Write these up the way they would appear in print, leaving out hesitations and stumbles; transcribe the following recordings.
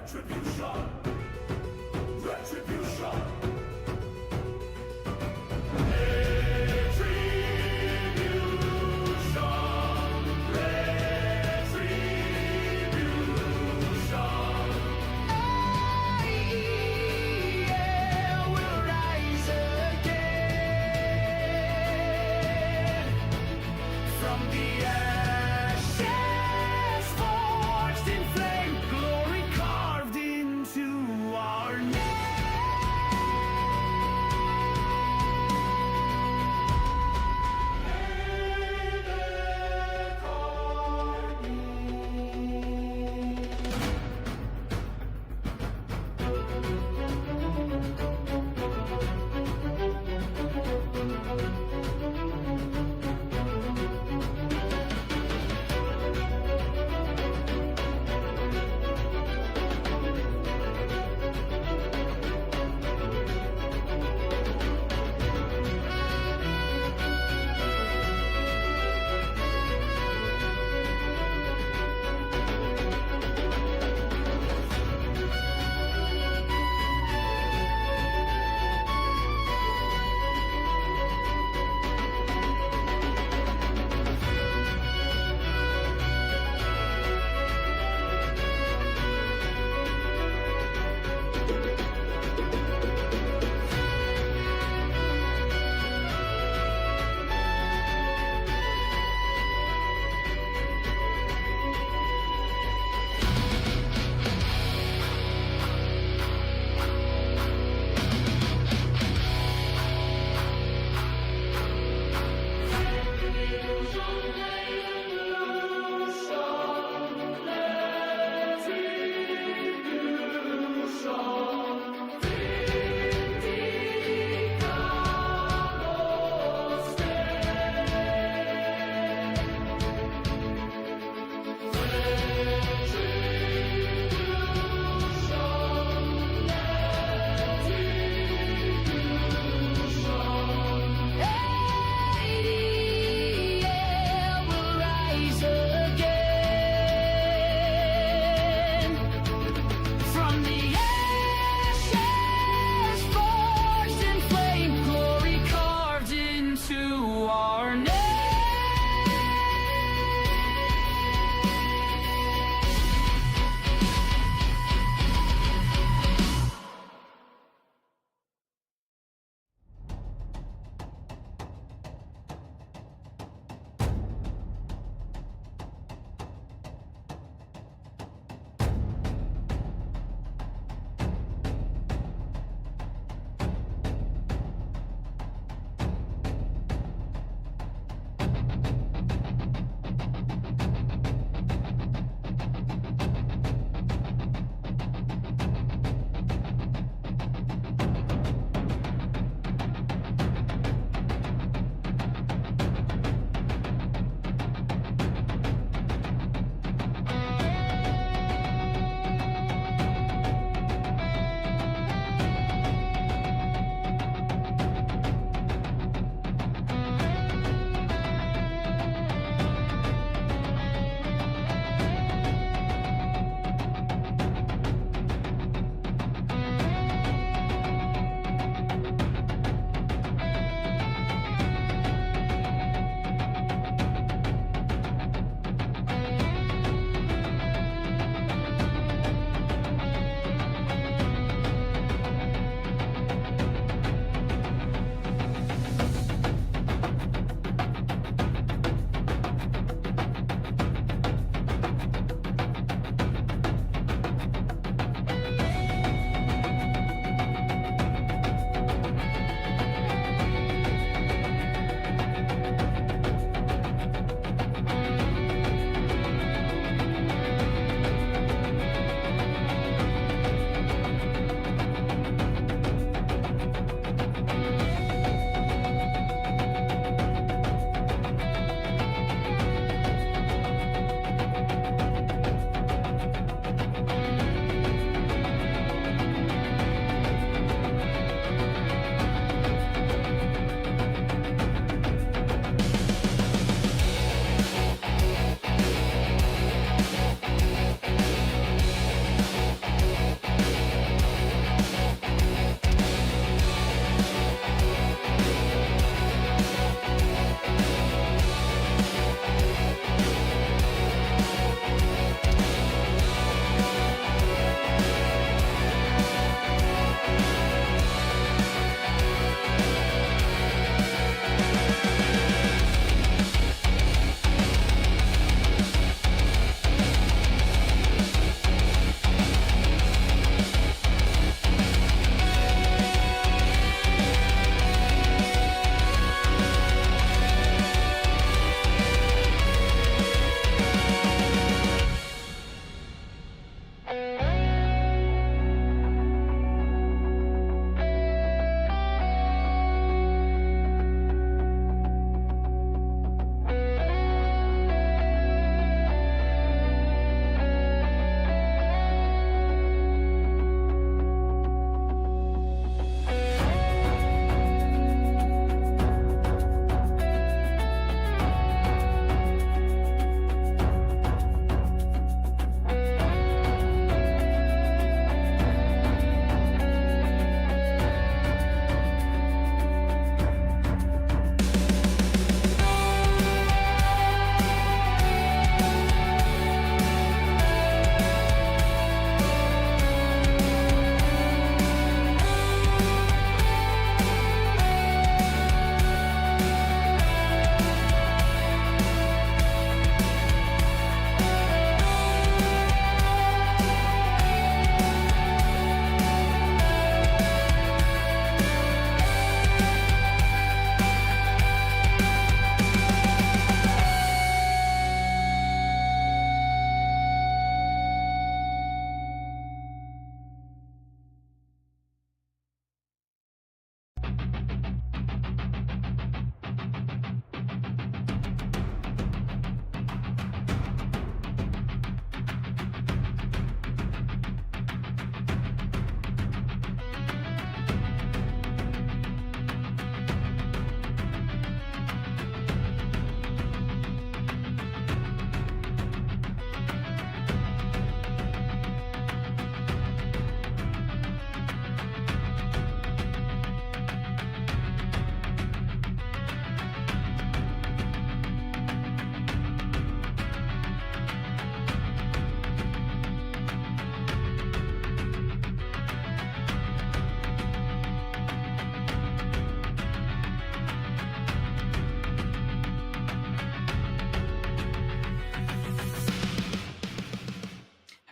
Retribution. Retribution. AEL will rise again from the ashes, forged in flame, glory carved into our name.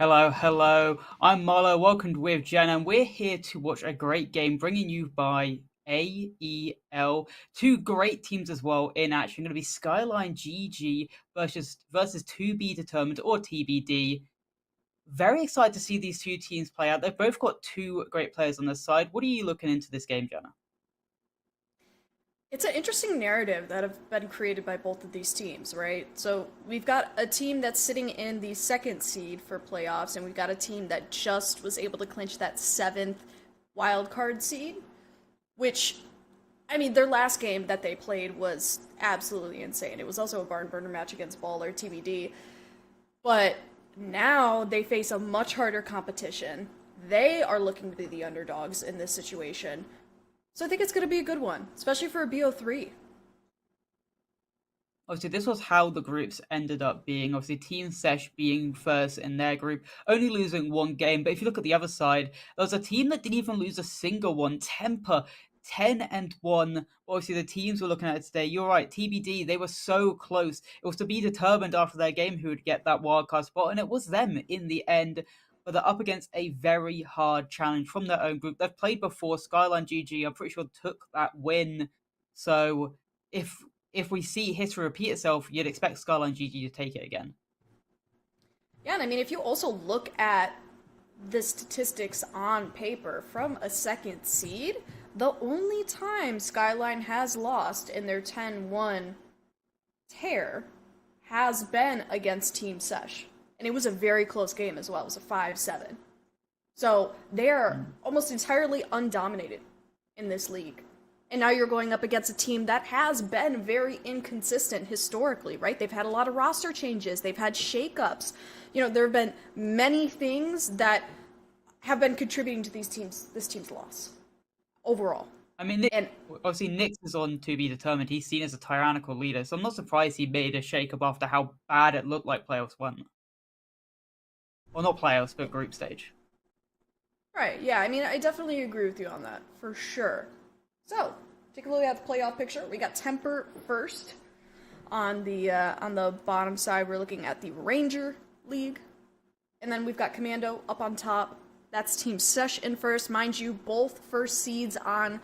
Hello, hello. I'm Marlo, welcomed with Jen, and we're here to watch a great game bringing you by AEL. Two great teams as well in action. Going to be SkylineGG versus To Be Determined or TBD. Very excited to see these two teams play out. They've both got two great players on their side. What are you looking into this game, Jenna? It's an interesting narrative that have been created by both of these teams, right? So we've got a team that's sitting in the second seed for playoffs, and we've got a team that just was able to clinch that seventh wild card seed, which, I mean, their last game that they played was absolutely insane. It was also a barn burner match against Baller TBD, but now they face a much harder competition. They are looking to be the underdogs in this situation. So I think it's going to be a good one, especially for a BO3. Obviously, this was how the groups ended up being. Obviously, Team Sesh being first in their group, only losing one game. But if you look at the other side, there was a team that didn't even lose a single one. Temper, 10-1. Obviously, the teams we're looking at today, you're right, TBD, they were so close. It was to be determined after their game who would get that wildcard spot, and it was them in the end. But they're up against a very hard challenge from their own group. They've played before. SkylineGG, I'm pretty sure, took that win. So if we see history repeat itself, you'd expect SkylineGG to take it again. Yeah, and I mean, if you also look at the statistics on paper from a second seed, the only time Skyline has lost in their 10-1 tear has been against Team Sesh. And it was a very close game as well. It was a 5-7. So they're almost entirely undominated in this league. And now you're going up against a team that has been very inconsistent historically, right? They've had a lot of roster changes, they've had shakeups. You know, there have been many things that have been contributing to this team's loss overall. I mean, Nick, And obviously, Nick's is on to be determined. He's seen as a tyrannical leader, so I'm not surprised he made a shake-up after how bad it looked like playoffs went. Well, not playoffs, but group stage. right, yeah, I mean, I definitely agree with you on that for sure. So, take a look at the playoff picture. We got Temper first on the bottom side. We're looking at the Ranger League, and then we've got Commando up on top. That's Team Sesh in first. Mind you, both first seeds on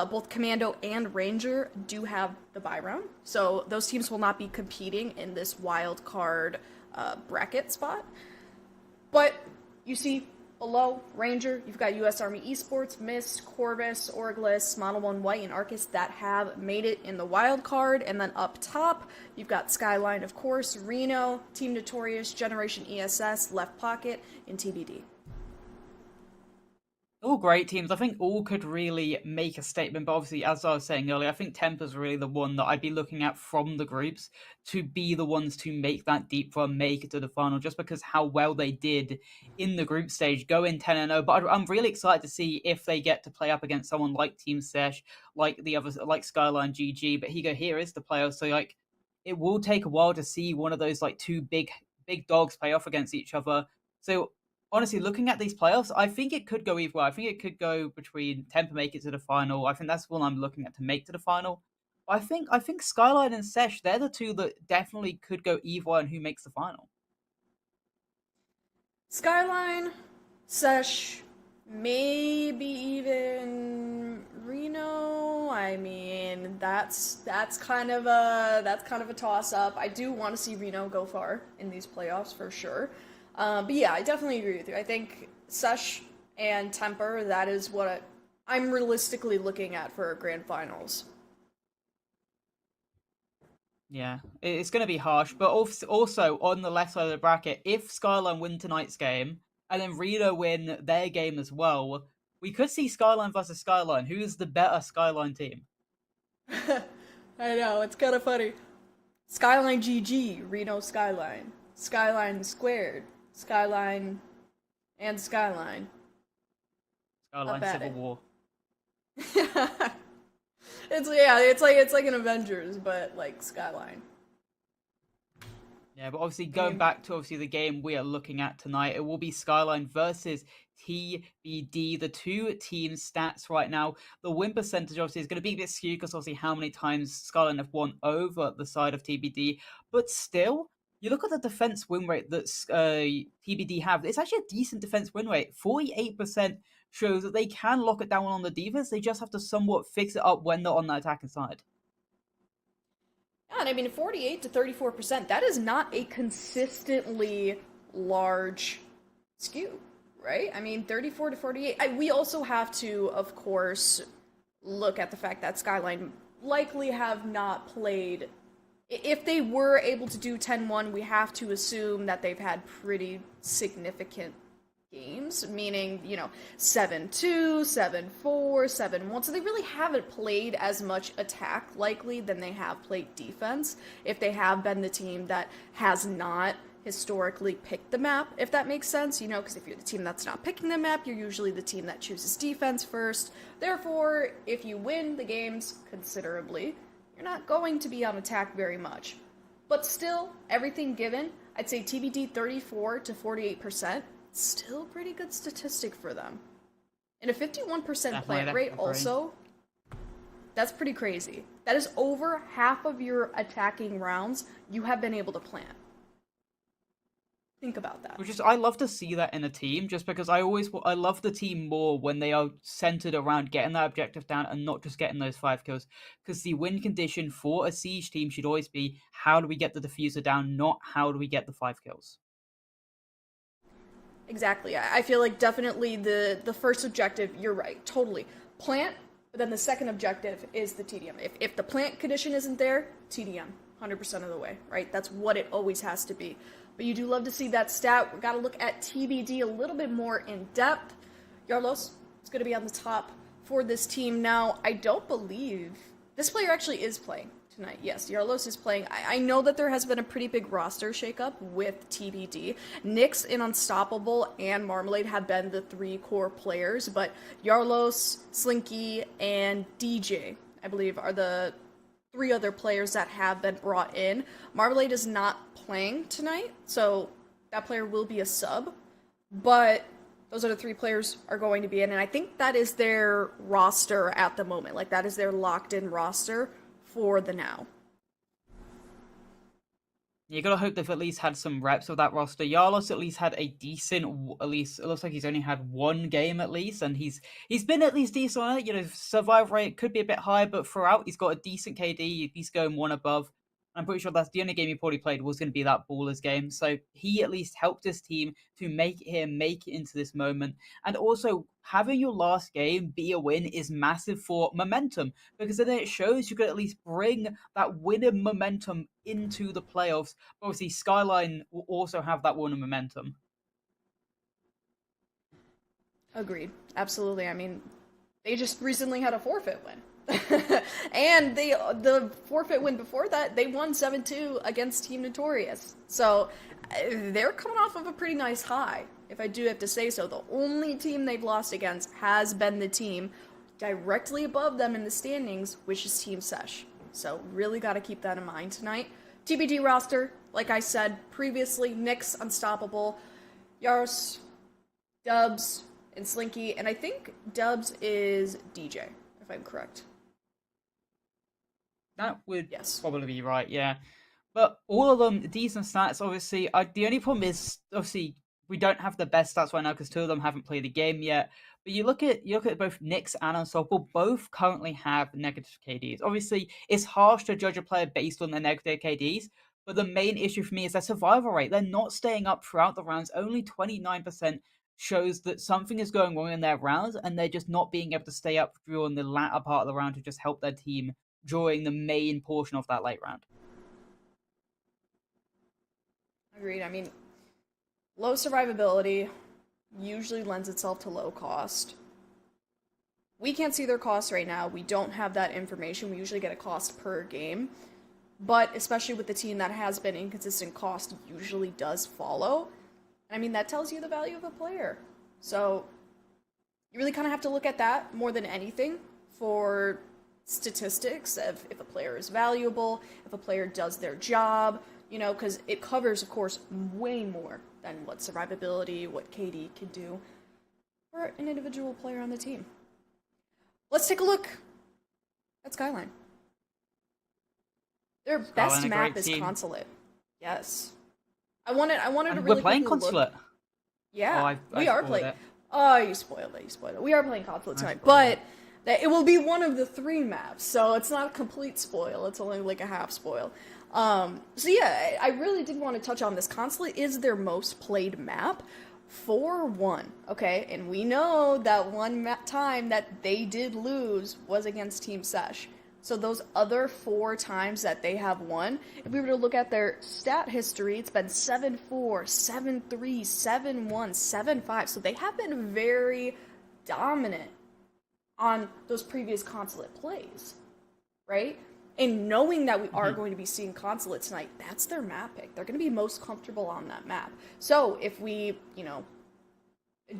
both Commando and Ranger do have the bye round. So those teams will not be competing in this wild card bracket spot. But you see below Ranger, you've got U.S. Army Esports, Mist, Corvus, Orglis, Model 1 White, and Arcus that have made it in the wild card. And then up top, you've got Skyline, of course, Reno, Team Notorious, Generation ESS, Left Pocket, and TBD. All great teams. I think all could really make a statement. But obviously, as I was saying earlier, I think Temper's really the one that I'd be looking at from the groups to be the ones to make that deep run, make it to the final, just because how well they did in the group stage, go in 10-0. But I'm really excited to see if they get to play up against someone like Team Sesh, like the others, like SkylineGG. But here is the player. So like, it will take a while to see one of those like two big dogs play off against each other. So honestly, looking at these playoffs, I think it could go either way. I think it could go between Temper make it to the final. I think that's what I'm looking at to make to the final. I think Skyline and Sesh, they're the two that definitely could go either way on who makes the final. Skyline, Sesh, maybe even Reno. I mean, that's kind of a toss up. I do want to see Reno go far in these playoffs for sure. But yeah, I definitely agree with you. I think Sesh and Temper, that is what I'm realistically looking at for grand finals. Yeah, it's going to be harsh, but also on the left side of the bracket, if Skyline win tonight's game and then Reno win their game as well, we could see Skyline versus Skyline. Who is the better Skyline team? I know, it's kind of funny. Skyline GG, Reno Skyline. Skyline squared. Skyline and Skyline. Up Skyline at Civil it. War. It's like an Avengers, but like Skyline. Yeah, but obviously I going mean, back to obviously the game we are looking at tonight, it will be Skyline versus TBD. The two team stats right now, the win percentage obviously is going to be a bit skewed because obviously how many times Skyline have won over the side of TBD, but still. You look at the defense win rate that TBD have. It's actually a decent defense win rate. 48% shows that they can lock it down on the defense. They just have to somewhat fix it up when they're on the attacking side. Yeah, and I mean, 48 to 34%, that is not a consistently large skew, right? I mean, 34 to 48. We also have to, of course, look at the fact that Skyline likely have not played. If they were able to do 10-1, we have to assume that they've had pretty significant games, meaning, 7-2, 7-4, 7-1. So they really haven't played as much attack likely than they have played defense, if they have been the team that has not historically picked the map, if that makes sense, because if you're the team that's not picking the map, you're usually the team that chooses defense first. Therefore, if you win the games considerably, you're not going to be on attack very much. But still, everything given, I'd say TBD 34 to 48%, still pretty good statistic for them. And a 51% plant rate also, that's pretty crazy. That is over half of your attacking rounds you have been able to plant. Think about that. I love to see that in a team, just because I love the team more when they are centered around getting that objective down and not just getting those 5 kills. Because the win condition for a siege team should always be, how do we get the diffuser down, not how do we get the 5 kills. Exactly. I feel like definitely the first objective, you're right, totally. Plant, but then the second objective is the TDM. If the plant condition isn't there, TDM, 100% of the way, right? That's what it always has to be. But you do love to see that stat. We've got to look at TBD a little bit more in depth. Yarlos is going to be on the top for this team now. I don't believe this player actually is playing tonight. Yes, Yarlos is playing. I know that there has been a pretty big roster shakeup with TBD. Nyx and Unstoppable and Marmalade have been the 3 core players, but Yarlos, Slinky, and DJ, I believe, are the 3 other players that have been brought in. Marmalade is not playing tonight, so that player will be a sub, but those other 3 players are going to be in, and I think that is their roster at the moment. Like, that is their locked-in roster for the now. You gotta hope they've at least had some reps of that roster. Yarlos at least had a decent, at least it looks like he's only had 1 game at least, and he's been at least decent on it. Survival rate could be a bit high, but throughout he's got a decent KD. He's going 1 above. I'm pretty sure that's the only game he probably played was going to be that Ballers game. So he at least helped his team to make it into this moment. And also, having your last game be a win is massive for momentum, because then it shows you can at least bring that winning momentum into the playoffs. Obviously, Skyline will also have that winning momentum. Agreed. Absolutely. I mean, they just recently had a forfeit win. And the forfeit win before that, they won 7-2 against Team Notorious. So they're coming off of a pretty nice high, if I do have to say so. The only team they've lost against has been the team directly above them in the standings, which is Team Sesh. So really got to keep that in mind tonight. TBD roster, like I said previously, Nyx, Unstoppable, Yaros, Dubs, and Slinky, and I think Dubs is DJ, if I'm correct. That would probably be right, yeah. But all of them, decent stats, obviously. The only problem is, obviously, we don't have the best stats right now because 2 of them haven't played the game yet. But you look at both Nyx and Unstoppable, both currently have negative KDs. Obviously, it's harsh to judge a player based on their negative KDs, but the main issue for me is their survival rate. They're not staying up throughout the rounds. Only 29% shows that something is going wrong in their rounds, and they're just not being able to stay up during the latter part of the round to just help their team during the main portion of that late round. Agreed. I mean, low survivability usually lends itself to low cost. We can't see their costs right now. We don't have that information. We usually get a cost per game. But especially with the team that has been inconsistent, cost usually does follow. And I mean, that tells you the value of a player. So you really kind of have to look at that more than anything for statistics of if a player is valuable, if a player does their job, because it covers, of course, way more than what survivability, what KD can do for an individual player on the team. Let's take a look at Skyline. Their best map is Consulate. Yes. I wanted to And we're really playing quickly look. Consulate. Oh, Yeah, I we are spoiled playing. it. Oh, you spoiled it. You spoiled it. We are playing Consulate I tonight, spoiled but it. that it will be one of the 3 maps, so it's not a complete spoil. It's only like a half spoil. So yeah, I really did want to touch on this. Consulate is their most played map. 4-1, okay? And we know that time that they did lose was against Team Sesh. So those other 4 times that they have won, if we were to look at their stat history, it's been 7-4, 7-3, 7-1, 7-5. So they have been very dominant on those previous Consulate plays, right? And knowing that we are going to be seeing Consulate tonight, that's their map pick. They're going to be most comfortable on that map. So if we,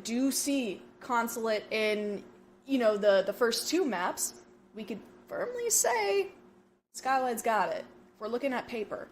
do see Consulate in, the first 2 maps, we could firmly say Skyline's got it. If we're looking at paper.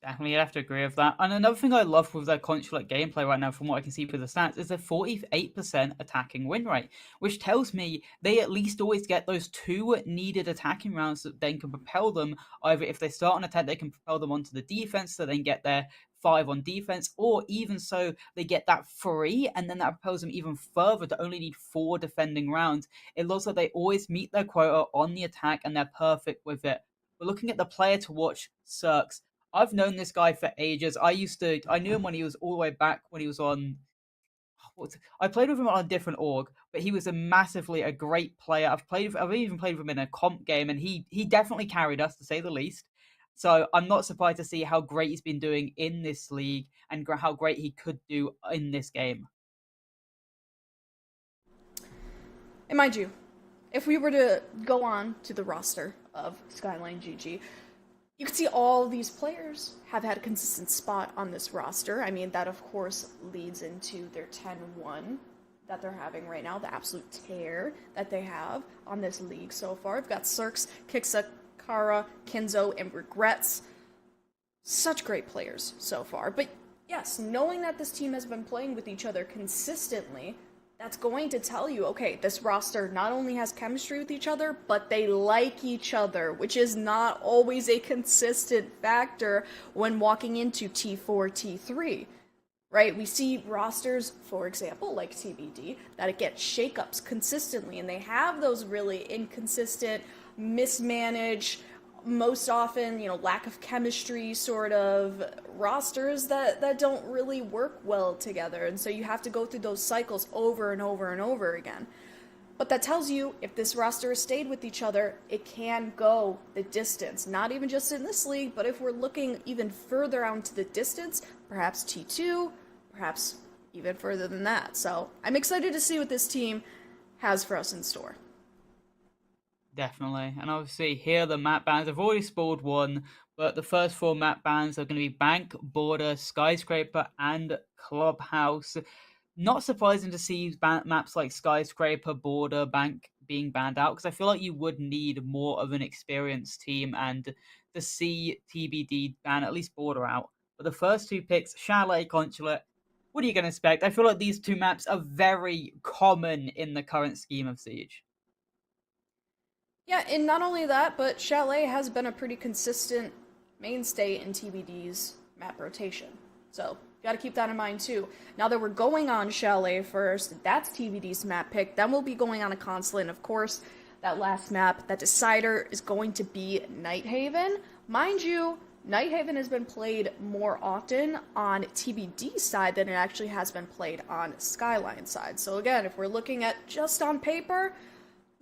Definitely, I'd have to agree with that. And another thing I love with their Consulate gameplay right now, from what I can see for the stats, is a 48% attacking win rate, which tells me they at least always get those 2 needed attacking rounds that then can propel them. Either if they start on attack, they can propel them onto the defense, so then get their 5 on defense, or even so, they get that 3, and then that propels them even further to only need 4 defending rounds. It looks like they always meet their quota on the attack, and they're perfect with it. But looking at the player to watch, Cirques. I've known this guy for ages. I knew him when he was all the way back when he was on. I played with him on a different org, but he was a great player. I've even played with him in a comp game, and he definitely carried us, to say the least. So I'm not surprised to see how great he's been doing in this league and how great he could do in this game. And mind you, if we were to go on to the roster of SkylineGG, you can see all these players have had a consistent spot on this roster. I mean, that of course leads into their 10-1 that they're having right now, the absolute tear that they have on this league so far. We've got Cirques, Kiksa, Kara, Kinzo, and Regrets. Such great players so far. But yes, knowing that this team has been playing with each other consistently, that's going to tell you, okay, this roster not only has chemistry with each other, but they like each other, which is not always a consistent factor when walking into T4, T3, right? We see rosters, for example, like TBD, that get shakeups consistently, and they have those really inconsistent, mismanaged, most often, lack of chemistry sort of rosters that don't really work well together. And so you have to go through those cycles over and over and over again. But that tells you if this roster has stayed with each other, it can go the distance. Not even just in this league, but if we're looking even further out into the distance, perhaps T2, perhaps even further than that. So I'm excited to see what this team has for us in store. Definitely. And obviously, here the map bans. I've already spoiled one, but the first 4 map bans are going to be Bank, Border, Skyscraper, and Clubhouse. Not surprising to see maps like Skyscraper, Border, Bank being banned out, because I feel like you would need more of an experienced team and to see TBD ban at least Border out. But the first 2 picks, Chalet, Consulate, what are you going to expect? I feel like these 2 maps are very common in the current scheme of Siege. Yeah, and not only that, but Chalet has been a pretty consistent mainstay in TBD's map rotation. So, gotta keep that in mind too. Now that we're going on Chalet first, that's TBD's map pick. Then we'll be going on a Consulate, and of course, that last map, that decider, is going to be Nighthaven. Mind you, Nighthaven has been played more often on TBD side than it actually has been played on Skyline side. So again, if we're looking at just on paper,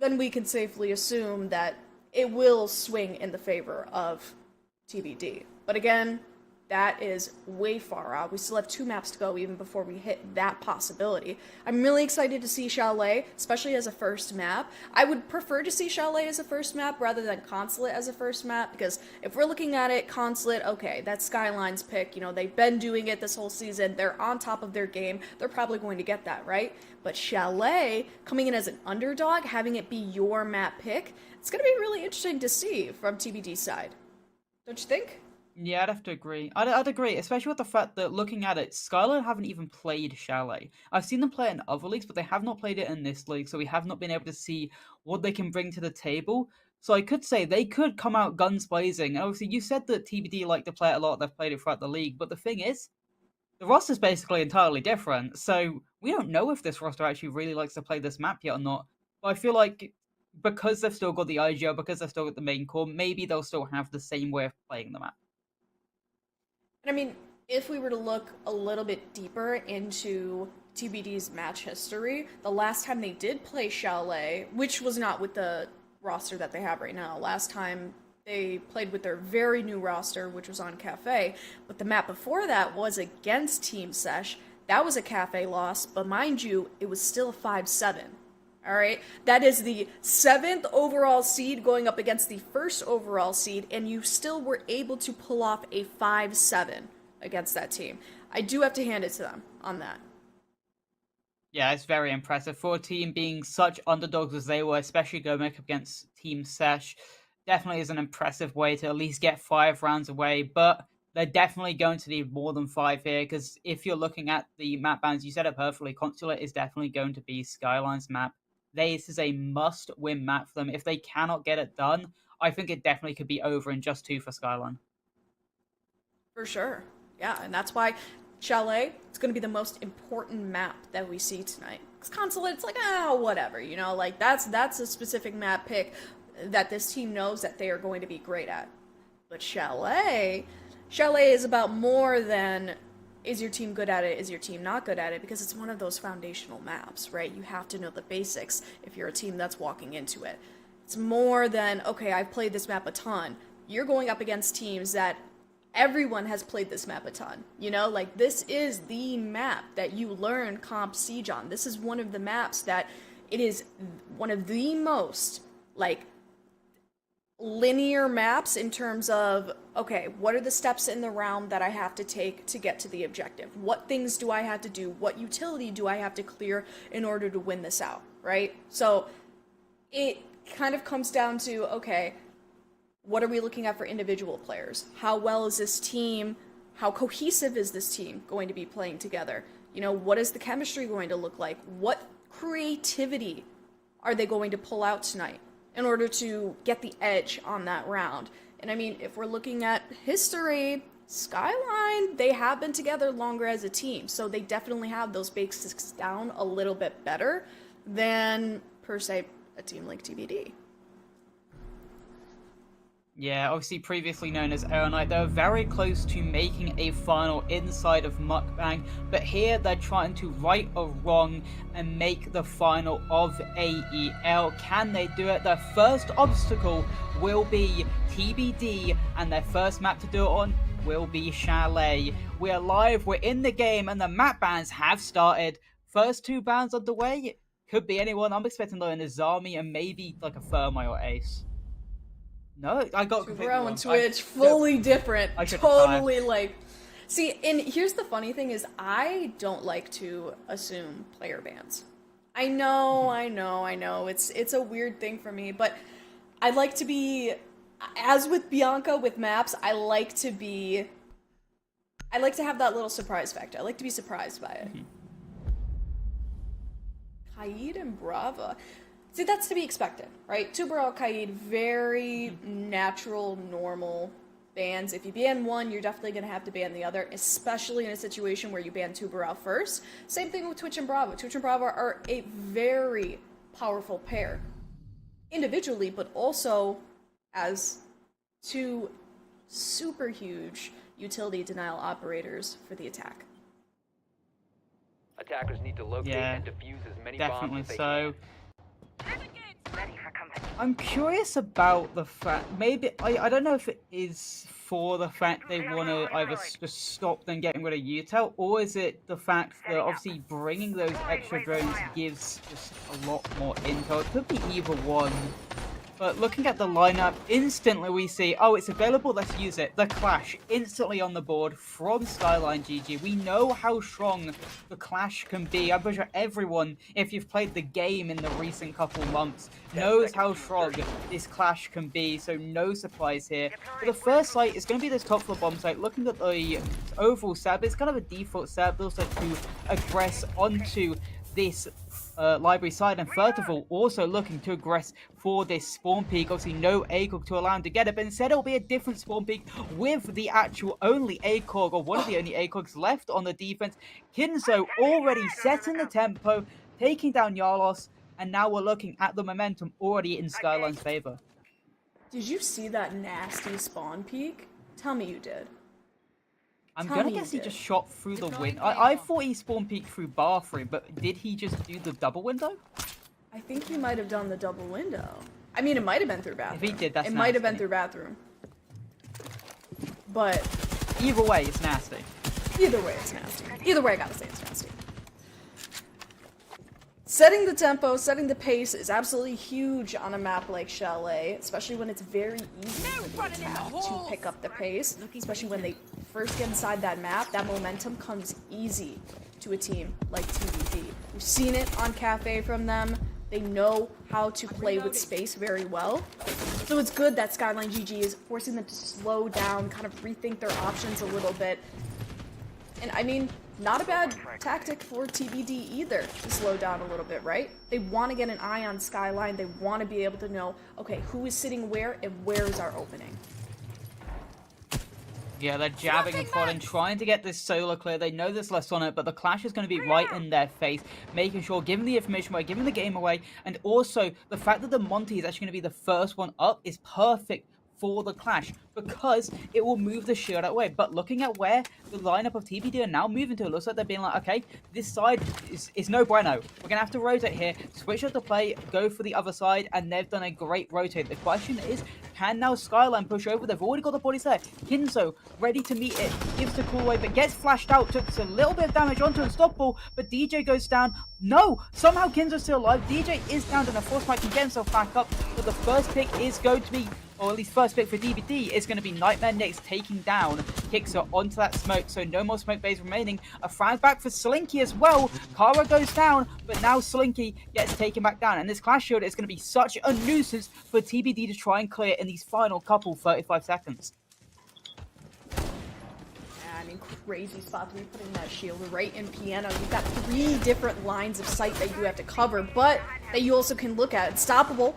then we can safely assume that it will swing in the favor of TBD. But again, that is way far out. We still have 2 maps to go even before we hit that possibility. I'm really excited to see Chalet, especially as a first map. I would prefer to see Chalet as a first map rather than Consulate as a first map, because if we're looking at it, Consulate, okay, that's Skyline's pick. They've been doing it this whole season. They're on top of their game. They're probably going to get that, right? But Chalet, coming in as an underdog, having it be your map pick, it's going to be really interesting to see from TBD side. Don't you think? Yeah, I'd have to agree. I'd agree, especially with the fact that looking at it, Skyline haven't even played Chalet. I've seen them play it in other leagues, but they have not played it in this league, so we have not been able to see what they can bring to the table. So I could say they could come out guns blazing. And obviously, you said that TBD like to play it a lot. They've played it throughout the league. But the thing is, the roster's basically entirely different. So we don't know if this roster actually really likes to play this map yet or not. But I feel like because they've still got the IGL, because they've still got the main core, maybe they'll still have the same way of playing the map. And I mean, if we were to look a little bit deeper into TBD's match history, the last time they did play Chalet, which was not with the roster that they have right now, last time they played with their very new roster, which was on Cafe, but the map before that was against Team Sesh. That was a Cafe loss, but mind you, it was still 5-7. All right, that is the 7th overall seed going up against the 1st overall seed, and you still were able to pull off a 5-7 against that team. I do have to hand it to them on that. Yeah, it's very impressive for a team being such underdogs as they were, especially going up against Team Sesh. Definitely is an impressive way to at least get 5 rounds away, but they're definitely going to need more than 5 here, because if you're looking at the map bans, you said it perfectly, Consulate is definitely going to be Skyline's map. This is a must-win map for them. If they cannot get it done, I think it definitely could be over in just 2 for Skyline. For sure. Yeah, and that's why Chalet, it's going to be the most important map that we see tonight. Because Consulate, it's like, whatever, you know, like that's a specific map pick that this team knows that they are going to be great at. But Chalet is about more than, is your team good at it, is your team not good at it, because it's one of those foundational maps, right? You have to know the basics if you're a team that's walking into it. It's more than, okay, I've played this map a ton. You're going up against teams that everyone has played this map a ton, you know? Like, this is the map that you learn Comp Siege on. This is one of the maps that it is one of the most, like, linear maps in terms of, okay, what are the steps in the round that I have to take to get to the objective? What things do I have to do? What utility do I have to clear in order to win this out, right? So it kind of comes down to, okay, what are we looking at for individual players? How well is this team, how cohesive is this team going to be playing together? You know, what is the chemistry going to look like? What creativity are they going to pull out tonight in order to get the edge on that round? And I mean, if we're looking at history, Skyline, they have been together longer as a team, so they definitely have those basics down a little bit better than, per se, a team like TBD. Yeah, obviously previously known as Aeronite, they were very close to making a final inside of Mukbang, but here they're trying to right a wrong and make the final of AEL. Can they do it? Their first obstacle will be TBD, and their first map to do it on will be Chalet. We're live, we're in the game, and the map bans have started. First 2 bans underway, could be anyone. I'm expecting though an Azami and maybe like a Thermite or Ace. No, I got completely Bro wrong. and Twitch, fully different. Totally like. See, and here's the funny thing is, I don't like to assume player bans. I know. It's a weird thing for me, but I like to be, as with Bianca with maps, I like to have that little surprise factor. I like to be surprised by it. Kaid and Brava. See, that's to be expected, right? Tuberal, Kaid, very natural, normal bans. If you ban one, you're definitely going to have to ban the other, especially in a situation where you ban Tuberal first. Same thing with Twitch and Bravo. Twitch and Bravo are a very powerful pair, individually, but also as 2 super huge utility denial operators for the attack. Attackers need to locate and defuse as many bombs as they so. can. I'm curious about the fact, maybe, I don't know if it is for the fact they want to either just stop them getting rid of Utel, or is it the fact that obviously bringing those extra drones gives just a lot more intel. It could be either one. But looking at the lineup, instantly we see, oh, it's available, let's use it. The Clash, instantly on the board from SkylineGG. We know how strong the Clash can be. I'm pretty sure everyone, if you've played the game in the recent couple months, knows how strong this Clash can be, so no surprise here. But the first site is going to be this top floor bomb site. Looking at the overall setup, it's kind of a default setup, also to aggress onto this library side, and first of all, also looking to aggress for this spawn peak. Obviously, no ACOG to allow him to get it, but instead it'll be a different spawn peak with the actual only ACOG, or one of the only ACOGs left on the defense. Kinzo already setting the tempo, taking down Yarlos, and now we're looking at the momentum already in Skyline's favor. Did you see that nasty spawn peek? Tell me you did. I'm Tell gonna me you guess he did. just shot through the window. I thought he spawn peeked through bathroom, but did he just do the double window? I think he might have done the double window. I mean, it might have been through bathroom. If he did, that's It might have been nasty. through bathroom. But Either way, it's nasty. either way, it's nasty. Either way, I gotta say it's nasty. Setting the tempo, setting the pace is absolutely huge on a map like Chalet, especially when it's very easy for the attack to pick up the pace, especially when they first get inside that map. That momentum comes easy to a team like TBD. We've seen it on Cafe from them. They know how to play with space very well. So it's good that SkylineGG is forcing them to slow down, kind of rethink their options a little bit. And I mean, not a bad tactic for TBD either, to slow down a little bit, right? They want to get an eye on Skyline. They want to be able to know, okay, who is sitting where and where is our opening. Yeah, they're jabbing and prodding, trying to get this solo clear. They know there's less on it, but the clash is going to be right in their face, making sure, giving the information away, giving the game away, and also the fact that the Monty is actually going to be the first one up is perfect for the clash, because it will move the shield away. But looking at where the lineup of TBD are now moving to, it looks like they're being like, okay, this side is no bueno. We're gonna have to rotate here, switch up the play, go for the other side, and they've done a great rotate. The question is, can now Skyline push over? They've already got the bodies there. Kinzo ready to meet it, gives the call away, but gets flashed out, took a little bit of damage onto Unstoppable, but DJ goes down. No! Somehow Kinzo's still alive. DJ is down, and a force might can get himself back up, but the first pick is going to be, or at least first pick for DBD, is going to be Nightmare Nix taking down Kixer onto that smoke, so no more smoke bays remaining. A frag back for Slinky as well. Kara goes down, but now Slinky gets taken back down, and this clash shield is going to be such a nuisance for TBD to try and clear in these final couple 35 seconds. I mean, crazy spot to be putting that shield right in Piano. You've got 3 different lines of sight that you have to cover, but that you also can look at. Unstoppable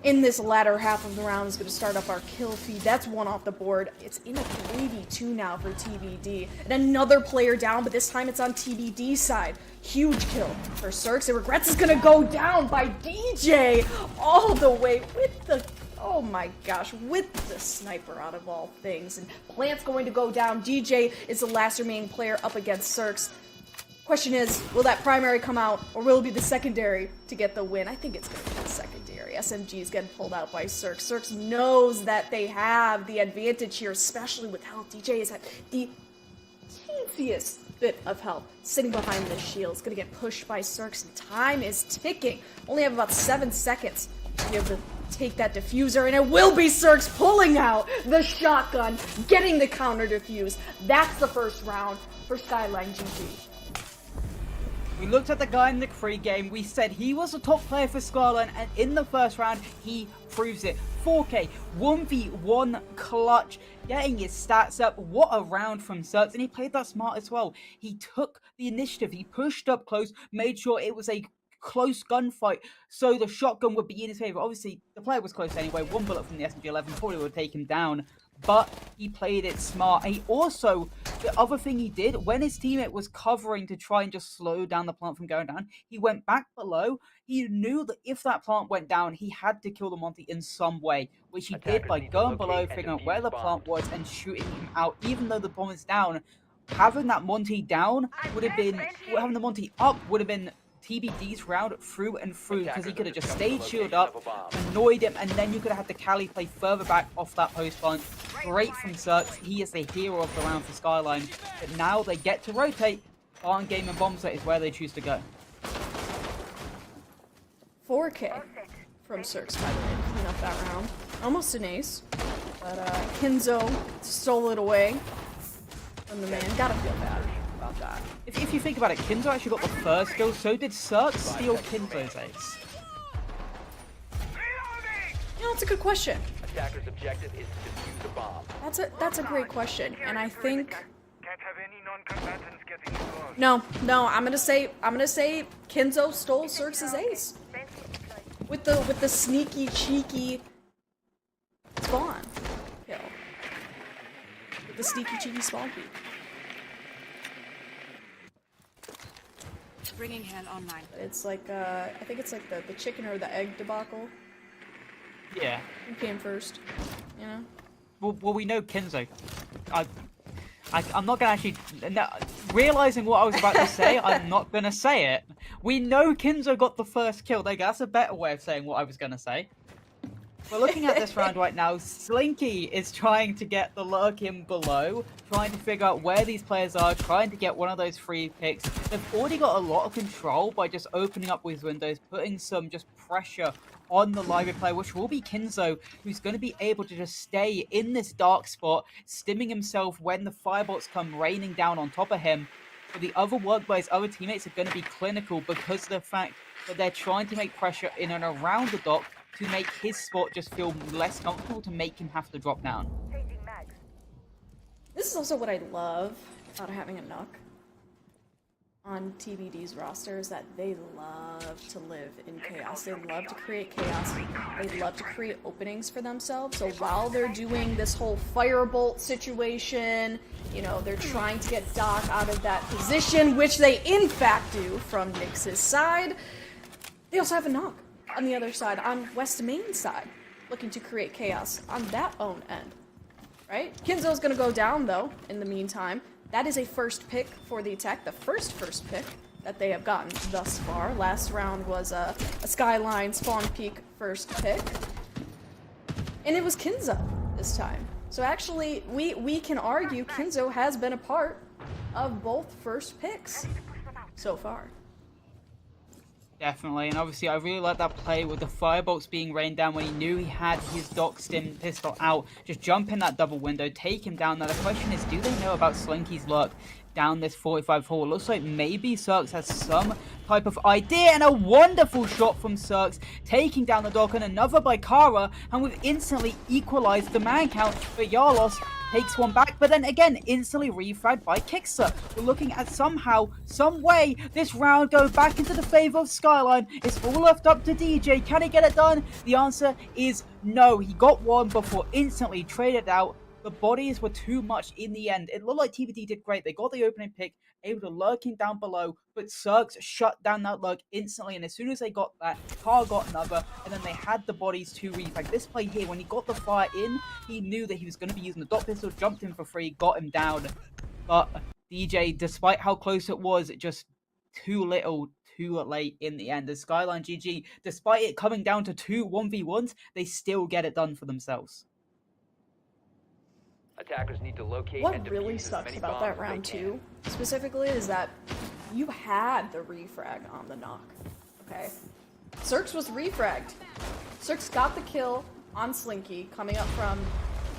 in this latter half of the round is going to start up our kill feed. That's one off the board. It's in a 3v2 now for TBD. And another player down, but this time it's on TBD's side. Huge kill for Cirx. And Regrets is going to go down by DJ all the way with the... Oh my gosh, with the sniper out of all things. And Plant's going to go down. DJ is the last remaining player up against Cirx. Question is, will that primary come out, or will it be the secondary to get the win? I think it's going to be the secondary. SMG is getting pulled out by Cirx. Cirx knows that they have the advantage here, especially with health. DJ is at the teensiest bit of health, sitting behind the shield. It's going to get pushed by Cirx, and time is ticking. Only have about 7 seconds to be able to take that diffuser, and it will be Cirx pulling out the shotgun, getting the counter defuse. That's the first round for SkylineGG. We looked at the guy in the pre-game, we said he was a top player for Skyline, and in the first round, he proves it. 4K, 1v1 clutch, getting his stats up. What a round from Cirx, and he played that smart as well. He took the initiative, he pushed up close, made sure it was a close gunfight, so the shotgun would be in his favor. Obviously, the player was close anyway. 1 bullet from the SMG-11 probably would take him down, but he played it smart. And he also, the other thing he did, when his teammate was covering to try and just slow down the plant from going down, he went back below. He knew that if that plant went down, he had to kill the Monty in some way, which he did by going below, figuring out where the plant was, and shooting him out. Even though the bomb is down, having that Monty down would have been, having the Monty up would have been TBD's round through and through, because he could have just stayed shield up, annoyed him, and then you could have had the Cali play further back off that post plant. Great from Cirx. He is the hero of the round for Skyline. But now they get to rotate. Barn Game and Bomb Set is where they choose to go. 4K from Cirx, by the way, to clean up that round. Almost an ace, but Kinzo stole it away from the man. Gotta feel bad about that. If you think about it, Kinzo actually got the first kill, so did Cirx steal Kinzo's ace. You know, it's a good question. Attacker's objective is to defuse the bomb. That's a great question, and I think No, I'm gonna say Kinzo stole Cirque's ace with the sneaky, cheeky spawn kill. With the sneaky, cheeky spawn peek. Bringing hand online. It's like I think it's like the chicken or the egg debacle. Yeah. Who came first? You know. Well, we know Kinzo. I'm not gonna actually realizing what I was about to say. I'm not gonna say it. We know Kinzo got the first kill. There you go. That's a better way of saying what I was gonna say. We're looking at this round right now. Slinky is trying to get the lurk in below, trying to figure out where these players are, trying to get one of those free picks. They've already got a lot of control by just opening up these windows, putting some just pressure on the library player, which will be Kinzo, who's going to be able to just stay in this dark spot, stimming himself when the firebolts come raining down on top of him. But the other work by his other teammates are going to be clinical because of the fact that they're trying to make pressure in and around the dock to make his spot just feel less comfortable, to make him have to drop down. This is also what I love about having a Nook on TBD's roster, is that they love to live in chaos. They love to create chaos. They love to create openings for themselves. So while they're doing this whole firebolt situation, you know, they're trying to get Doc out of that position, which they in fact do from Nyx's side. They also have a Nook on the other side, on West Main side, looking to create chaos on that own end, right? Kinzo's gonna go down, though, in the meantime. That is a first pick for the attack, the first pick that they have gotten thus far. Last round was a Skyline spawn peak first pick. And it was Kinzo this time. So actually, we can argue Kinzo has been a part of both first picks so far. Definitely, and obviously I really like that play with the firebolts being rained down when he knew he had his Doc Stim pistol out. Just jump in that double window, take him down. Now the question is, do they know about Slinky's lurk down this 45 hall? Looks like maybe Cirque has some type of idea, and a wonderful shot from Cirque, taking down the Doc, and another by Kara, and we've instantly equalized the man count, but Yarlos takes one back, but then again, instantly refragged by Kixer. We're looking at somehow, some way, this round goes back into the favor of Skyline. It's all left up to DJ. Can he get it done? The answer is no. He got one before instantly traded out. The bodies were too much in the end. It looked like TBD did great. They got the opening pick, able to lurk him down below, but Cirque shut down that lurk instantly, and as soon as they got that, Carr got another, and then they had the bodies to refrag. This play here, when he got the fire in, he knew that he was going to be using the dot pistol, jumped in for free, got him down. But DJ, despite how close it was, just too little, too late in the end. As SkylineGG, despite it coming down to 2 1v1s, they still get it done for themselves. Attackers need to locate What and really defuse as sucks many about bombs that as they round can. 2, specifically, is that you had the refrag on the knock, okay? Cirque was refragged. Cirque got the kill on Slinky, coming up from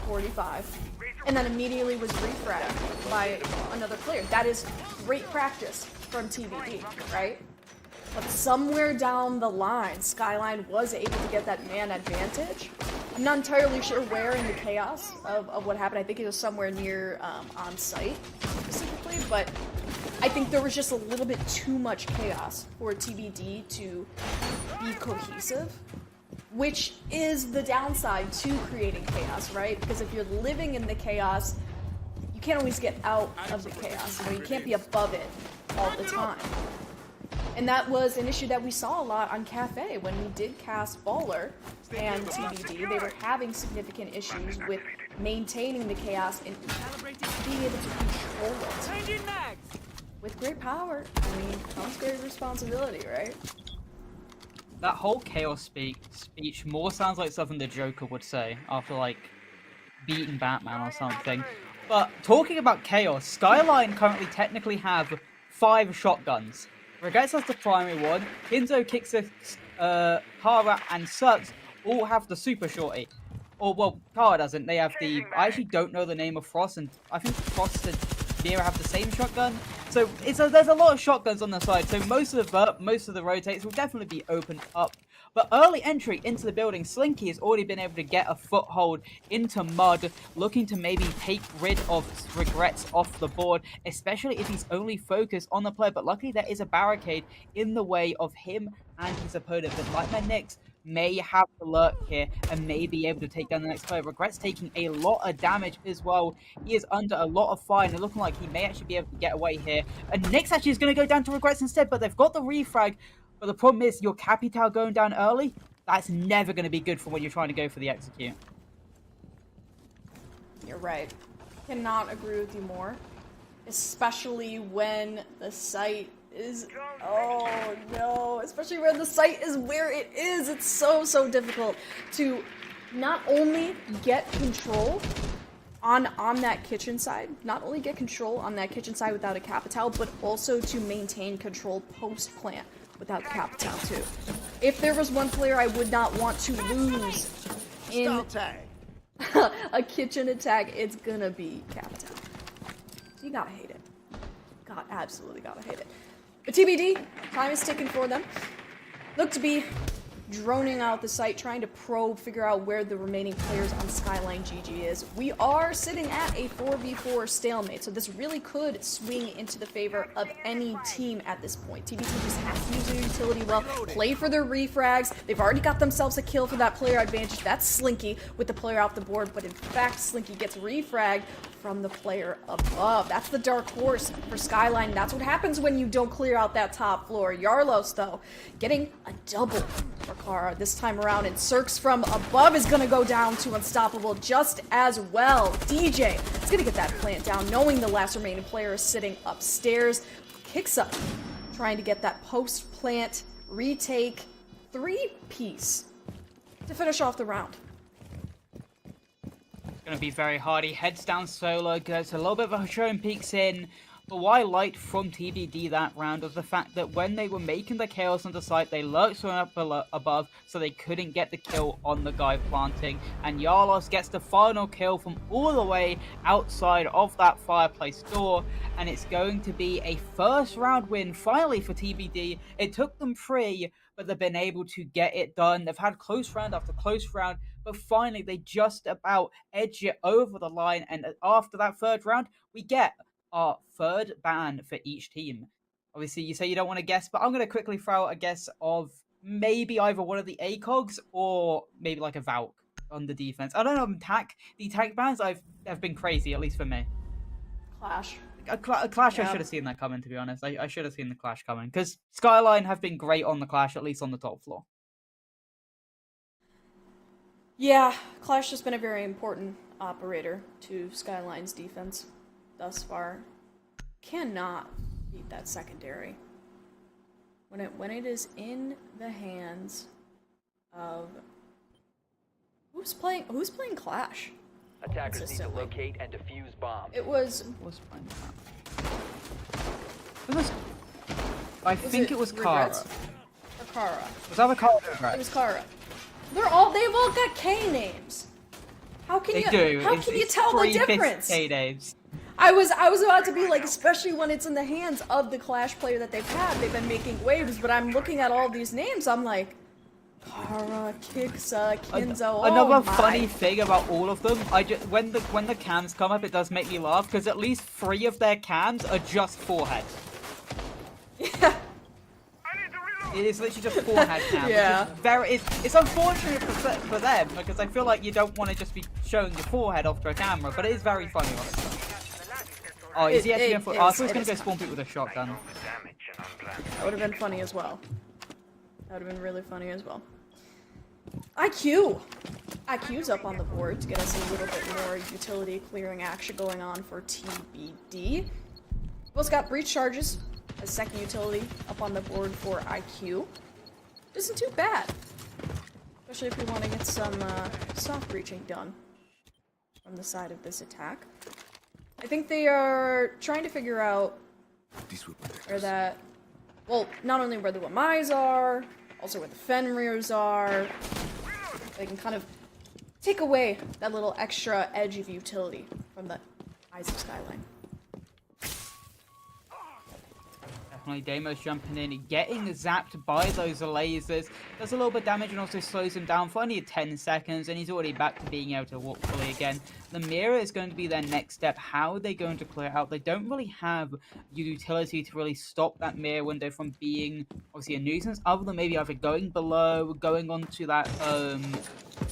45, and then immediately was refragged by another player. That is great practice from TBD, right? But somewhere down the line, Skyline was able to get that man advantage. I'm not entirely sure where in the chaos of what happened. I think it was somewhere near on site specifically, but I think there was just a little bit too much chaos for TBD to be cohesive, which is the downside to creating chaos, right? Because if you're living in the chaos, you can't always get out of the chaos. You know, you can't be above it all the time. And that was an issue that we saw a lot on Cafe when we did cast Baller and TBD. They were having significant issues with maintaining the chaos and being able to control it. With great power, I mean, comes great responsibility, right? That whole chaos speech more sounds like something the Joker would say after, like, beating Batman or something. But talking about chaos, Skyline currently technically have 5 shotguns. Regates has the primary one. Kinzo, Kixer, Kara, and Cirque all have the super shorty. Or, well, Kara doesn't. They have the... I actually don't know the name of Frost, and I think Frost and Mira have the same shotgun. So there's a lot of shotguns on the side. So most of the rotates will definitely be opened up But early entry into the building, Slinky has already been able to get a foothold into Mud, looking to maybe take rid of Regrets off the board, especially if he's only focused on the player. But luckily there is a barricade in the way of him and his opponent. But Nightmare Nix may have to lurk here and may be able to take down the next player. Regrets taking a lot of damage as well. He is under a lot of fire and looking like he may actually be able to get away here. And Nix actually is going to go down to Regrets instead, but they've got the refrag. But the problem is your Capital going down early, that's never going to be good for when you're trying to go for the execute. You're right. Cannot agree with you more. Especially when the site is... Oh, no. Especially when the site is where it is. It's so, so difficult to not only get control on that kitchen side, without a Capital, but also to maintain control post-plant without the Capital, too. If there was one player I would not want to lose in a kitchen attack, it's gonna be Capital. So you gotta hate it. Absolutely gotta hate it. But TBD, time is ticking for them. Look to be droning out the site, trying to probe, figure out where the remaining players on SkylineGG is. We are sitting at a 4v4 stalemate, so this really could swing into the favor of any team at this point. TBD just has to use their utility well, play for their refrags. They've already got themselves a kill for that player advantage. That's Slinky with the player off the board, but in fact, Slinky gets refragged from the player above. That's the dark horse for Skyline. That's what happens when you don't clear out that top floor. Yarlos, though, getting a double for Kara this time around, and Cirques from above is gonna go down to Unstoppable just as well. DJ is gonna get that plant down, knowing the last remaining player is sitting upstairs. Kicks up, trying to get that post-plant retake 3-piece to finish off the round. Going to be very hard. He heads down solo, gets a little bit of a show and peeks in. But what I liked from TBD that round was the fact that when they were making the chaos on the site, they lurked one up above, so they couldn't get the kill on the guy planting. And Yarlos gets the final kill from all the way outside of that fireplace door. And it's going to be a first round win finally for TBD. It took them 3, but they've been able to get it done. They've had close round after close round, but finally they just about edge it over the line. And after that third round, we get our third ban for each team. Obviously, you say you don't want to guess, but I'm going to quickly throw out a guess of maybe either one of the ACOGs or maybe like a Valk on the defense. I don't know, the attack bans have been crazy, at least for me. Clash. A Clash, yeah. I should have seen that coming, to be honest. I should have seen the Clash coming, because Skyline have been great on the Clash, at least on the top floor. Yeah, Clash has been a very important operator to Skyline's defense thus far. Cannot beat that secondary. When it is in the hands of who's playing Clash? Attackers need to locate and defuse bombs. It was playing that? I think it was Kara. Or Kara. Was that a Kara? It was Kara. They've all got K names. How can you tell the difference? K names. I was about to be like, especially when it's in the hands of the Clash player that they've had, they've been making waves, but I'm looking at all these names, I'm like, Kara, Kiksa, Kinzo, Another funny thing about all of them, when the cams come up, it does make me laugh, because at least 3 of their cams are just forehead. Yeah. It is literally just forehead cam. Yeah. It's unfortunate for them, because I feel like you don't want to just be showing your forehead off to a camera, but it is very funny, honestly. Oh, is he actually going for... I thought he was going to go spawn people with a shotgun. That would have been funny as well. That would have been really funny as well. IQ's up on the board to get us a little bit more utility clearing action going on for TBD. We've also got breach charges as second utility up on the board for IQ. Isn't too bad. Especially if we want to get some soft breaching done from the side of this attack. I think they are trying to figure out where that... Well, not only where the Wamais are, also where the Fenrirs are. They can kind of take away that little extra edge of utility from the eyes of Skyline. definitely. Deimos jumping in, getting zapped by those lasers. Does a little bit of damage and also slows him down for only 10 seconds, and he's already back to being able to walk fully again. The mirror is going to be their next step. How are they going to clear it out? They don't really have utility to really stop that mirror window from being obviously a nuisance, other than maybe either going below, going onto that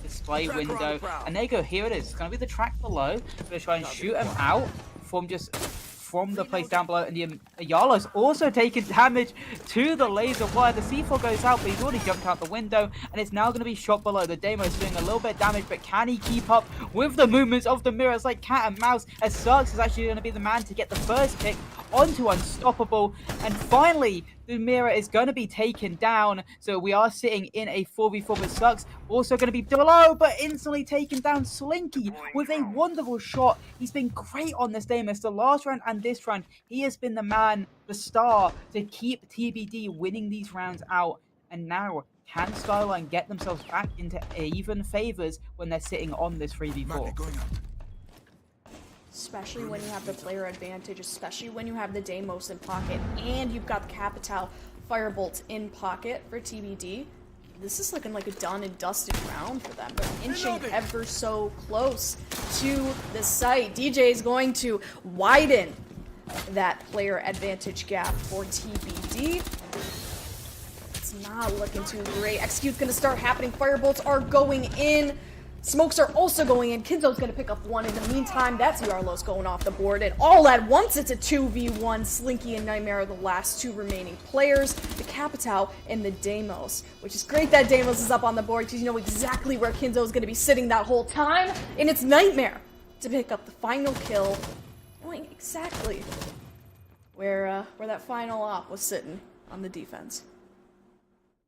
display window, and there you go. Here it is. It's going to be the track below. We're going to try and shoot him out from the place down below, and the Ayala's also taking damage to the laser wire. The C4 goes out, but he's already jumped out the window, and it's now going to be shot below. The Deimos doing a little bit of damage, but can he keep up with the movements of the mirror? It's like cat and mouse, as Sarks is actually going to be the man to get the first pick onto Unstoppable, and finally the mirror is going to be taken down. So we are sitting in a 4v4, but Sarks also going to be below, but instantly taken down. Slinky with a wonderful shot. He's been great on this Deimos. The last round and this round, he has been the man, the star, to keep TBD winning these rounds out. And now, can Skyline get themselves back into even favors when they're sitting on this 3v4? Especially when you have the player advantage, especially when you have the Deimos in pocket, and you've got the Capital Firebolt in pocket for TBD. This is looking like a done and dusted round for them. They're inching ever so close to the site. DJ is going to widen that player advantage gap for TBD. It's not looking too great. Execute's going to start happening. Firebolts are going in. Smokes are also going in. Kinzo's going to pick up one. In the meantime, that's Yarlos going off the board. And all at once, it's a 2v1. Slinky and Nightmare are the last two remaining players. The Capital and the Deimos. Which is great that Deimos is up on the board, because you know exactly where Kinzo is going to be sitting that whole time. And it's Nightmare to pick up the final kill. Knowing exactly where that final op was sitting on the defense.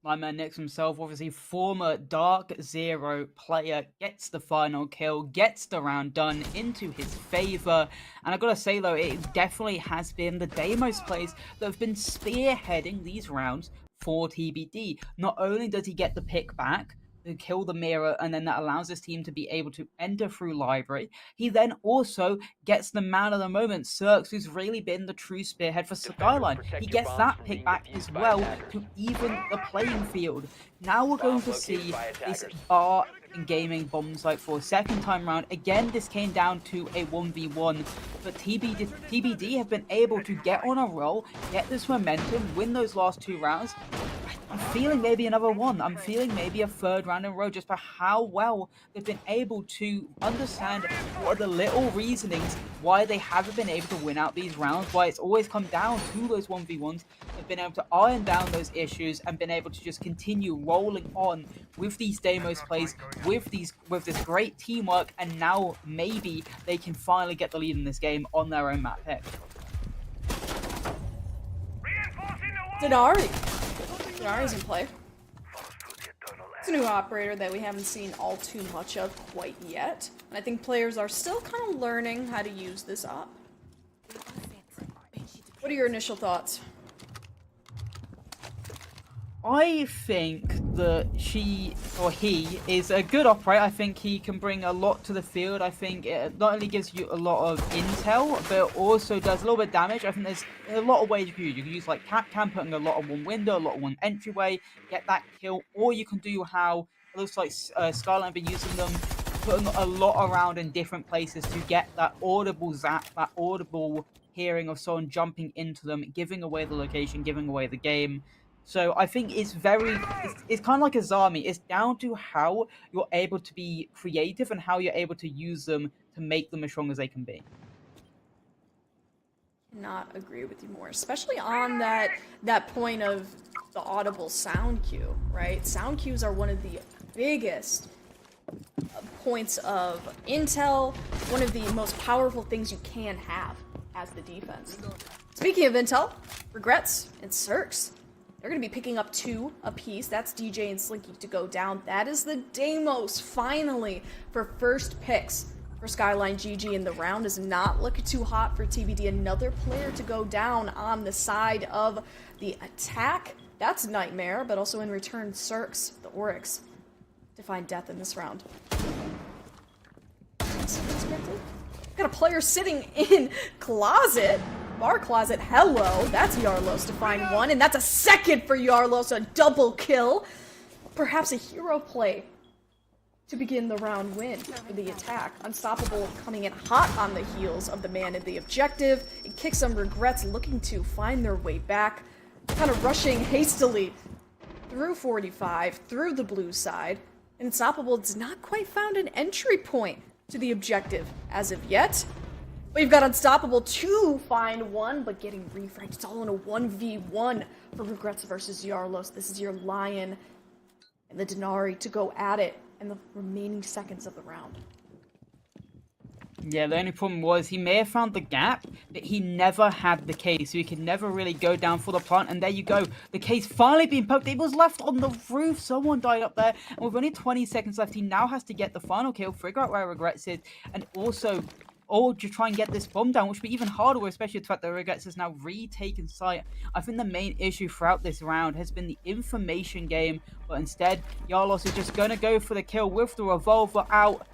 My man next to himself, obviously former Dark Zero player, gets the final kill, gets the round done into his favor. And I gotta say though, it definitely has been the Deimos plays that have been spearheading these rounds for TBD. Not only does he get the pick back to kill the mirror, and then that allows his team to be able to enter through library, he then also gets the man of the moment, Cirx, who's really been the true spearhead for Skyline. He gets that pick back as well to even the playing field. Now we're going to see this bar and gaming bomb site for a second time round. Again, this came down to a 1v1, but TBD have been able to get on a roll, get this momentum, win those last two rounds. I'm feeling maybe another one. I'm feeling maybe a third round in a row, just for how well they've been able to understand what are the little reasonings why they haven't been able to win out these rounds, why it's always come down to those 1v1s. They've been able to iron down those issues and been able to just continue rolling on with these Deimos plays, with this great teamwork, and now maybe they can finally get the lead in this game on their own map pick. Denari's in play. It's a new operator that we haven't seen all too much of quite yet. And I think players are still kind of learning how to use this op. What are your initial thoughts? I think that he is a good operator. I think he can bring a lot to the field. I think it not only gives you a lot of intel, but it also does a little bit of damage. I think there's a lot of ways you can use. You can use like Capcam, putting a lot on one window, a lot on one entryway, get that kill. Or you can do how it looks like Skyline have been using them, putting a lot around in different places to get that audible zap, that audible hearing of someone jumping into them, giving away the location, giving away the game. So I think it's kind of like a Zami. It's down to how you're able to be creative and how you're able to use them to make them as strong as they can be. Not agree with you more, especially on that point of the audible sound cue, right? Sound cues are one of the biggest points of intel, one of the most powerful things you can have as the defense. Speaking of intel, Regrets and Cirx, they're going to be picking up 2 apiece. That's DJ and Slinky to go down. That is the Deimos, finally, for first picks for SkylineGG, and the round is not looking too hot for TBD. Another player to go down on the side of the attack. That's Nightmare, but also in return, Cirx, the Oryx, to find death in this round. Got a player sitting in closet. Bar closet, hello. That's Yarlos to find one, and that's a second for Yarlos, a double kill. Perhaps a hero play to begin the round win for the attack. Unstoppable coming in hot on the heels of the man in the objective. It kicks some regrets looking to find their way back. Kind of rushing hastily through 45, through the blue side. Unstoppable does not quite found an entry point to the objective as of yet. We've got Unstoppable to find one, but getting refragged. It's all in a 1v1 for Regrets versus Yarlos. This is your Lion and the Denari to go at it in the remaining seconds of the round. Yeah, the only problem was he may have found the gap, but he never had the case, so he could never really go down for the plant, and there you go. The case finally being poked. It was left on the roof. Someone died up there, and with only 20 seconds left, he now has to get the final kill, figure out where Regrets is, and also or to try and get this bomb down, which would be even harder, especially the fact that Regrets has now retaken site. I think the main issue throughout this round has been the information game, but instead, Yarlos is just going to go for the kill with the revolver out.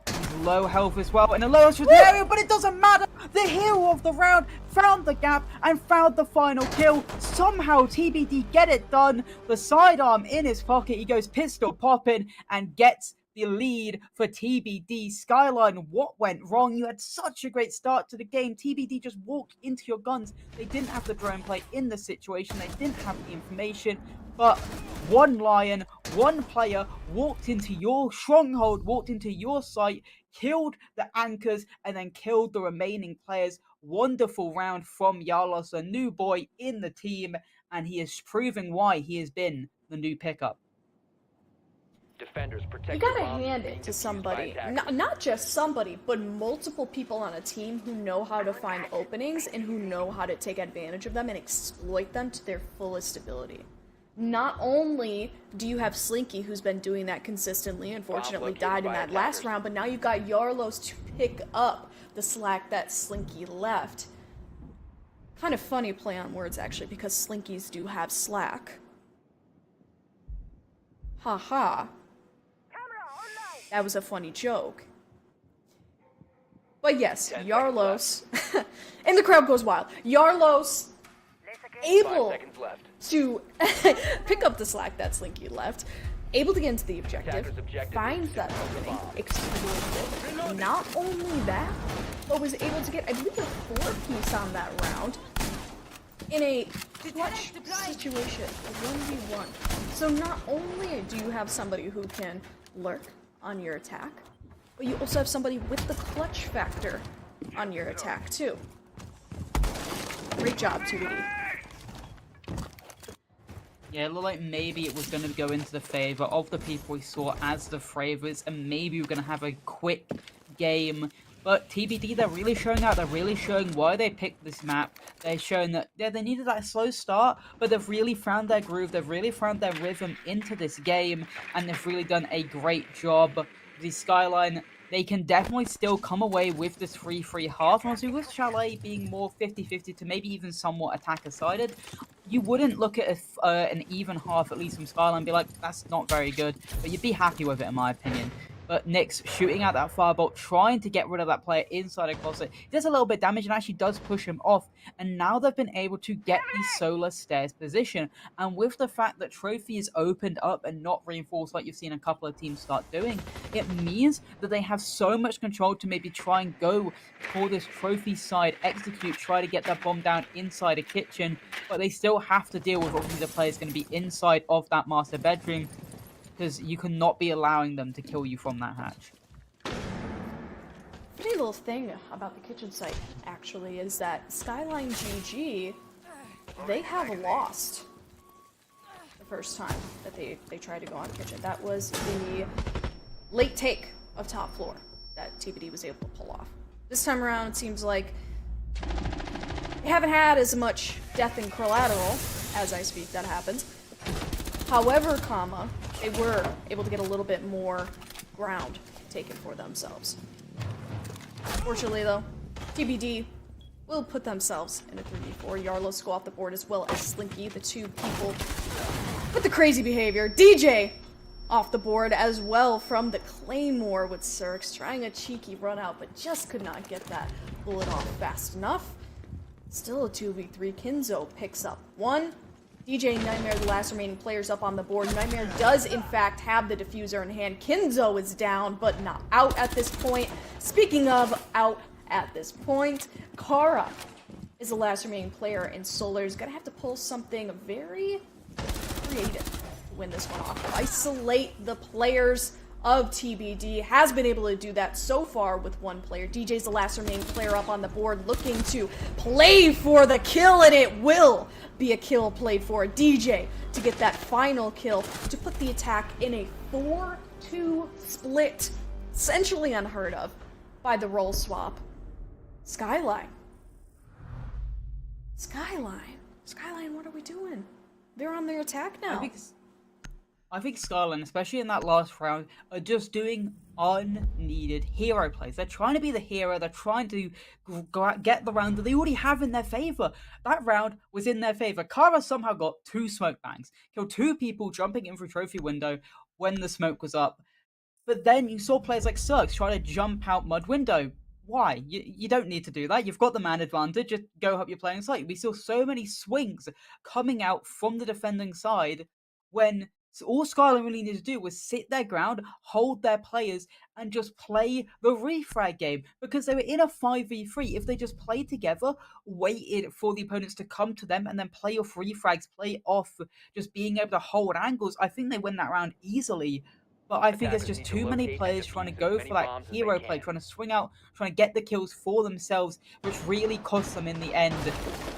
He's low health as well, and a low health for the area, but it doesn't matter. The hero of the round found the gap and found the final kill. Somehow TBD get it done. The sidearm in his pocket, he goes pistol popping and gets the lead for TBD. Skyline, what went wrong? You had such a great start to the game. TBD just walked into your guns. They didn't have the drone play in the situation. They didn't have the information. But one Lion, one player walked into your stronghold, walked into your site, killed the anchors, and then killed the remaining players. Wonderful round from Yarlos, a new boy in the team, and he is proving why he has been the new pickup. Defenders protect you gotta hand it to somebody, not just somebody, but multiple people on a team who know how to find openings and who know how to take advantage of them and exploit them to their fullest ability. Not only do you have Slinky, who's been doing that consistently, unfortunately died in that last round, but now you've got Yarlos to pick up the slack that Slinky left. Kind of funny play on words, actually, because Slinkies do have slack. Haha. That was a funny joke. But yes, Yarlos, and the crowd goes wild. Yarlos able to pick up the slack that Slinky left, able to get into the objective, finds that opening, exploits it. Not only that, but was able to get, I believe, a 4-piece on that round in a clutch situation, a 1v1. So not only do you have somebody who can lurk on your attack, but you also have somebody with the clutch factor on your attack too. Great job, TBD. Yeah, it looked like maybe it was going to go into the favor of the people we saw as the favorites, and maybe we're going to have a quick game. But TBD, they're really showing out. They're really showing why they picked this map. They're showing that, yeah, they needed that slow start, but they've really found their groove. They've really found their rhythm into this game, and they've really done a great job. The Skyline, they can definitely still come away with this 3-3 half. And also with Chalet being more 50-50 to maybe even somewhat attacker-sided, you wouldn't look at an even half, at least from Skyline, and be like, that's not very good. But you'd be happy with it, in my opinion. But Nyx shooting out that firebolt, trying to get rid of that player inside a closet. He does a little bit of damage and actually does push him off. And now they've been able to get the solar stairs position. And with the fact that Trophy is opened up and not reinforced like you've seen a couple of teams start doing, it means that they have so much control to maybe try and go for this Trophy side, execute, try to get that bomb down inside a kitchen. But they still have to deal with obviously the player's going to be inside of that master bedroom, because you cannot be allowing them to kill you from that hatch. Funny little thing about the kitchen site, actually, is that SkylineGG, they have lost the first time that they tried to go on kitchen. That was the late take of top floor that TBD was able to pull off. This time around, it seems like they haven't had as much death and collateral as I speak that happens. However, they were able to get a little bit more ground taken for themselves. Fortunately, though, TBD will put themselves in a 3v4. Yarlos go off the board as well as Slinky, the two people with the crazy behavior. DJ off the board as well from the Claymore with Cirx, trying a cheeky run out, but just could not get that bullet off fast enough. Still a 2v3. Kinzo picks up one. DJ Nightmare, the last remaining players up on the board. Nightmare does, in fact, have the diffuser in hand. Kinzo is down, but not out at this point. Speaking of out at this point, Kara is the last remaining player, and Solar's gonna have to pull something very creative to win this one off. Isolate the players of TBD. Has been able to do that so far with one player. DJ's the last remaining player up on the board, looking to play for the kill, and it will be a kill played for DJ to get that final kill to put the attack in a 4-2 split, essentially unheard of by the role swap. Skyline, what are we doing? They're on their attack now. I think Skyline, especially in that last round, are just doing unneeded hero plays. They're trying to be the hero. They're trying to get the round that they already have in their favor. That round was in their favor. Kara somehow got 2 smoke bangs, killed 2 people jumping in through trophy window when the smoke was up. But then you saw players like Cirx try to jump out mud window. Why? You don't need to do that. You've got the man advantage. Just go up your playing site. We saw so many swings coming out from the defending side when all Skyline really needed to do was sit their ground, hold their players, and just play the refrag game. Because they were in a 5v3. If they just played together, waited for the opponents to come to them, and then play off refrags, play off just being able to hold angles, I think they win that round easily. But I think it's just too many players trying to go for that hero play, trying to swing out, trying to get the kills for themselves, which really cost them in the end.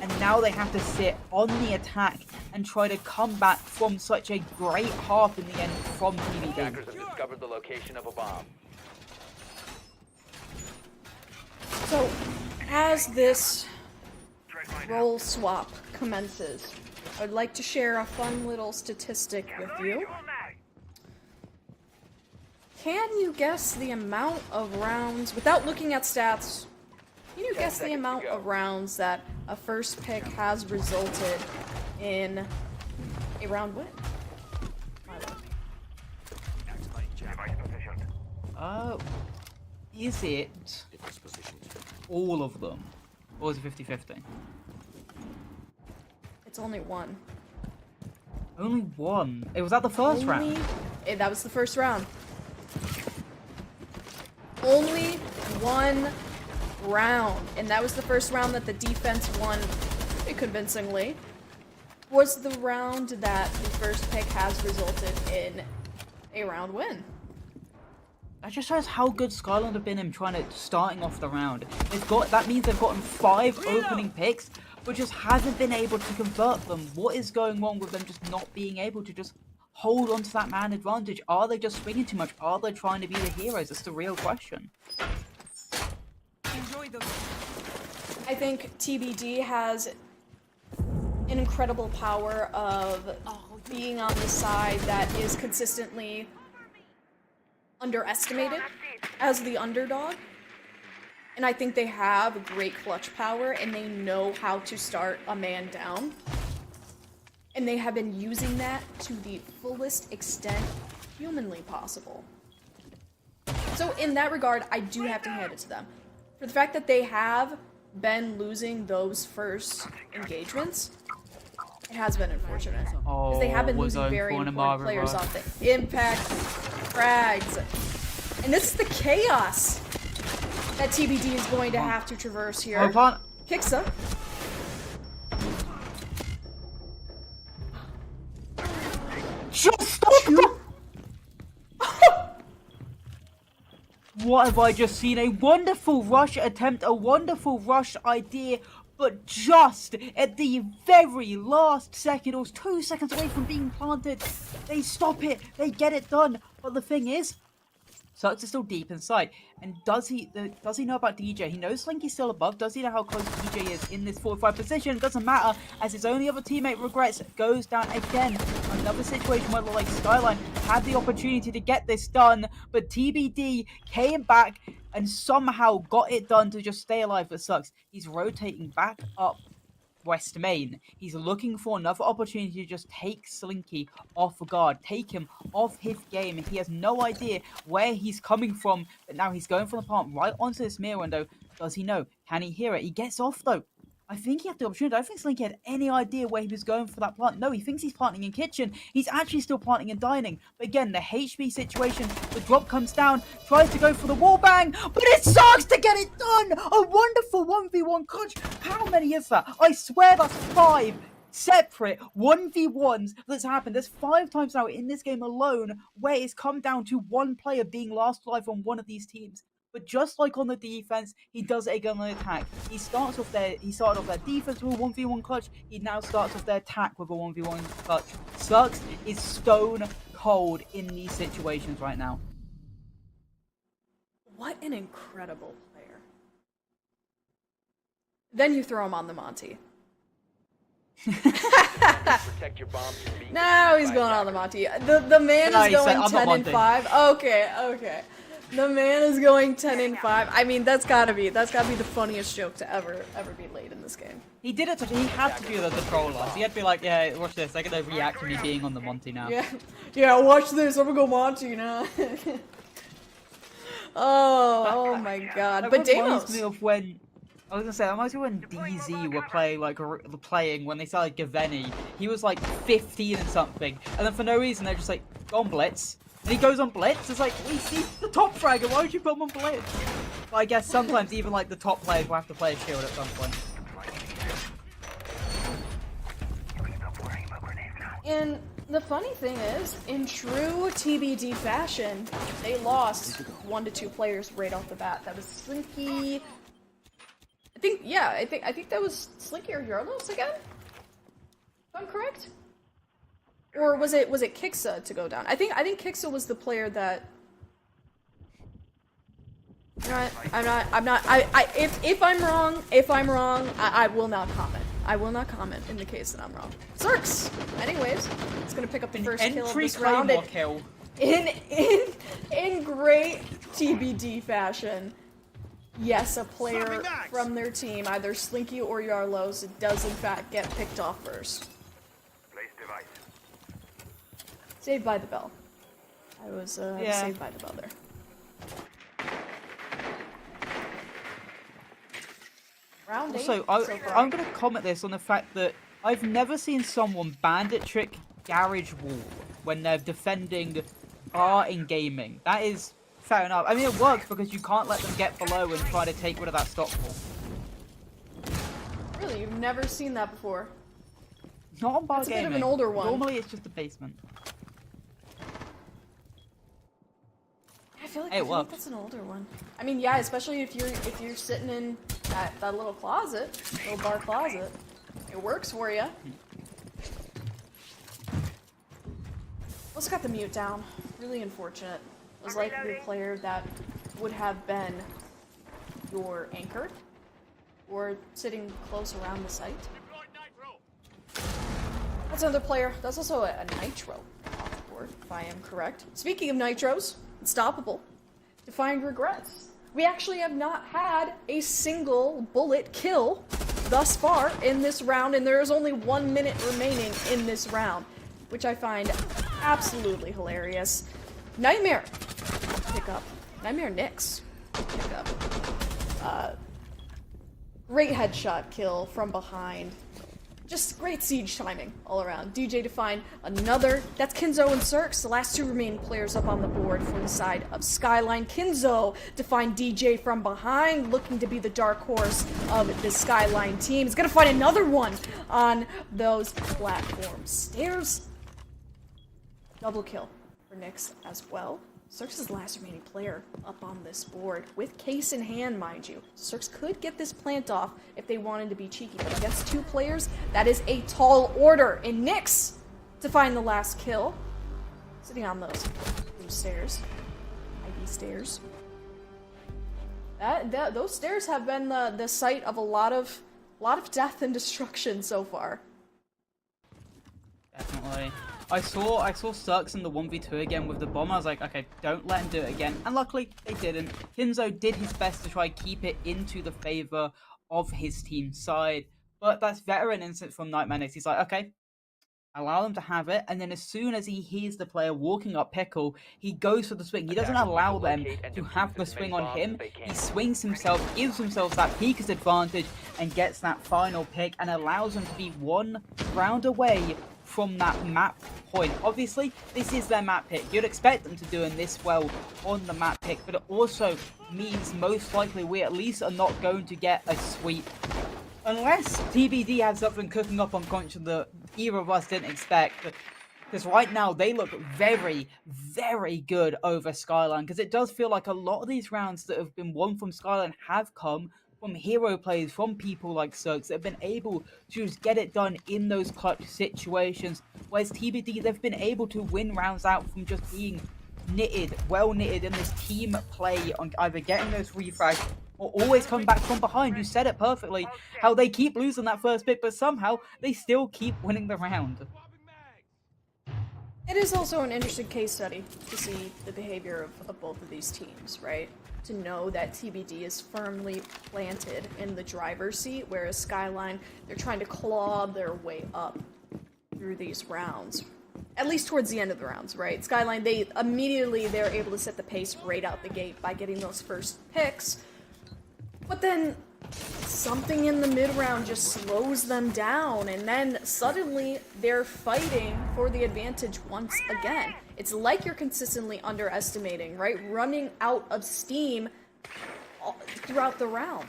And now they have to sit on the attack and try to come back from such a great half in the end from TBD. Attackers have discovered the location of a bomb. So, as this role swap commences, I'd like to share a fun little statistic with you. Can you guess the amount of rounds, without looking at stats, can you guess the amount of rounds that a first pick has resulted in a round win? Is it all of them? Or is it 50-50? It's only one. Only one? It was at the first round. That was the first round. Only one round, and that was the first round that the defense won pretty convincingly. Was the round that the first pick has resulted in a round win. That just shows how good Skyline have been in starting off the round. That means they've gotten 5 opening picks, but just hasn't been able to convert them. What is going wrong with them just not being able to just hold on to that man advantage? Are they just swinging too much? Are they trying to be the heroes? That's the real question. I think TBD has an incredible power of being on the side that is consistently underestimated as the underdog. And I think they have great clutch power, and they know how to start a man down. And they have been using that to the fullest extent humanly possible. So in that regard, I do have to hand it to them. For the fact that they have been losing those first engagements, it has been unfortunate. Because they have been losing very important players off the impact, frags. And this is the chaos that TBD is going to have to traverse here. Kixa. Just stop! What have I just seen? A wonderful rush attempt, a wonderful rush idea, but just at the very last second, or 2 seconds away from being planted, they stop it, they get it done. But the thing is, Cirx is still deep inside. And does he know about DJ? He knows Slinky's still above. Does he know how close DJ is in this 4-5 position? It doesn't matter, as his only other teammate, Regrets, goes down again. Another situation where like Skyline had the opportunity to get this done, but TBD came back and somehow got it done to just stay alive for Cirx. He's rotating back up West Main. He's looking for another opportunity to just take Slinky off guard, take him off his game. He has no idea where he's coming from, but now he's going from the palm right onto this mirror window. Does he know? Can he hear it? He gets off though. I think he had the opportunity. I don't think Slinky had any idea where he was going for that plant. No, he thinks he's planting in kitchen. He's actually still planting in dining. But again, the HB situation, the drop comes down, tries to go for the wall bang, but it sucks to get it done! A wonderful 1v1 clutch. How many is that? I swear that's 5 separate 1v1s that's happened. There's 5 times now in this game alone where it's come down to one player being last alive on one of these teams. But just like on the defense, he does it again on the attack. He started off their defense with a 1v1 clutch. He now starts off their attack with a 1v1 clutch. Sucks is stone cold in these situations right now. What an incredible player. Then you throw him on the Monty. Protect your bombs from being Now he's going on the Monty. The man No, is he said, going "I'm not 10 and Monty." 5. Okay. The man is going 10 and 5. I mean, that's gotta be the funniest joke to ever be laid in this game. He did it. He had to do the troll lines. He had to be like, "Yeah, watch this. They're gonna react to me being on the Monty now." Yeah. Watch this. I'm gonna go Monty now. oh my God. That But reminds me Deimos. of when I was gonna say, that reminds me when DZ were playing when they started Gaveni. He was like 15 and something, and then for no reason they're just like, "Go on Blitz." And he goes on Blitz. It's like, we see the top fragger. Why would you put him on Blitz? But I guess sometimes even like the top players will have to play a shield at some point. And the funny thing is, in true TBD fashion, they lost 1 to 2 players right off the bat. That was Slinky. I think that was Slinky or Yarlos again? If I'm correct? Or was it Kiksa to go down? I think Kiksa was the player that. You know what? I'm not. If I'm wrong, I will not comment. I will not comment in the case that I'm wrong. Zerks. Anyways, it's gonna pick up the first kill of Entry this round. Claymore kill. In great TBD fashion. Yes, a player from their team, either Slinky or Yarlos, does in fact get picked off first. Saved by the bell. I was saved by the bell there. Round 8 Also, so far. I'm going to comment this on the fact that I've never seen someone bandit trick garage wall when they're defending in gaming. That is fair enough. I mean, it works because you can't let them get below and try to take rid of that stop wall. Really, you've never seen that before. Not on bar That's a gaming. bit of an older one. Normally, it's just the basement. I feel like, Hey, I feel like look. that's an older one. I mean, yeah, especially if you're sitting in that little closet, little bar closet. It works for you. Also got the mute down. Really unfortunate. It was like the player that would have been your anchor or sitting close around the site. That's another player. That's also a nitro off the board, if I am correct. Speaking of nitros, unstoppable. Defined regrets. We actually have not had a single bullet kill thus far in this round, and there is only 1 minute remaining in this round, which I find absolutely hilarious. Pick up. Nightmare Nyx pick up. Great headshot kill from behind. Just great siege timing all around. DJ to find another. That's Kinzo and Cirx, the last 2 remaining players up on the board for the side of Skyline. Kinzo to find DJ from behind, looking to be the dark horse of the Skyline team. He's gonna find another one on those platforms. Stairs. Double kill for Nyx as well. Cirx is the last remaining player up on this board, with case in hand, mind you. Cirx could get this plant off if they wanted to be cheeky, but against 2 players, that is a tall order. And Nyx to find the last kill, sitting on those stairs, IB stairs. Those stairs have been the site of a lot of death and destruction so far. Definitely. I saw Cirx in the 1v2 again with the bomb. I was like, okay, don't let him do it again. And luckily, they didn't. Kinzo did his best to try and keep it into the favor of his team's side. But that's veteran instinct from Nightmare Nyx. He's like, okay, allow them to have it, and then as soon as he hears the player walking up Pickle, he goes for the swing. He doesn't Attackers need to allow them locate and to defuse have the as many swing on bombs him. as they can. He swings himself, gives himself that Pika's advantage, and gets that final pick, and allows him to be one round away from that map point. Obviously, this is their map pick. You'd expect them to do this well on the map pick, but it also means most likely we at least are not going to get a sweep. Unless TBD has something cooking up on Concha that either of us didn't expect. Because right now they look very, very good over Skyline. Because it does feel like a lot of these rounds that have been won from Skyline have come from hero plays, from people like Cirques that have been able to just get it done in those clutch situations. Whereas TBD, they've been able to win rounds out from just being well knitted in this team play on either getting those refrags or always come back from behind. You said it perfectly, how they keep losing that first pick, but somehow they still keep winning the round. It is also an interesting case study to see the behavior of both of these teams, right? To know that TBD is firmly planted in the driver's seat, whereas Skyline, they're trying to claw their way up through these rounds. At least towards the end of the rounds, right? Skyline, they're able to set the pace right out the gate by getting those first picks. But then something in the mid-round just slows them down, and then suddenly they're fighting for the advantage once again. It's like you're consistently underestimating, right? Running out of steam throughout the round.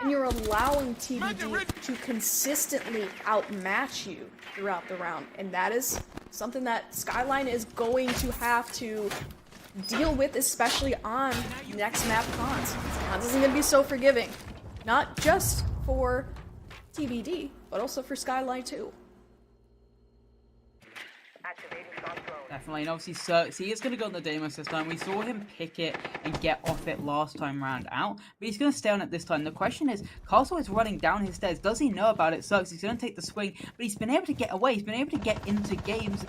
And you're allowing TBD to consistently outmatch you throughout the round. And that is something that Skyline is going to have to deal with, especially on next map cons. Cons isn't going to be so forgiving. Not just for TBD, but also for Skyline too. Definitely, and obviously Cirques, he is going to go on the Deimos this time. We saw him pick it and get off it last time round out, but he's going to stay on it this time. The question is, Castle is running down his stairs. Does he know about it? Cirques, he's going to take the swing, but he's been able to get away. He's been able to get into games,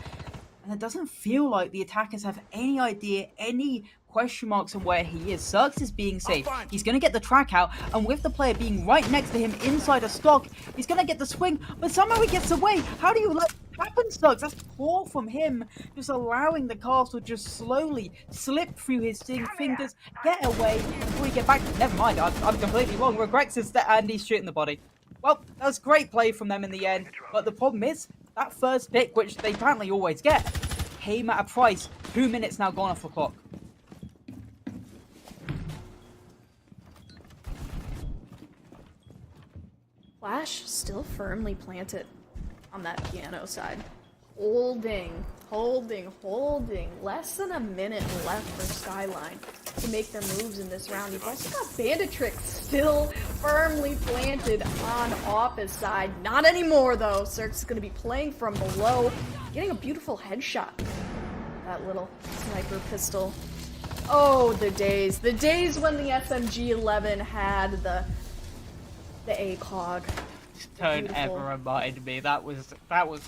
and it doesn't feel like the attackers have any idea, any question marks on where he is. Cirques is being safe. He's going to get the track out, and with the player being right next to him inside a stock, he's going to get the swing, but somehow he gets away. How do you let it happen, Cirques? That's poor from him, just allowing the castle just slowly slip through his fingers, get away before he get back. Never mind, I'm completely wrong. Regrets is that Andy's shooting the body. Well, that was great play from them in the end, but the problem is, that first pick, which they apparently always get, came at a price. 2 minutes now gone off the clock. Flash still firmly planted on that piano side. Holding. Less than a minute left for Skyline to make their moves in this round. You've also got Banditrix still firmly planted on Office side. Not anymore though. Cirque's is going to be playing from below, getting a beautiful headshot. That little sniper pistol. Oh, the days when the SMG-11 had the ACOG. Don't ever remind me. That was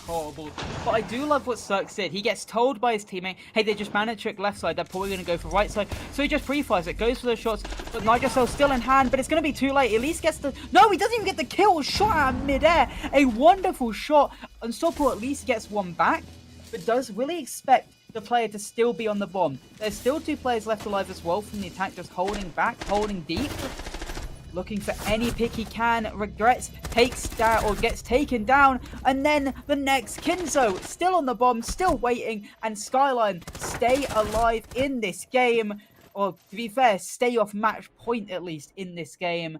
horrible. But I do love what Cirque did. He gets told by his teammate, hey, they just managed trick left side. They're probably going to go for right side. So he just pre-fires it, goes for those shots. But Nigel's still in hand, but it's going to be too late. At least gets the... No, he doesn't even get the kill. Shot out of midair. A wonderful shot. Unstoppable at least gets one back. But does really expect the player to still be on the bomb. There's still 2 players left alive as well from the attack, just holding back, holding deep. Looking for any pick he can, regrets, takes down or gets taken down, and then the next Kinzo still on the bomb, still waiting, and Skyline stay alive in this game, or to be fair, stay off match point at least in this game.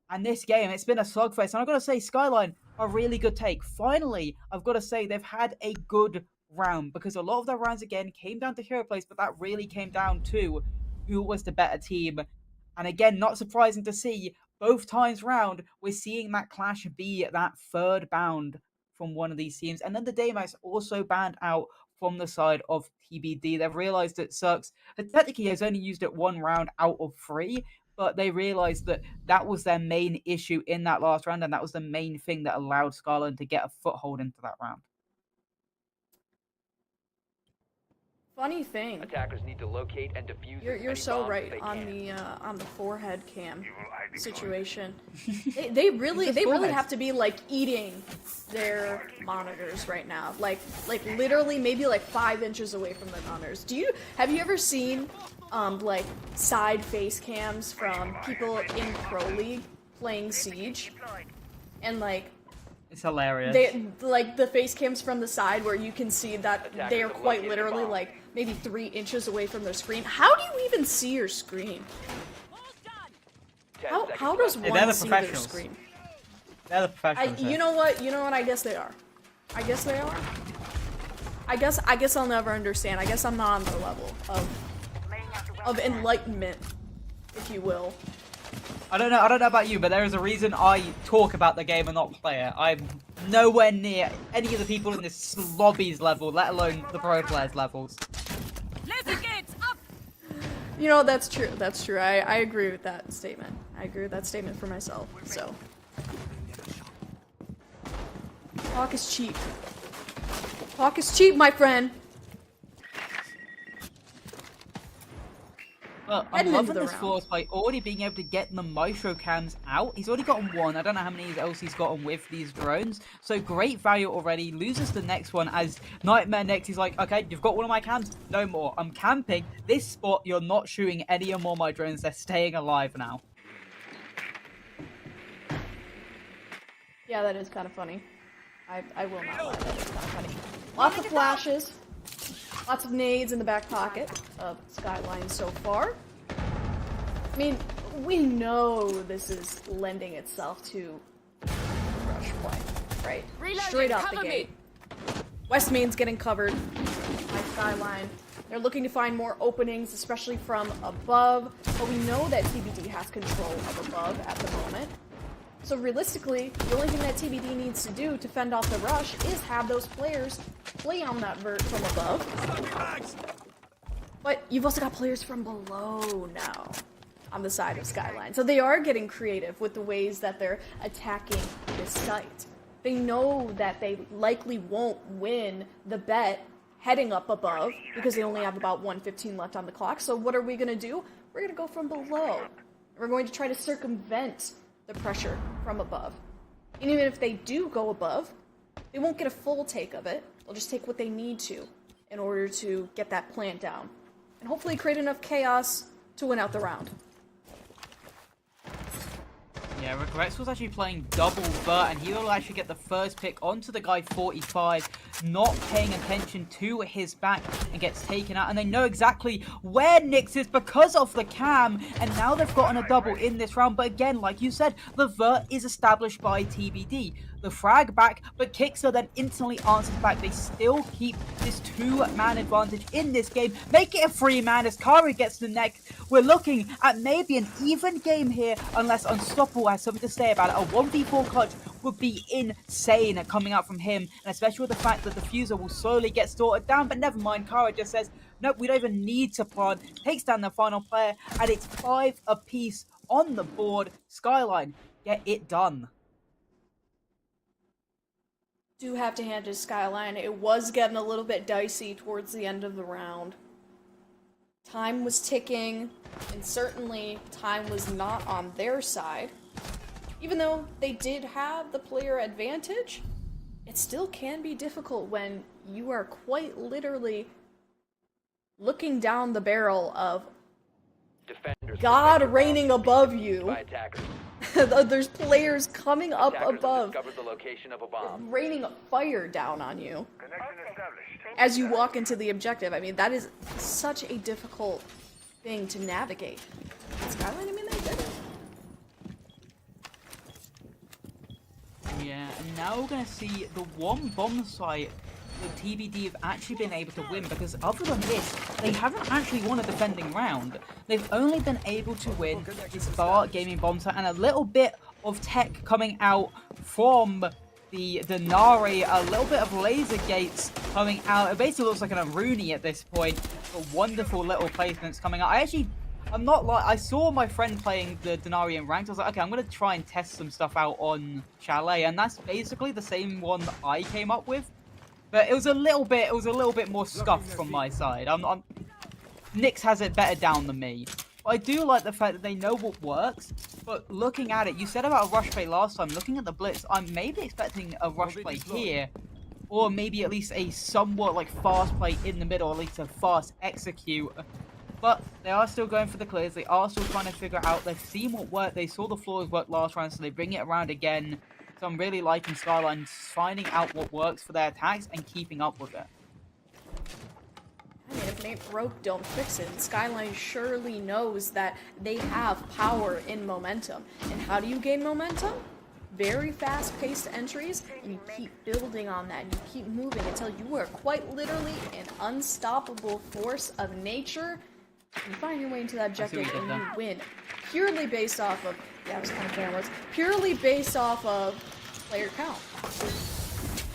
And this game, it's been a slugfest, and I've got to say, Skyline, a really good take. Finally, I've got to say, they've had a good round, because a lot of their rounds again came down to hero plays, but that really came down to who was the better team. And again, not surprising to see, both times round, we're seeing that clash be that third bound from one of these teams. And then the Daymats also banned out from the side of TBD. They've realized that Cirques technically has only used it 1 round out of 3, but they realized that that was their main issue in that last round, and that was the main thing that allowed Skyline to get a foothold into that round. Funny thing. Attackers need to locate and defuse You're any so bombs right they on the forehead cam situation. They really forehead. have to be like eating their monitors right now. Like literally maybe like 5 inches away from the monitors. Have you ever seen like side face cams from people in Pro League playing Siege? And like It's hilarious. they like the face cams from the side where you can see that they are quite Attackers literally located like maybe 3 inches away from their screen. How do you even see your screen? 10 How seconds does left. they're one the see their professionals. screen? They're the professionals. You know what? I guess they are. I guess they are. I guess I'll never understand. I guess I'm not on the level of enlightenment, if you will. I don't know about you, but there is a reason I talk about the game and not play it. I'm nowhere near any of the people in this lobby's level, let alone the pro players' levels. You know, that's true. That's true. I agree with that statement. I agree with that statement for myself. So, talk is cheap. Talk is cheap, my friend. Well, I'm Heading into loving the this round. force by already being able to get the Maestro cams out. He's already gotten one. I don't know how many else he's gotten with these drones. So great value already. Loses the next one as Nightmare next. He's like, okay, you've got one of my cams. No more. I'm camping. This spot, you're not shooting any more of my drones. They're staying alive now. Yeah, that is kind of funny. I will not lie, that is kind of funny. Lots of flashes. Lots of nades in the back pocket of Skyline so far. I mean, we know this is lending itself to rush play, right? Straight out the gate. West Main's getting covered by Skyline. They're looking to find more openings, especially from above, but we know that TBD has control of above at the moment. So realistically, the only thing that TBD needs to do to fend off the rush is have those players play on that vert from above. But you've also got players from below now on the side of Skyline. So they are getting creative with the ways that they're attacking this site. They know that they likely won't win the bet heading up above because they only have about 1:15 left on the clock. So what are we going to do? We're going to go from below. We're going to try to circumvent the pressure from above. And even if they do go above, they won't get a full take of it. They'll just take what they need to in order to get that plant down. And hopefully create enough chaos to win out the round. Yeah, Regrets was actually playing double vert, and he will actually get the first pick onto the guy 45, not paying attention to his back, and gets taken out. And they know exactly where Nyx is because of the cam, and now they've gotten a double in this round. But again, like you said, the vert is established by TBD. The frag back, but Kixer then instantly answers back. They still keep this 2-man advantage in this game. Make it a 3-man as Kari gets the neck. We're looking at maybe an even game here, unless Unstoppable has something to say about it. A 1v4 clutch would be insane coming out from him, and especially with the fact that the Fuser will slowly get sorted down. But never mind, Kara just says, nope, we don't even need to plant. Takes down the final player, and it's 5 apiece on the board. Skyline, get it done. Do have to hand to Skyline. It was getting a little bit dicey towards the end of the round. Time was ticking, and certainly time was not on their side. Even though they did have the player advantage, it still can be difficult when you are quite literally looking down the barrel of Defenders God protect your raining bombs above from being you. used by attackers. There's players coming up Attackers have above, discovered the location of a bomb. raining fire down on you as you walk into the objective. I mean, that is such a difficult thing to navigate. Skyline, I mean, they did it. Yeah, and now we're going to see the one bomb site that TBD have actually been able to win, because other than this, they haven't actually won a defending round. They've only been able to win this Bar Gaming bomb site and a little bit of tech coming out from the Denari, a little bit of laser gates coming out. It basically looks like an Aruni at this point, but wonderful little placements coming out. I'm not like, I saw my friend playing the Denari in ranked. I was like, okay, I'm going to try and test some stuff out on Chalet, and that's basically the same one that I came up with. But it was a little bit more scuffed from my side. Nyx has it better down than me. But I do like the fact that they know what works. But looking at it, you said about a rush play last time. Looking at the blitz, I'm maybe expecting a rush play here. Or maybe at least a somewhat like fast play in the middle, at least a fast execute. But they are still going for the clears. They are still trying to figure it out. They've seen what worked. They saw the floors work last round, so they bring it around again. So I'm really liking Skyline finding out what works for their attacks and keeping up with it. I mean, if it ain't broke, don't fix it. And Skyline surely knows that they have power in momentum. And how do you gain momentum? Very fast-paced entries, and you keep building on that, and you keep moving until you are quite literally an unstoppable force of nature. You find your way into that objective and you win. Purely based off of, yeah, I was kind of cameras, purely based off of player count.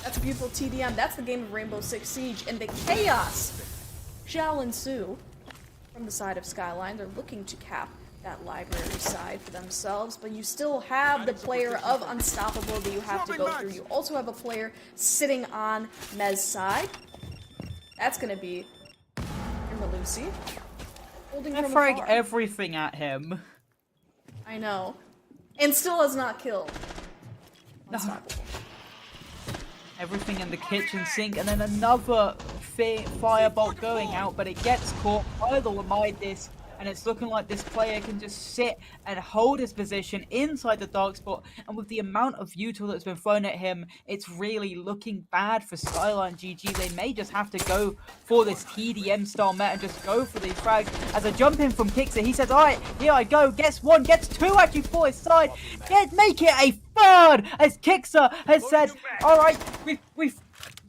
That's a beautiful TDM. That's the game of Rainbow Six Siege, and the chaos shall ensue from the side of Skyline. They're looking to cap that library side for themselves, but you still have the player of Unstoppable that you have to go through. You also have a player sitting on Mez side. That's gonna be your Malusi. Holding They're from throwing afar. everything at him. I know. And still has not killed. Unstoppable. Everything in the kitchen sink, and then another firebolt going out, but it gets caught by the Lamidis, and it's looking like this player can just sit and hold his position inside the dark spot, and with the amount of util that's been thrown at him, it's really looking bad for SkylineGG. They may just have to go for this TDM style meta and just go for these frags. As a jump in from Kixer, he says, alright, here I go, gets one, gets two actually for his side, make it a third, as Kixer has said, alright, we've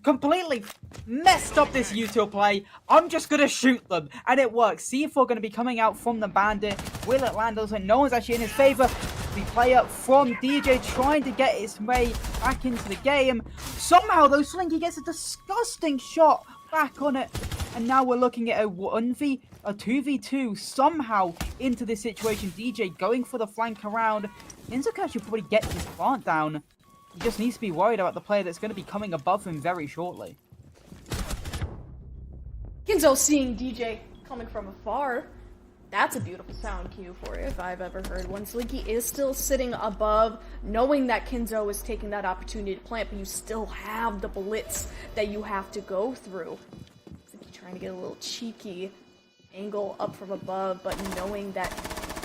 completely messed up this util play. I'm just gonna shoot them, and it works. C4 gonna be coming out from the bandit. Will it land? Also, no one's actually in his favor. The player from DJ trying to get his way back into the game. Somehow though, Slinky gets a disgusting shot back on it, and now we're looking at a 2v2 somehow into this situation. DJ going for the flank around. Inzuka should probably get his plant down. He just needs to be worried about the player that's going to be coming above him very shortly. Kinzo seeing DJ coming from afar. That's a beautiful sound cue for you if I've ever heard one. Slinky is still sitting above, knowing that Kinzo is taking that opportunity to plant, but you still have the blitz that you have to go through. Slinky trying to get a little cheeky angle up from above, but knowing that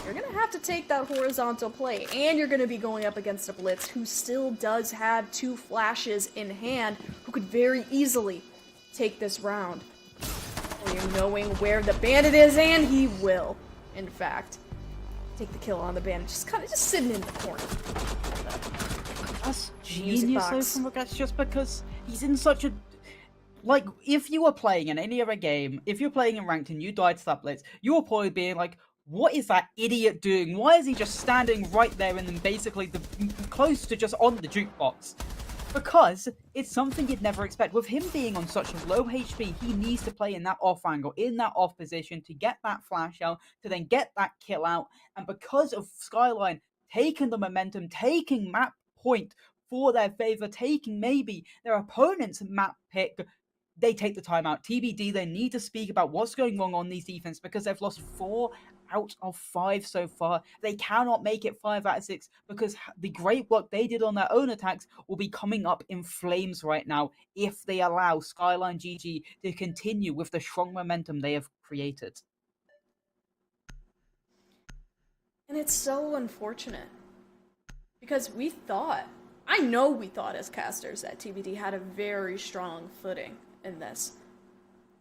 you're going to have to take that horizontal play, and you're going to be going up against a blitz who still does have two flashes in hand, who could very easily take this round. Or you're knowing where the bandit is, and he will, in fact, take the kill on the bandit. Just kind of just sitting in the corner. That's genius though from Regatz, just because he's in such a... Like, if you were playing in any other game, if you're playing in Ranked and you died to that blitz, you're probably being like, what is that idiot doing? Why is he just standing right there and then basically close to just on the jukebox? Because it's something you'd never expect. With him being on such a low HP, he needs to play in that off angle, in that off position to get that flash out, to then get that kill out. And because of Skyline taking the momentum, taking map point for their favor, taking maybe their opponent's map pick, they take the timeout. TBD, they need to speak about what's going wrong on these defense because they've lost 4 out of 5 so far. They cannot make it 5 out of 6 because the great work they did on their own attacks will be coming up in flames right now if they allow SkylineGG to continue with the strong momentum they have created. And it's so unfortunate because we thought, I know we thought as casters that TBD had a very strong footing in this.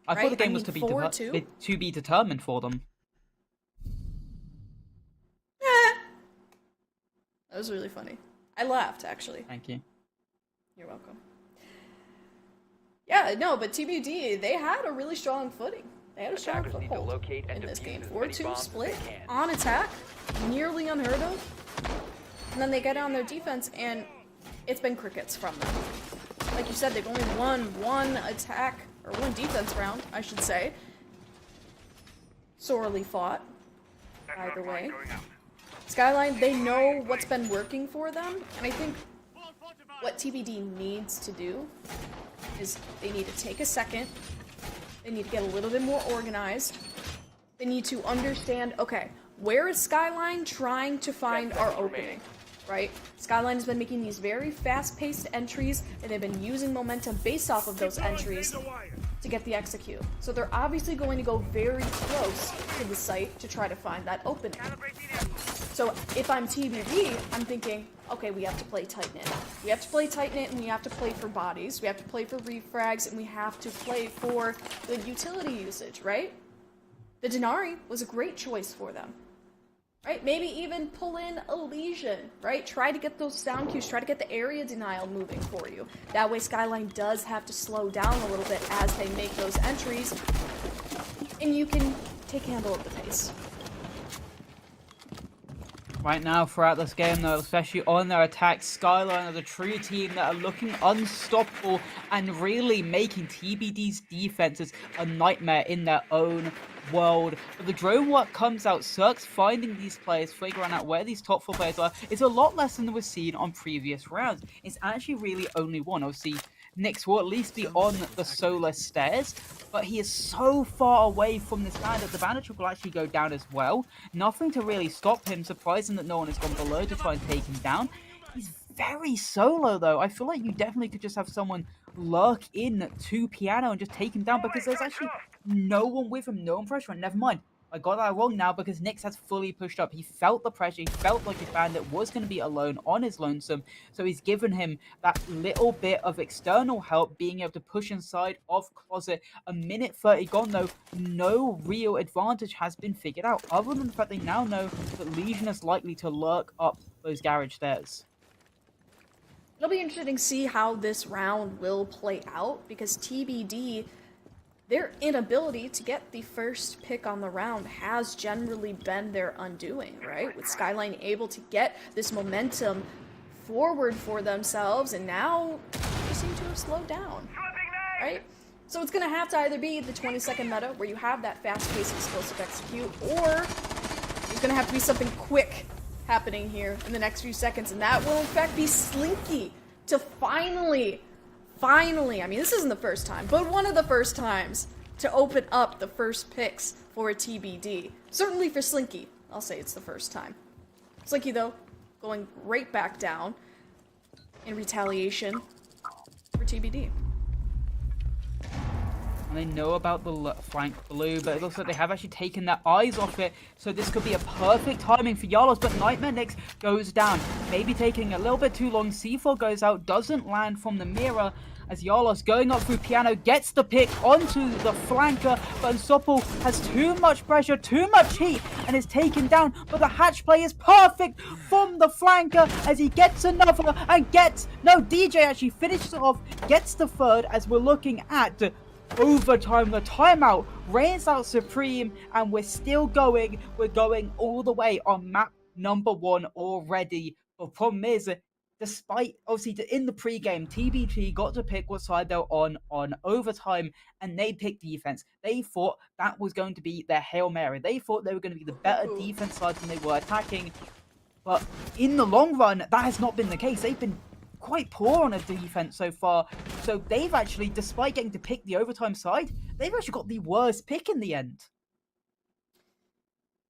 I right? thought the game was 4-2? to be determined for them. That was really funny. I laughed, actually. Thank you. You're welcome. Yeah, no, but TBD, they had a really strong footing. They had a strong Attackers need to foothold locate and in this game. defuse as many 4-2 bombs as split they can. on attack, nearly unheard of. And then they get on their defense, and it's been crickets from them. Like you said, they've only won one attack, or one defense round, I should say. Sorely fought, either way. Skyline, they know what's been working for them, and I think what TBD needs to do is they need to take a second. They need to get a little bit more organized. They need to understand, okay, where is Skyline trying to find our opening, right? Skyline has been making these very fast-paced entries, and they've been using momentum based off of those entries to get the execute. So they're obviously going to go very close to the site to try to find that opening. So if I'm TBD, I'm thinking, okay, we have to play tight knit. We have to play tight knit, and we have to play for bodies. We have to play for refrags, and we have to play for the utility usage, right? The Denari was a great choice for them, right? Maybe even pull in a Lesion, right? Try to get those sound cues, try to get the area denial moving for you. That way Skyline does have to slow down a little bit as they make those entries, and you can take handle of the pace. Right now, throughout this game, though, especially on their attacks, Skyline are the true team that are looking unstoppable and really making TBD's defenses a nightmare in their own world. But the drone work comes out, Cirque's finding these players, figuring out where these top 4 players are, is a lot less than we've seen on previous rounds. It's actually really only one. Obviously, Nyx will at least be on the solar stairs, but he is so far away from this bandit. The bandit will actually go down as well. Nothing to really stop him. Surprising that no one has gone below to try and take him down. He's very solo, though. I feel like you definitely could just have someone lurk in to Piano and just take him down, because there's actually no one with him, no one pressuring. Never mind. I got that wrong now, because Nyx has fully pushed up. He felt the pressure. He felt like his bandit was going to be alone on his lonesome. So he's given him that little bit of external help, being able to push inside of Closet. A minute 30 gone, though. No real advantage has been figured out, other than the fact they now know that Lesion is likely to lurk up those garage stairs. It'll be interesting to see how this round will play out, because TBD, their inability to get the first pick on the round has generally been their undoing, right? With Skyline able to get this momentum forward for themselves, and now they seem to have slowed down, right? So it's going to have to either be the 20-second meta, where you have that fast-paced explosive execute, or there's going to have to be something quick happening here in the next few seconds, and that will in fact be Slinky to finally, I mean, this isn't the first time, but one of the first times to open up the first picks for a TBD. Certainly for Slinky, I'll say it's the first time. Slinky, though, going right back down in retaliation for TBD. And they know about the flank blue, but it looks like they have actually taken their eyes off it, so this could be a perfect timing for Yalos, but Nightmare Nyx goes down, maybe taking a little bit too long. C4 goes out, doesn't land from the mirror, as Yalos going up through Piano gets the pick onto the flanker, but Unstoppable has too much pressure, too much heat, and is taken down, but the hatch play is perfect from the flanker as he gets another and DJ actually finishes it off, gets the third, as we're looking at overtime. The timeout reigns out supreme, and we're still going. We're going all the way on map number 1 already. The problem is, despite obviously in the pregame, TBG got to pick what side they're on overtime, and they picked defense. They thought that was going to be their Hail Mary. They thought they were going to be the better defense side than they were attacking. But in the long run, that has not been the case. They've been quite poor on a defense so far, so they've actually, despite getting to pick the overtime side, they've actually got the worst pick in the end.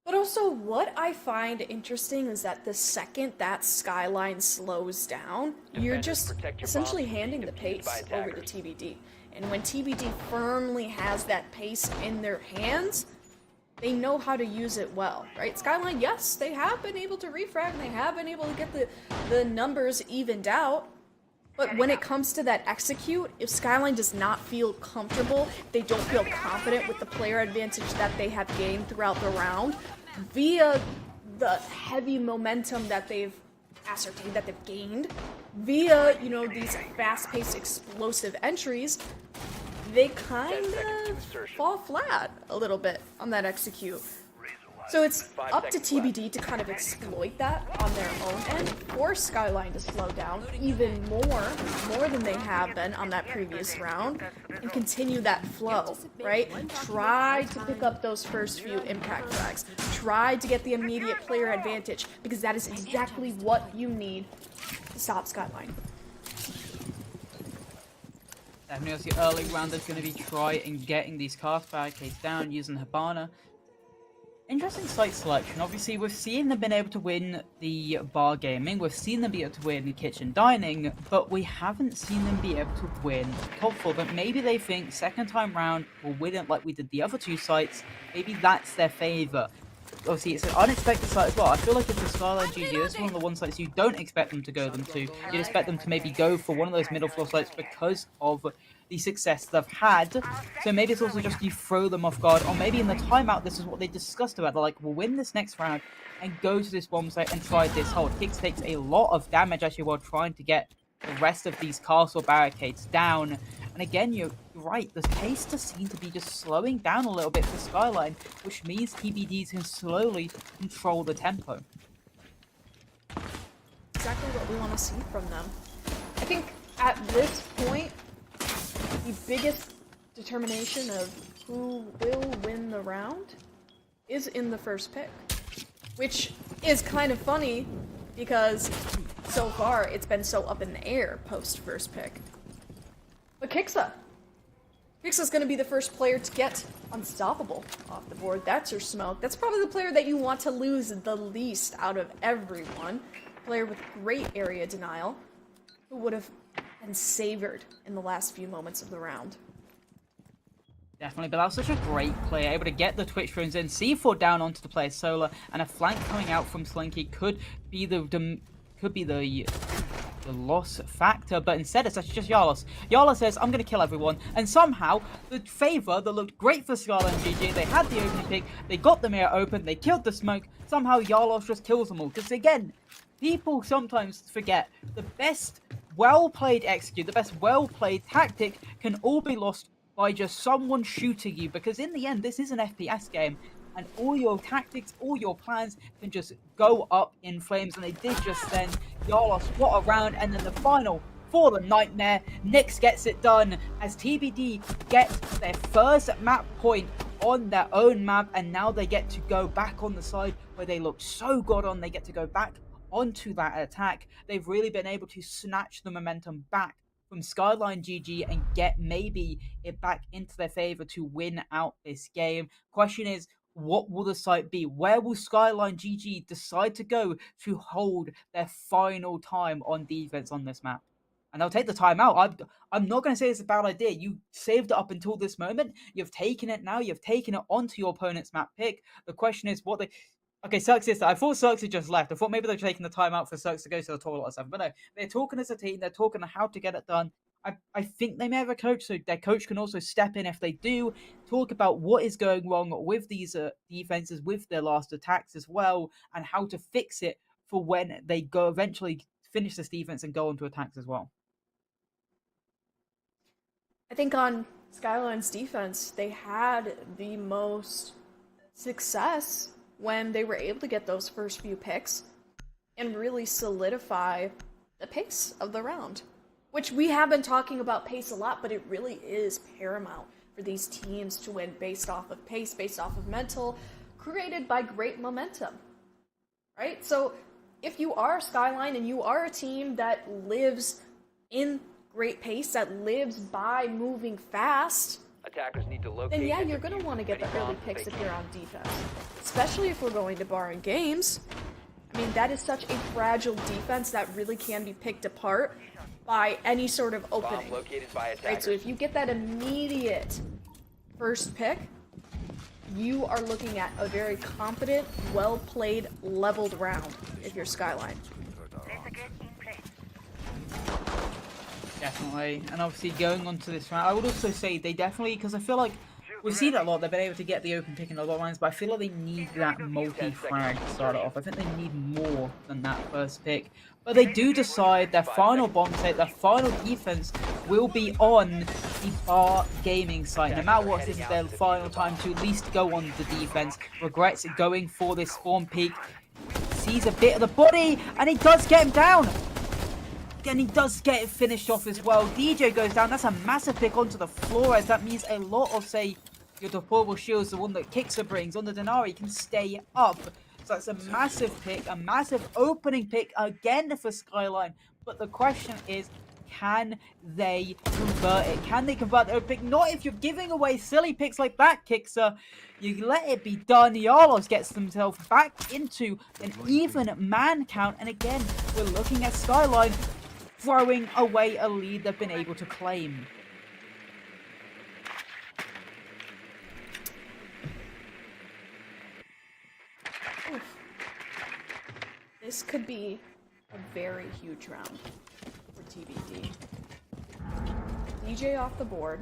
But also, what I find interesting is that the second that Skyline slows down, you're just essentially handing the pace over to TBD. And when TBD firmly has that pace in their hands, they know how to use it well, right? Skyline, yes, they have been able to refrag, and they have been able to get the numbers evened out. But when it comes to that execute, if Skyline does not feel comfortable, they don't feel confident with the player advantage that they have gained throughout the round, via the heavy momentum that they've ascertained, that they've gained, via, you know, these fast-paced explosive entries, they kind of fall flat a little bit on that execute. So it's up to TBD to kind of exploit that on their own end, force Skyline to slow down even more than they have been on that previous round, and continue that flow, right? Try to pick up those first few impact frags. Try to get the immediate player advantage, because that is exactly what you need to stop Skyline. Definitely, obviously, early round is going to be trying getting these cast barricades down using Hibana. Interesting site selection. Obviously, we've seen them been able to win the bar gaming, we've seen them be able to win the kitchen dining, but we haven't seen them be able to win top four. But maybe they think second time round we'll win it like we did the other two sites. Maybe that's their favor. Obviously, it's an unexpected site as well. I feel like if the SkylineGG, this is one of the one sites you don't expect them to go them to. You'd expect them to maybe go for one of those middle floor sites because of the success they've had. So maybe it's also just you throw them off guard, or maybe in the timeout, this is what they discussed about. They're like, we'll win this next round and go to this bomb site and try this hold. Kix takes a lot of damage actually while trying to get the rest of these castle barricades down. And again, you're right, the pace does seem to be just slowing down a little bit for Skyline, which means TBDs can slowly control the tempo. Exactly what we want to see from them. I think at this point, the biggest determination of who will win the round is in the first pick. Which is kind of funny because so far it's been so up in the air post first pick. But Kixa's going to be the first player to get unstoppable off the board. That's your smoke. That's probably the player that you want to lose the least out of everyone. Player with great area denial who would have been savored in the last few moments of the round. Definitely, but that was such a great play, able to get the Twitch drones in, C4 down onto the player Solar, and a flank coming out from Slinky could be the loss factor, but instead it's actually just Yalos. Yalos says, I'm going to kill everyone, and somehow the favor that looked great for SkylineGG, they had the opening pick, they got the mirror open, they killed the smoke, somehow Yalos just kills them all. Because again, people sometimes forget the best well-played execute, the best well-played tactic can all be lost by just someone shooting you, because in the end, this is an FPS game, and all your tactics, all your plans can just go up in flames, and they did just then. Yalos, what a round, and then the final for the Nightmare. Nyx gets it done as TBD gets their first map point on their own map, and now they get to go back on the side where they looked so good on. They get to go back onto that attack. They've really been able to snatch the momentum back from SkylineGG and get maybe it back into their favor to win out this game. Question is, what will the site be? Where will SkylineGG decide to go to hold their final time on defense on this map? And they'll take the time out. I'm not going to say it's a bad idea. You saved it up until this moment. You've taken it now. You've taken it onto your opponent's map pick. The question is what they... Okay, Cirx is... I thought Cirx had just left. I thought maybe they're taking the time out for Cirx to go to the toilet or something. But no, they're talking as a team. They're talking on how to get it done. I think they may have a coach, so their coach can also step in if they do. Talk about what is going wrong with these defenses, with their last attacks as well, and how to fix it for when they go eventually finish this defense and go on to attacks as well. I think on Skyline's defense, they had the most success when they were able to get those first few picks and really solidify the pace of the round. Which we have been talking about pace a lot, but it really is paramount for these teams to win based off of pace, based off of mental, created by great momentum. Right? So if you are Skyline and you are a team that lives in great pace, that lives by moving fast, Attackers need to locate then yeah, and you're going to defuse want to as get the many early bombs as picks they if you're can. on defense. Especially if we're going to bar in games. I mean, that is such a fragile defense that really can be picked apart by any sort of opening. Bomb located by attackers. Right, so if you get that immediate first pick, you are looking at a very competent, well-played, leveled round if you're Skyline. Definitely, and obviously going on to this round, I would also say they definitely, because I feel like we've seen it a lot, they've been able to get the open pick in a lot of lines, but I feel like they need that multi-frag to start it off. I think they need more than that first pick. But they do decide their final bomb set, their final defense will be on the bar gaming site. No matter what, this is their final time to at least go on the defense. Regrets going for this spawn peak. Sees a bit of the body, and he does get him down. And he does get it finished off as well. DJ goes down. That's a massive pick onto the floor, as that means a lot of, say, your deplorable shields, the one that Kixer brings on the Denari, can stay up. So that's a massive pick, a massive opening pick again for Skyline. But the question is, can they convert it? Can they convert their pick? Not if you're giving away silly picks like that, Kixer. You let it be done. Yalos gets themselves back into an even man count. And again, we're looking at Skyline throwing away a lead they've been able to claim. Oof. This could be a very huge round for TBD. DJ off the board.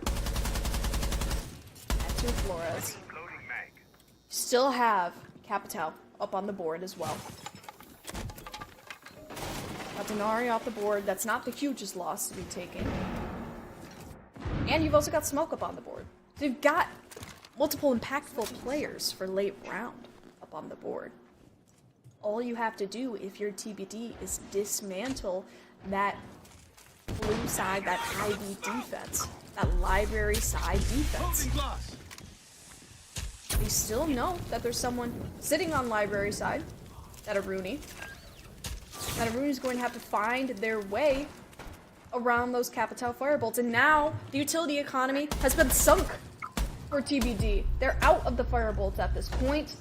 At 2 Flores. Still have Capital up on the board as well. Got Denari off the board. That's not the hugest loss to be taken. And you've also got Smoke up on the board. So you've got multiple impactful players for late round up on the board. All you have to do if you're TBD is dismantle that blue side, that IB defense, that library side defense. They still know that there's someone sitting on library side, that Aruni. That Aruni's going to have to find their way around those Capital Firebolts. And now the utility economy has been sunk for TBD. They're out of the Firebolts at this point.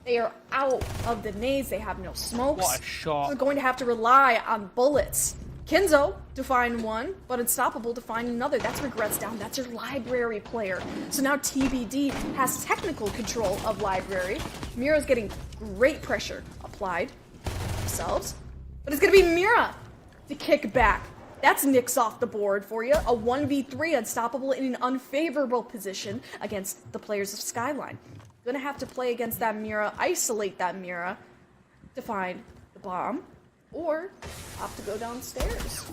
They are out of the nades. They have no smokes. What a shot. They're going to have to rely on bullets. Kinzo to find one, but Unstoppable to find another. That's Regrets down. That's your library player. So now TBD has technical control of library. Mira's getting great pressure applied themselves. But it's going to be Mira to kick back. That's Nyx off the board for you. A 1v3 Unstoppable in an unfavorable position against the players of Skyline. Gonna have to play against that Mira, isolate that Mira to find the bomb, or have to go downstairs.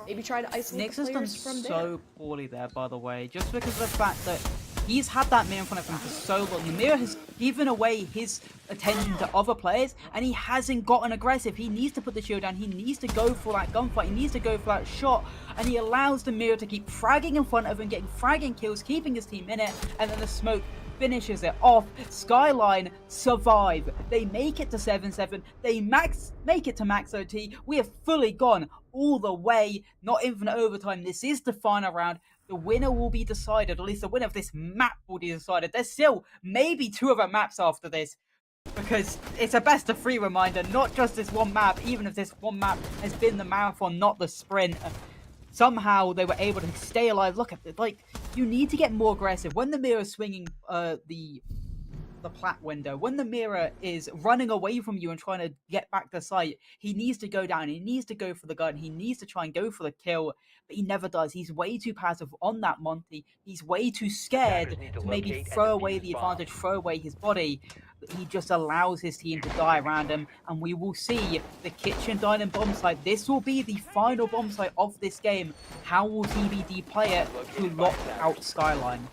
Maybe try to isolate Nyx the has done players from there. so poorly there, by the way, just because of the fact that he's had that mirror in front of him for so long. The mirror has given away his attention to other players, and he hasn't gotten aggressive. He needs to put the shield down. He needs to go for that gunfight. He needs to go for that shot, and he allows the mirror to keep fragging in front of him, getting fragging kills, keeping his team in it, and then the smoke finishes it off. Skyline survive. They make it to 7-7. They make it to max OT. We have fully gone all the way. Not infinite overtime. This is the final round. The winner will be decided. At least the winner of this map will be decided. There's still maybe 2 other maps after this, because it's a best of 3 reminder. Not just this one map. Even if this one map has been the marathon, not the sprint. Somehow they were able to stay alive. Look at it. Like, you need to get more aggressive. When the mirror is swinging the plat window, when the mirror is running away from you and trying to get back to sight, he needs to go down. He needs to go for the gun. He needs to try and go for the kill, but he never does. He's way too passive on that Monty. He's way too scared to maybe throw away the advantage, throw away his body. He just allows his team to die around him, and we will see the kitchen dining bomb site. This will be the final bomb site of this game. How will TBD play it to lock out Skyline?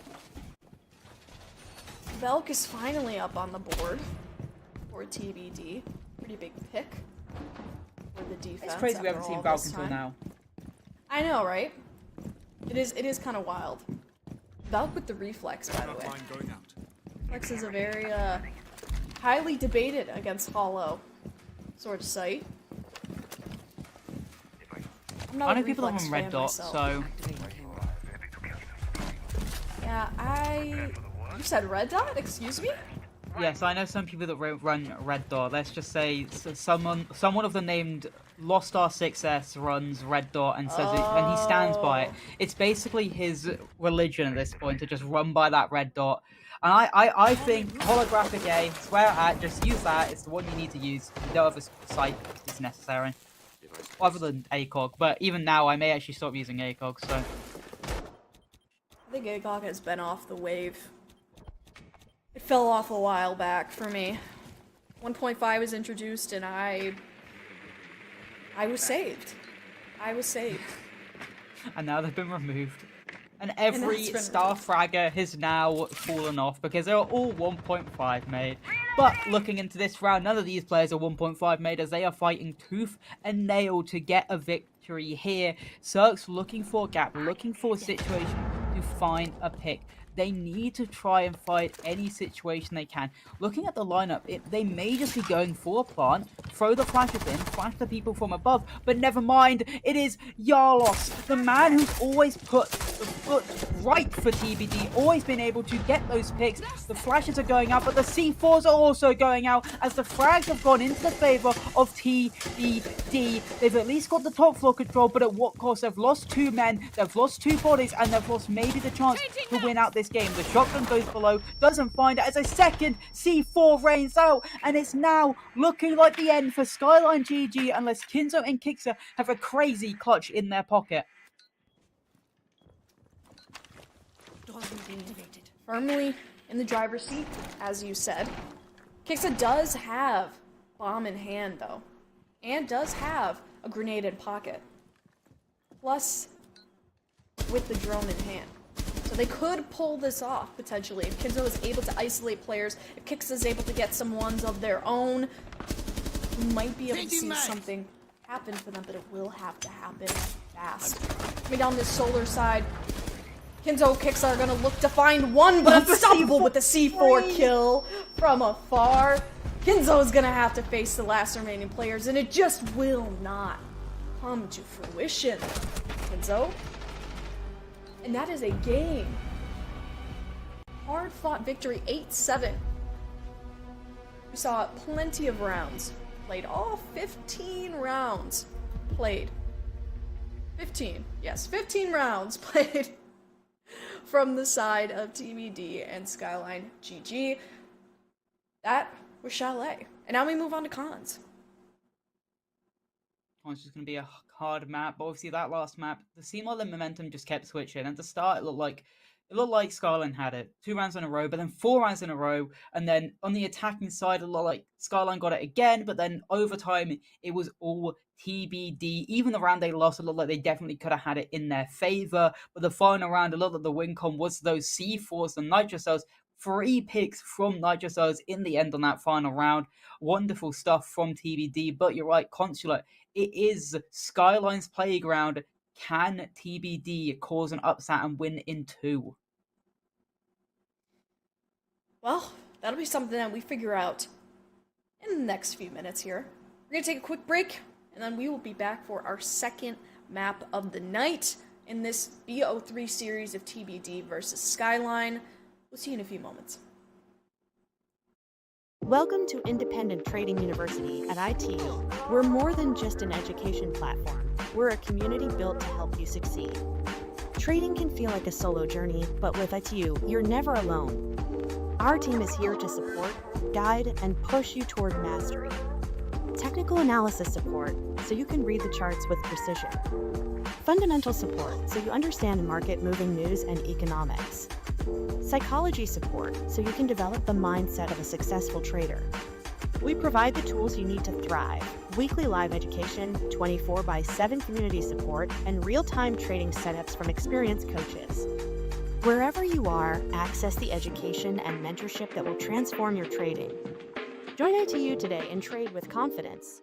Belk is finally up on the board for TBD. Pretty big pick for the defense. It's crazy we after haven't seen all Valk this until time. now. I know, right? It is kind of wild. Valk with the reflex, by the way. Reflex is a very highly debated against Hollow sort of site. I'm not I a know people that reflex run Red fan Dot, myself. so Yeah, You said Red Dot? Excuse me? yes, I know some people that run Red Dot. Let's just say someone of the named Lost R6S runs Red Dot and says it, and he stands by it. It's basically his religion at this point to just run by that Red Dot. And I think holographic A, swear at, just use that. It's the one you need to use. No other site is necessary, other than ACOG. But even now, I may actually stop using ACOG. So I think ACOG has been off the wave. It fell off a while back for me. 1.5 was introduced and I was saved. I was saved. and now they've been removed. And every that's been star fragger has now fallen off because they are all 1.5 made. But looking into this round, none of these players are 1.5 made as they are fighting tooth and nail to get a victory here. Cirque's looking for a gap, looking for a situation to find a pick. They need to try and fight any situation they can. Looking at the lineup, they may just be going for a plant, throw the flashes in, flash the people from above, but never mind, it is Yarlos, the man who's always put the foot right for TBD, always been able to get those picks. The flashes are going out, but the C4s are also going out as the frags have gone into the favor of TBD. They've at least got the top floor control, but at what cost? They've lost 2 men, they've lost 2 bodies, and they've lost maybe the chance to win out this game. The shotgun goes below, doesn't find it as a second C4 rains out, and it's now looking like the end for SkylineGG unless Kinzo and Kixer have a crazy clutch in their pocket. Firmly in the driver's seat, as you said. Kixer does have bomb in hand, though, and does have a grenade in pocket. Plus, with the drone in hand. So they could pull this off, potentially, if Kinzo is able to isolate players, if Kixer is able to get some ones of their own, we might be able to see something happen for them, but it will have to happen fast. Coming down this solar side, Kinzo Kixer are gonna look to find one, but unstoppable with the C4 kill from afar. Kinzo is gonna have to face the last remaining players, and it just will not come to fruition. Kinzo. And that is a game. Hard-fought victory, 8-7. We saw plenty of rounds played. All 15 rounds played. 15, yes, 15 rounds played from the side of TBD and SkylineGG. That was Chalet. And now we move on to cons. It's just going to be a hard map, but obviously that last map, the C-Model momentum just kept switching. At the start, it looked like Skyline had it 2 rounds in a row, but then 4 rounds in a row, and then on the attacking side, it looked like Skyline got it again, but then over time, it was all TBD. Even the round they lost, it looked like they definitely could have had it in their favor, but the final round, it looked like the win con was those C4s, the Nitro Cells. 3 picks from Nitro Cells in the end on that final round. Wonderful stuff from TBD, but you're right, Consulate, it is Skyline's playground. Can TBD cause an upset and win in 2? Well, that'll be something that we figure out in the next few minutes here. We're going to take a quick break, and then we will be back for our second map of the night in this BO3 series of TBD versus Skyline. We'll see you in a few moments. Welcome to Independent Trading University at ITU. We're more than just an education platform. We're a community built to help you succeed. Trading can feel like a solo journey, but with ITU, you're never alone. Our team is here to support, guide, and push you toward mastery. Technical analysis support, so you can read the charts with precision. Fundamental support, so you understand market-moving news and economics. Psychology support, so you can develop the mindset of a successful trader. We provide the tools you need to thrive: weekly live education, 24/7 community support, and real-time trading setups from experienced coaches. Wherever you are, access the education and mentorship that will transform your trading. Join ITU today and trade with confidence.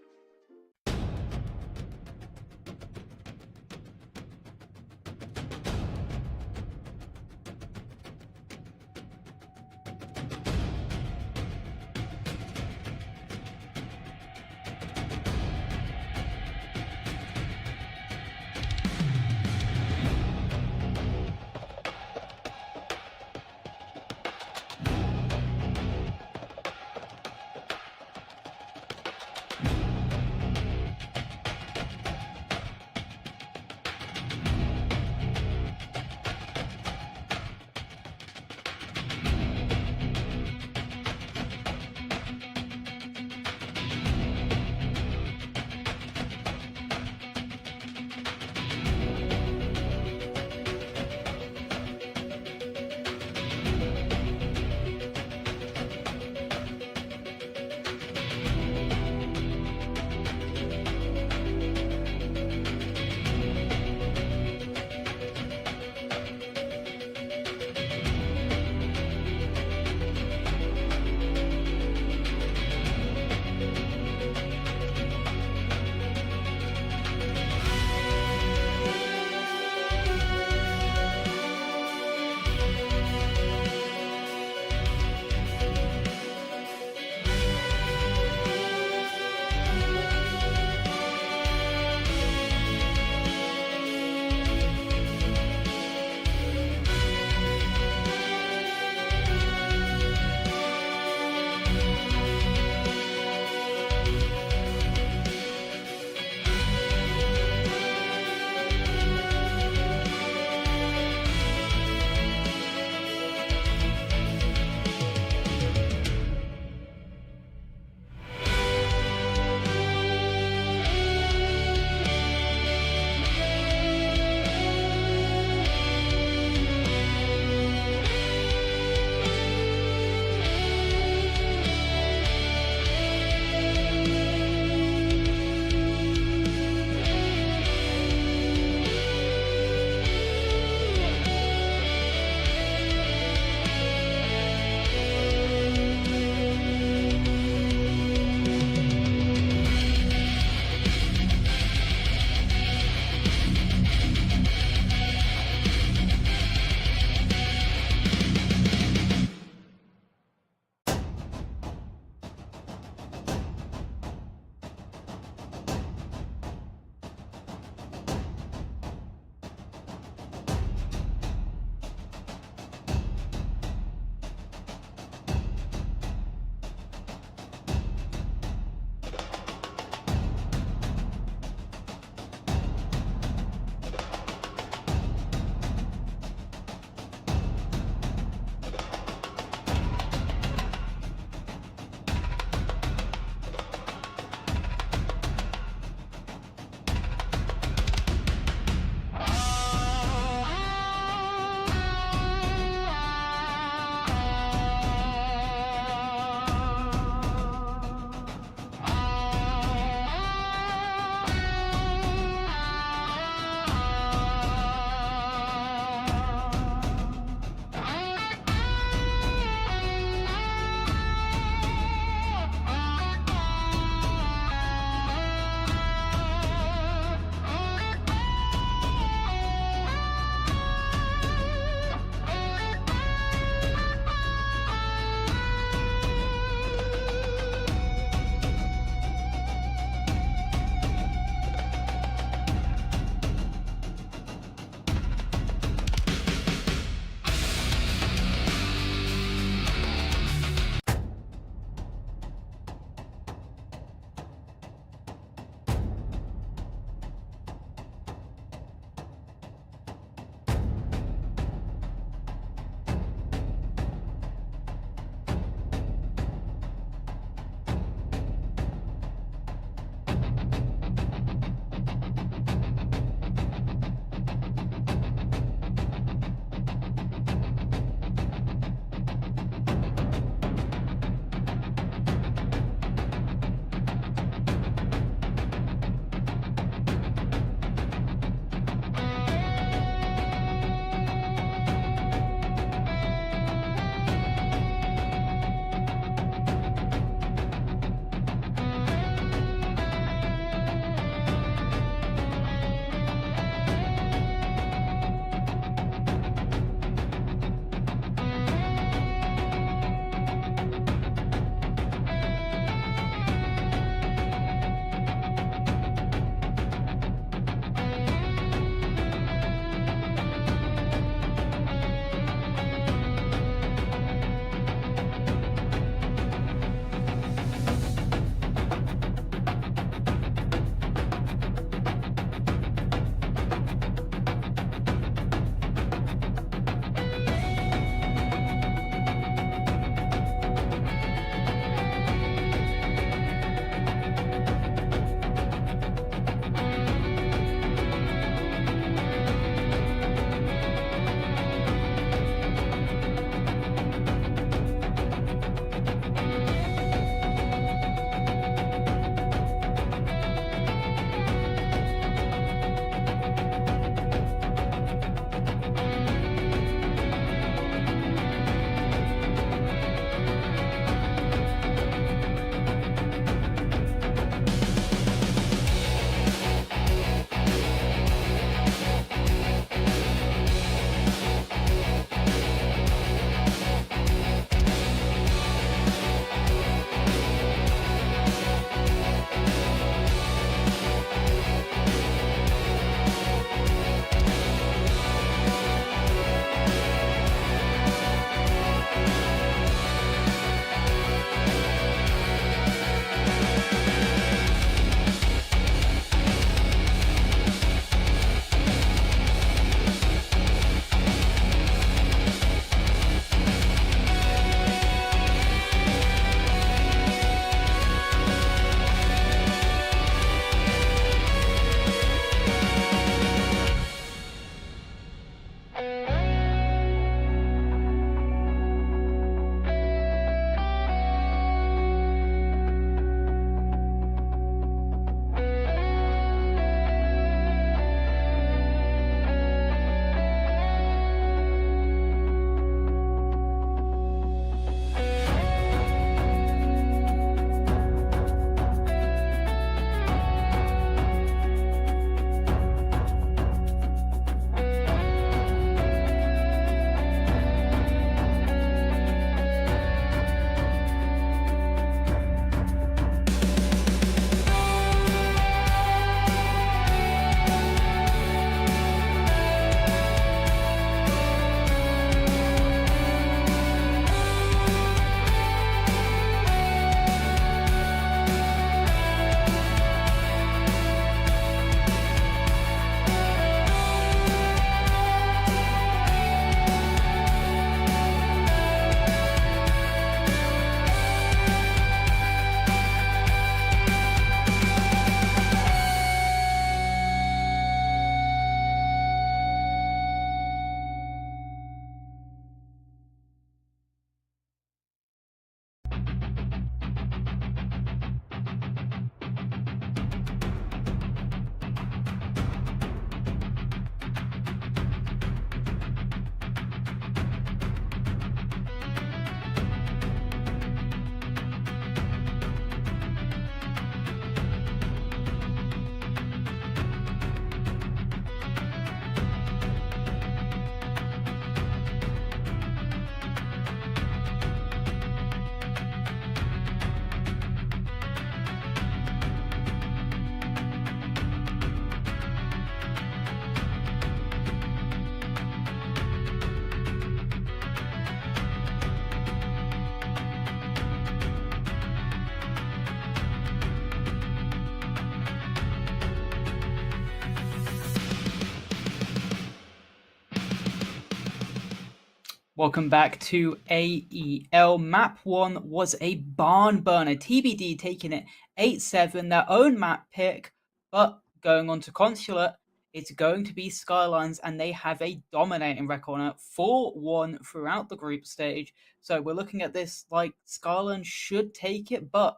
Welcome back to AEL. Map 1 was a barn burner. TBD taking it 8-7, their own map pick, but going on to Consulate, it's going to be Skylines, and they have a dominating record on it, 4-1 throughout the group stage. So we're looking at this like Skylines should take it, but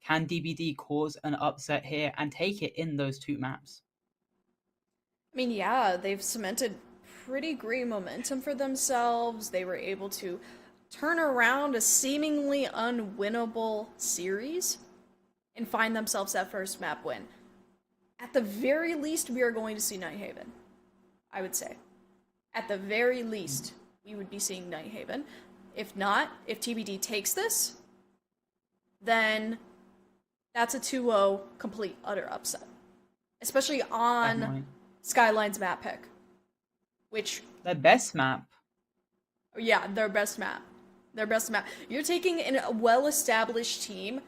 can DBD cause an upset here and take it in those two maps? I mean, yeah, they've cemented pretty great momentum for themselves. They were able to turn around a seemingly unwinnable series and find themselves that first map win. At the very least, we are going to see Nighthaven, I would say. At the very least, we would be seeing Nighthaven. If not, if TBD takes this, then that's a 2-0 complete, utter upset. Especially on Definitely. Skyline's map pick. Which, Their best map. yeah, their best map. Their best map. You're taking a well-established team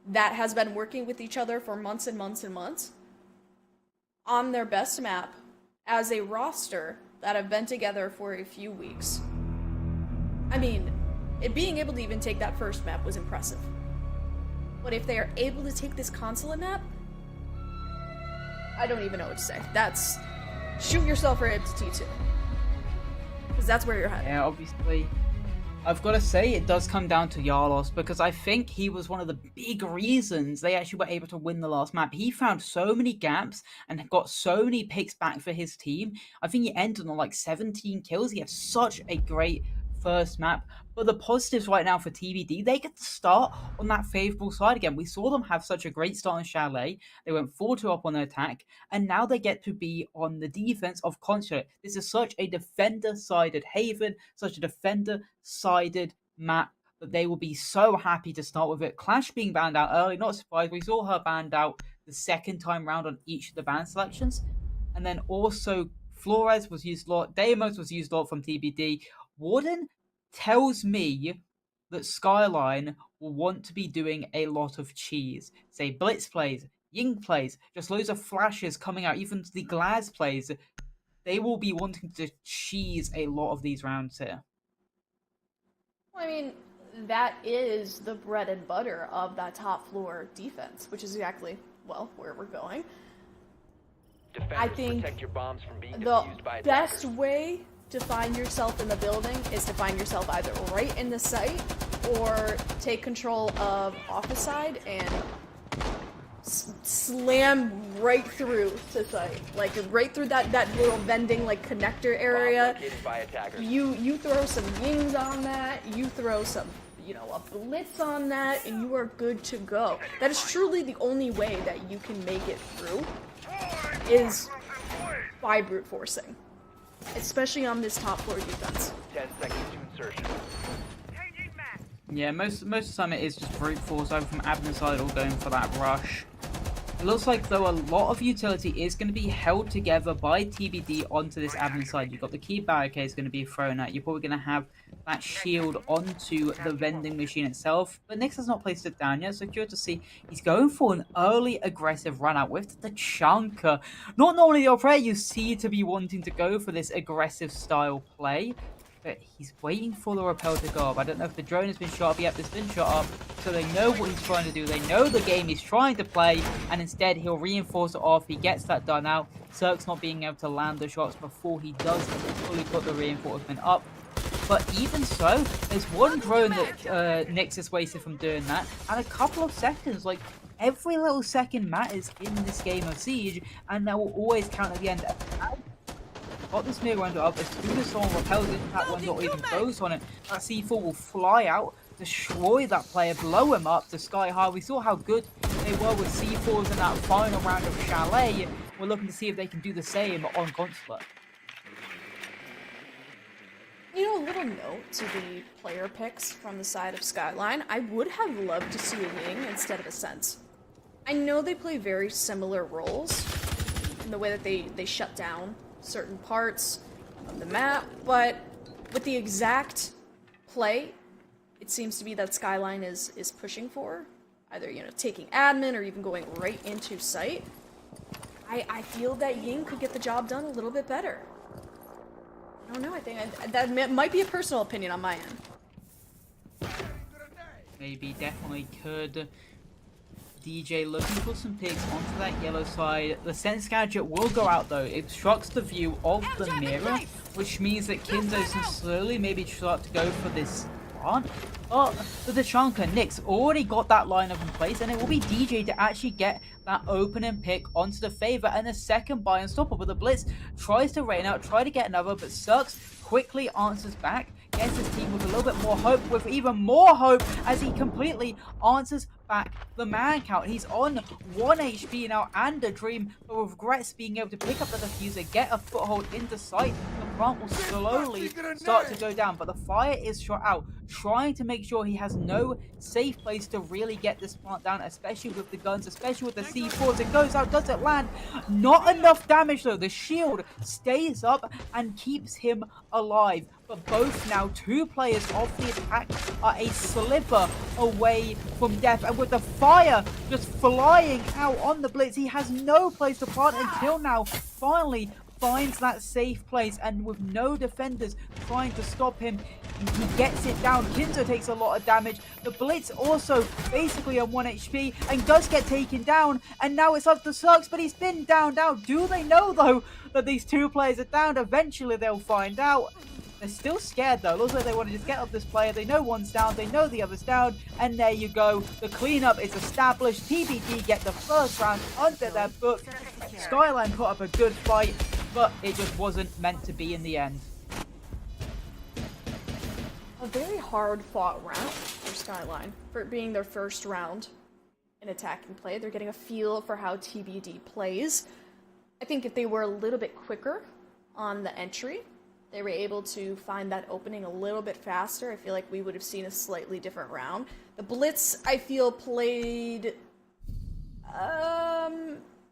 that has been working with each other for months and months and months on their best map as a roster that have been together for a few weeks. I mean, being able to even take that first map was impressive. But if they are able to take this Consulate map, I don't even know what to say. That's shoot yourself right up to T2. Because that's where you're headed. Yeah, obviously. I've got to say, it does come down to Yarlos, because I think he was one of the big reasons they actually were able to win the last map. He found so many gaps and got so many picks back for his team. I think he ended on like 17 kills. He had such a great first map. But the positives right now for TBD, they get to start on that favourable side again. We saw them have such a great start on Chalet. They went 4-2 up on their attack, and now they get to be on the defense of Consulate. This is such a defender-sided Haven, such a defender-sided map that they will be so happy to start with it. Clash being banned out early, not surprised. We saw her banned out the second time round on each of the ban selections. And then also Flores was used a lot, Deimos was used a lot from TBD. Warden tells me that Skyline will want to be doing a lot of cheese. Say Blitz plays, Ying plays, just loads of flashes coming out, even the Glaz plays. They will be wanting to cheese a lot of these rounds here. Well, I mean, that is the bread and butter of that top floor defense, which is exactly, well, where we're going. Defenders, I think protect your bombs from being the defused by attackers. best way to find yourself in the building is to find yourself either right in the site or take control of office side and slam right through to site, like right through that little vending like connector area. Bomb located by attackers. You throw some yings on that, you throw some, a blitz on that, and you are good to go. That is truly the only way that you can make it through, is by brute forcing. Especially on this top floor defense. 10 seconds to insertion. Yeah, most of the time it is just brute force over from admin side or going for that rush. It looks like, though, a lot of utility is going to be held together by TBD onto this admin side. You've got the key barricades going to be thrown out. You're probably going to have that shield onto the vending machine itself. But Nyx has not placed it down yet, so curious to see. He's going for an early aggressive run out with the chunker. Not normally your player you see to be wanting to go for this aggressive style play, but he's waiting for the rappel to go up. I don't know if the drone has been shot up yet, but it's been shot up, so they know what he's trying to do. They know the game he's trying to play, and instead he'll reinforce it off. He gets that done out. Cirque's not being able to land the shots before he does fully put the reinforcement up. But even so, there's one drone that Nyx is wasted from doing that, and a couple of seconds. Like, every little second matters in this game of Siege, and that will always count at the end. Got this mirror window up. As soon as someone repels it, that window or even goes on it, that C4 will fly out, destroy that player, blow him up to sky high. We saw how good they were with C4s in that final round of Chalet. We're looking to see if they can do the same on Consulate. A little note to the player picks from the side of Skyline. I would have loved to see a Ying instead of a Sense. I know they play very similar roles in the way that they shut down certain parts of the map, but with the exact play, it seems to be that Skyline is pushing for, either, taking admin or even going right into site. I feel that Ying could get the job done a little bit better. I don't know. I think that might be a personal opinion on my end. Maybe, definitely could. DJ looking for some picks onto that yellow side. The sense gadget will go out though. It obstructs the view of the mirror, which means that Kinzo can slowly maybe start to go for this plant. But the Tachanka Nyx already got that lineup in place, and it will be DJ to actually get that opening pick onto the favor, and the second buy unstoppable. The Blitz tries to rain out, try to get another, but Cirx quickly answers back, gets his team with a little bit more hope, with even more hope as he completely answers back the man count. He's on 1 HP now and a dream, but regrets being able to pick up the diffuser, get a foothold into sight. The plant will slowly start to go down, but the fire is shot out, trying to make sure he has no safe place to really get this plant down, especially with the guns, especially with the C4s. It goes out, does it land? Not enough damage though. The shield stays up and keeps him alive. But both now, two players of the attack are a sliver away from death. And with the fire just flying out on the Blitz, he has no place to plant until now. Finally finds that safe place, and with no defenders trying to stop him, he gets it down. Kinzo takes a lot of damage. The Blitz also basically on 1 HP and does get taken down, and now it's up to Cirx, but he's been downed out. Do they know though that these two players are down? Eventually they'll find out. They're still scared though. Looks like they want to just get up this player. They know one's down, they know the other's down, and there you go. The cleanup is established. TBD get the first round under their book. Skyline put up a good fight, but it just wasn't meant to be in the end. A very hard fought round for Skyline, for it being their first round in attacking play. They're getting a feel for how TBD plays. I think if they were a little bit quicker on the entry, they were able to find that opening a little bit faster, I feel like we would have seen a slightly different round. The Blitz, I feel, played...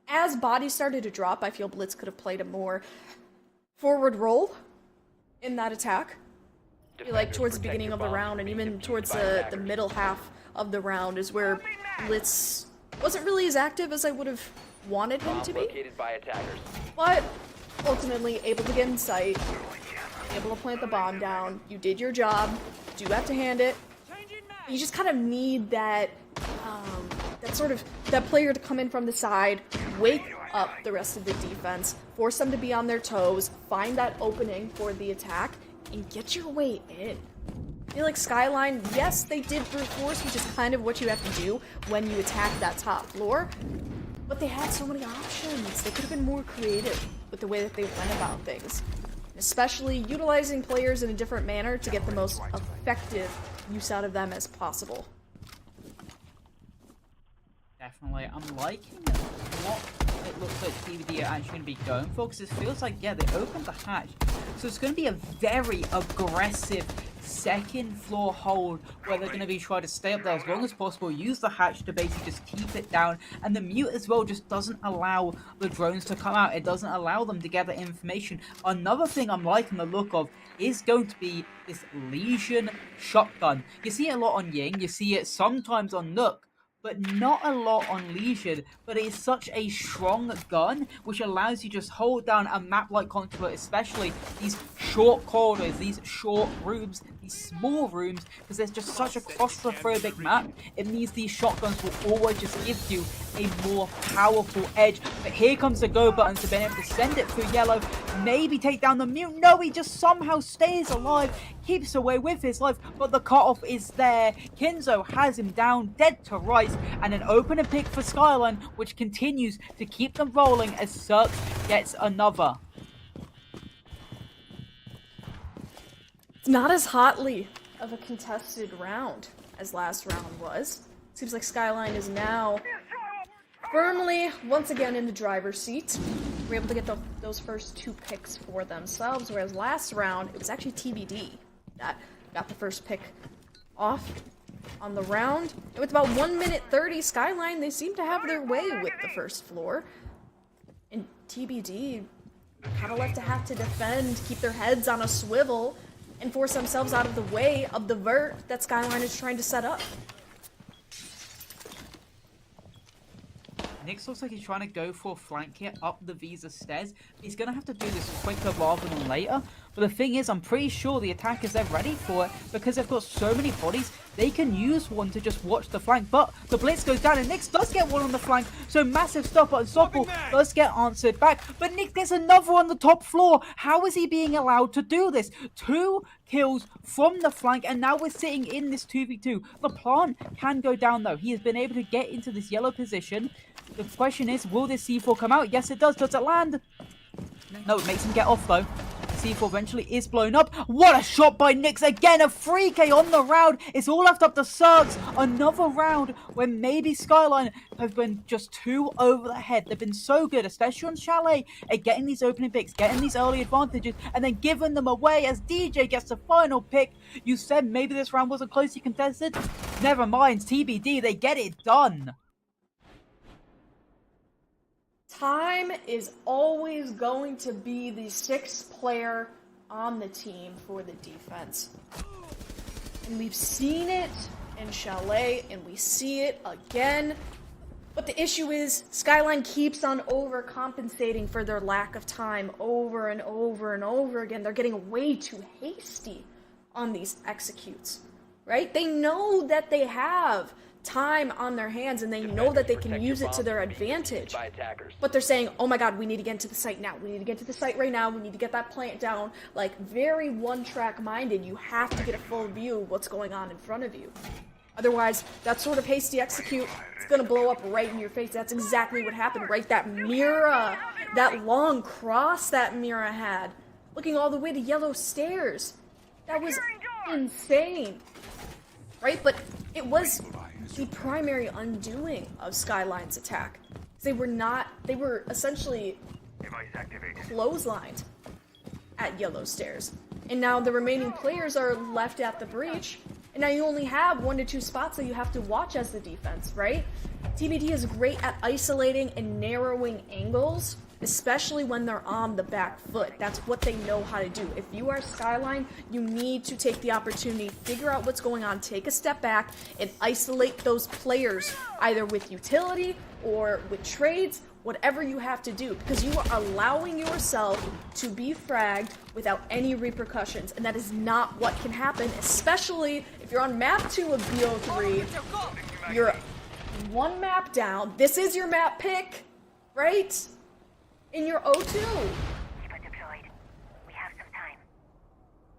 as bodies started to drop, I feel Blitz could have played a more forward role in that attack. I feel like towards the beginning of the round, and even towards the middle half of the round, is where Blitz wasn't really as active as I would have wanted him to be. But ultimately able to get in sight, able to plant the bomb down. You did your job. You do have to hand it. You just kind of need that that player to come in from the side, wake up the rest of the defense, force them to be on their toes, find that opening for the attack, and get your way in. I feel like Skyline, yes, they did brute force, which is kind of what you have to do when you attack that top floor, but they had so many options. They could have been more creative with the way that they went about things, especially utilizing players in a different manner to get the most effective use out of them as possible. Definitely. I'm liking what it looks like TBD are actually going to be going for, because it feels like, yeah, they opened the hatch. So it's going to be a very aggressive second floor hold where they're going to be trying to stay up there as long as possible, use the hatch to basically just keep it down, and the mute as well just doesn't allow the drones to come out. It doesn't allow them to gather information. Another thing I'm liking the look of is going to be this Legion shotgun. You see it a lot on Ying, you see it sometimes on Nook, but not a lot on Legion. But it is such a strong gun, which allows you to just hold down a map-like contour, especially these short corridors, these short rooms, these small rooms, because there's just such a claustrophobic map. It means these shotguns will always just give you a more powerful edge. But here comes the go button to be able to send it through yellow, maybe take down the mute. No, he just somehow stays alive, keeps away with his life, but the cutoff is there. Kinzo has him down, dead to rights, and an opening pick for Skyline, which continues to keep them rolling as Cirx gets another. It's not as hotly of a contested round as last round was. Seems like Skyline is now firmly, once again, in the driver's seat. We're able to get those first two picks for themselves, whereas last round, it was actually TBD that got the first pick off on the round. And with about 1 minute 30, Skyline, they seem to have their way with the first floor. And TBD kind of left to have to defend, keep their heads on a swivel, and force themselves out of the way of the vert that Skyline is trying to set up. Nyx looks like he's trying to go for a flank here up the Visa stairs. He's going to have to do this quicker rather than later. But the thing is, I'm pretty sure the attackers, they're ready for it because they've got so many bodies. They can use one to just watch the flank, but the blitz goes down and Nyx does get one on the flank, so massive stop, but Unstoppable does get answered back, but Nyx gets another on the top floor. How is he being allowed to do this? 2 kills from the flank, and now we're sitting in this 2v2. The plant can go down though. He has been able to get into this yellow position. The question is, will this C4 come out? Yes, it does. Does it land? No, it makes him get off though. C4 eventually is blown up. What a shot by Nyx. Again, a 3K on the round. It's all left up to Cirques. Another round where maybe Skyline have been just too over the head. They've been so good, especially on Chalet, at getting these opening picks, getting these early advantages, and then giving them away as DJ gets the final pick. You said maybe this round wasn't closely contested. Never mind. TBD, they get it done. Time is always going to be the 6th player on the team for the defense. And we've seen it in Chalet, and we see it again. But the issue is, Skyline keeps on overcompensating for their lack of time over and over and over again. They're getting way too hasty on these executes, right? They know that they have time on their hands, and they know that they can use it to their advantage. But they're saying, oh my god, we need to get into the site now. We need to get to the site right now. We need to get that plant down. Like, very one-track minded. You have to get a full view of what's going on in front of you. Otherwise, that sort of hasty execute, it's gonna blow up right in your face. That's exactly what happened, right? That Mira, that long cross that Mira had, looking all the way to yellow stairs. That was insane, right? But it was the primary undoing of Skyline's attack. They were essentially clotheslined at yellow stairs. And now the remaining players are left at the breach, and now you only have 1 to 2 spots that you have to watch as the defense, right? TBD is great at isolating and narrowing angles, especially when they're on the back foot. That's what they know how to do. If you are Skyline, you need to take the opportunity, figure out what's going on, take a step back, and isolate those players, either with utility or with trades, whatever you have to do, because you are allowing yourself to be fragged without any repercussions, and that is not what can happen, especially if you're on map 2 of BO3, you're 1 map down, this is your map pick, right? In your O2.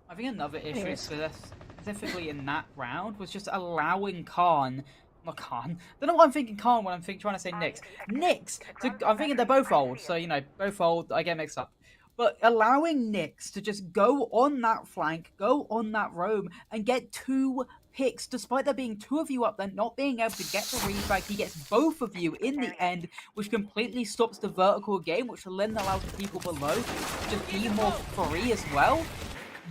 I think another issue for this, specifically in that round, was just allowing Khan. Not Khan. Don't know why I'm thinking Khan when I'm trying to say Nyx. Nyx! I'm thinking they're both old, so, you know, both old, I get mixed up. But allowing Nyx to just go on that flank, go on that roam, and get 2 picks, despite there being 2 of you up there, not being able to get the refrag, he gets both of you in the end, which completely stops the vertical game, which then allows the people below to just be more free as well.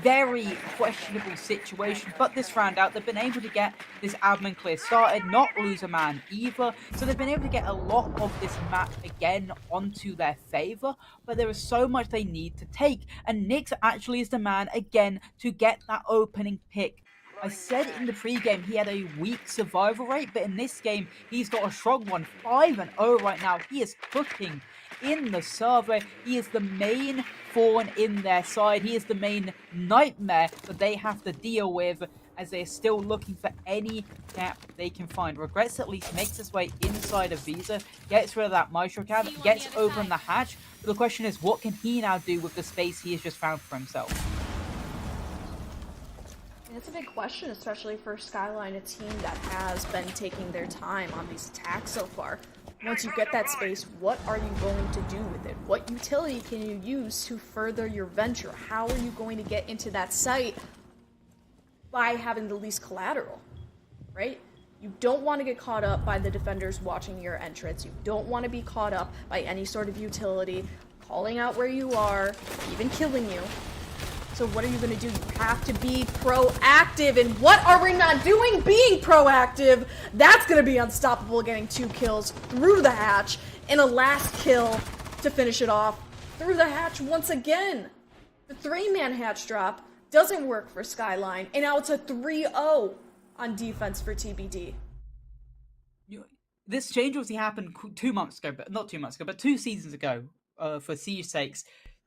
Very questionable situation, but this round out, they've been able to get this admin clear started, not lose a man either, so they've been able to get a lot of this map again onto their favor, but there is so much they need to take, and Nyx actually is the man again to get that opening pick. I said in the pregame he had a weak survival rate, but in this game he's got a strong one, 5-0 right now. He is cooking in the server. He is the main thorn in their side. He is the main nightmare that they have to deal with as they're still looking for any gap they can find. Regrets at least makes his way inside of Visa, gets rid of that Maestro cab, gets open the hatch. But the question is, what can he now do with the space he has just found for himself? It's a big question, especially for Skyline, a team that has been taking their time on these attacks so far. Once you get that space, what are you going to do with it? What utility can you use to further your venture? How are you going to get into that site by having the least collateral, right? You don't want to get caught up by the defenders watching your entrance. You don't want to be caught up by any sort of utility calling out where you are, even killing you. So what are you going to do? You have to be proactive. And what are we not doing? Being proactive. That's going to be Unstoppable, getting 2 kills through the hatch and a last kill to finish it off through the hatch once again. The 3-man hatch drop doesn't work for Skyline, and now it's a 3-0 on defense for TBD. This change obviously happened 2 months ago, but not 2 months ago, but 2 seasons ago, for Siege sakes.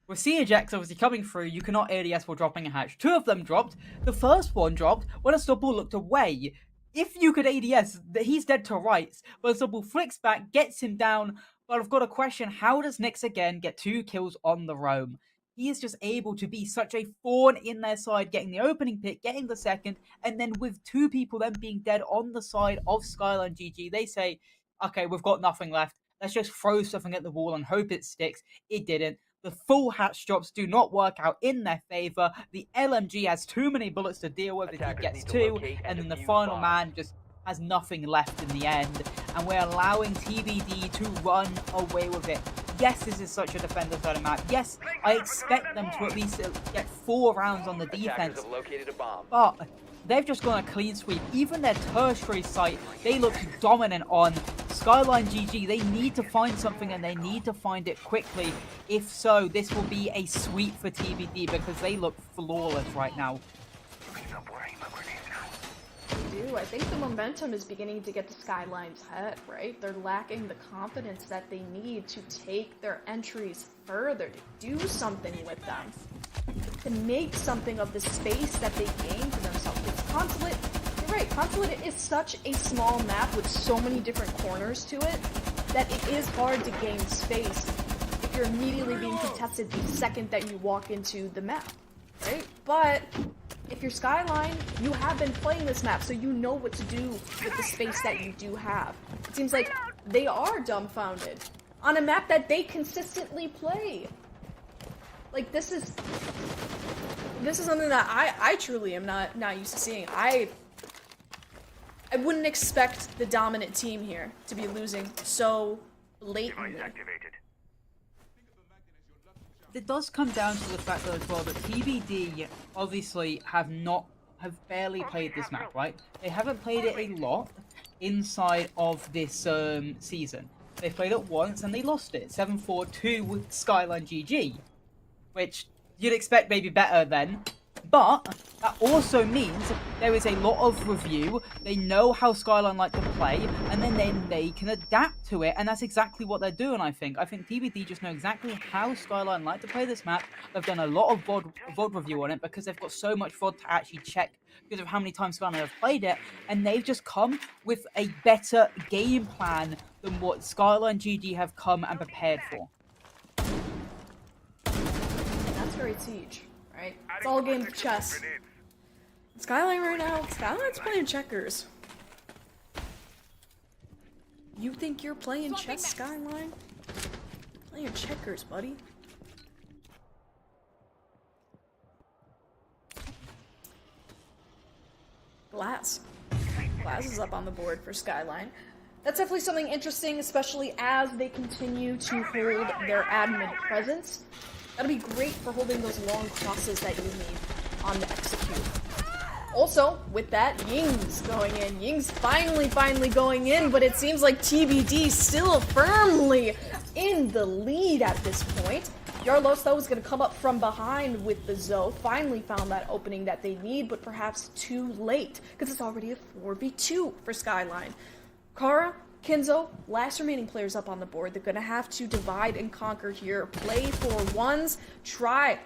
With CHX obviously coming through, you cannot ADS while dropping a hatch. 2 of them dropped. The first one dropped when Unstoppable looked away. If you could ADS, he's dead to rights. But Unstoppable flicks back, gets him down. But I've got a question. How does Nyx again get 2 kills on the roam? He is just able to be such a thorn in their side, getting the opening pick, getting the second, and then with 2 people then being dead on the side of SkylineGG, they say, okay, we've got nothing left. Let's just throw something at the wall and hope it sticks. It didn't. The full hatch drops do not work out in their favor. The LMG has too many bullets to deal with. He Attackers gets need to 2, locate and and then the defuse final bombs. man just has nothing left in the end. And we're allowing TBD to run away with it. Yes, this is such a defender-started map. Yes, I expect them to at least get 4 rounds on the Attackers defense. have located a bomb. But they've just gone a clean sweep. Even their tertiary site, they look dominant on. SkylineGG, they need to find something and they need to find it quickly. If so, this will be a sweep for TBD because they look flawless right now. I think the momentum is beginning to get to Skyline's head, right? They're lacking the confidence that they need to take their entries further, to do something with them, to make something of the space that they gain for themselves. It's Consulate, you're right, Consulate is such a small map with so many different corners to it that it is hard to gain space if you're immediately being contested the second that you walk into the map, right? But if you're Skyline, you have been playing this map, so you know what to do with the space that you do have. It seems like they are dumbfounded on a map that they consistently play. Like, this is something that I truly am not used to seeing. I wouldn't expect the dominant team here to be losing so blatantly. It does come down to the fact that as well that TBD obviously have barely played this map, right? They haven't played it a lot inside of this season. They played it once and they lost it 7-4 with SkylineGG, which you'd expect maybe better then. But that also means there is a lot of review. They know how Skyline like to play, and then they can adapt to it, and that's exactly what they're doing, I think. I think TBD just know exactly how Skyline like to play this map. They've done a lot of VOD review on it because they've got so much VOD to actually check because of how many times Skyline have played it, and they've just come with a better game plan than what SkylineGG have come and prepared for. That's very Siege. Right? It's all a game of chess. Skyline right now, Skyline's playing checkers. You think you're playing chess, Skyline? Playing checkers, buddy. Glass. Glass is up on the board for Skyline. That's definitely something interesting, especially as they continue to hold their admin presence. That'll be great for holding those long crosses that you need on the execute. Also, with that, Ying's going in. Ying's finally going in, but it seems like TBD still firmly in the lead at this point. Yarlos, though, is going to come up from behind with the Zoe. Finally found that opening that they need, but perhaps too late, because it's already a 4v2 for Skyline. Kara, Kinzo, last remaining players up on the board. They're going to have to divide and conquer here. Play for ones. Try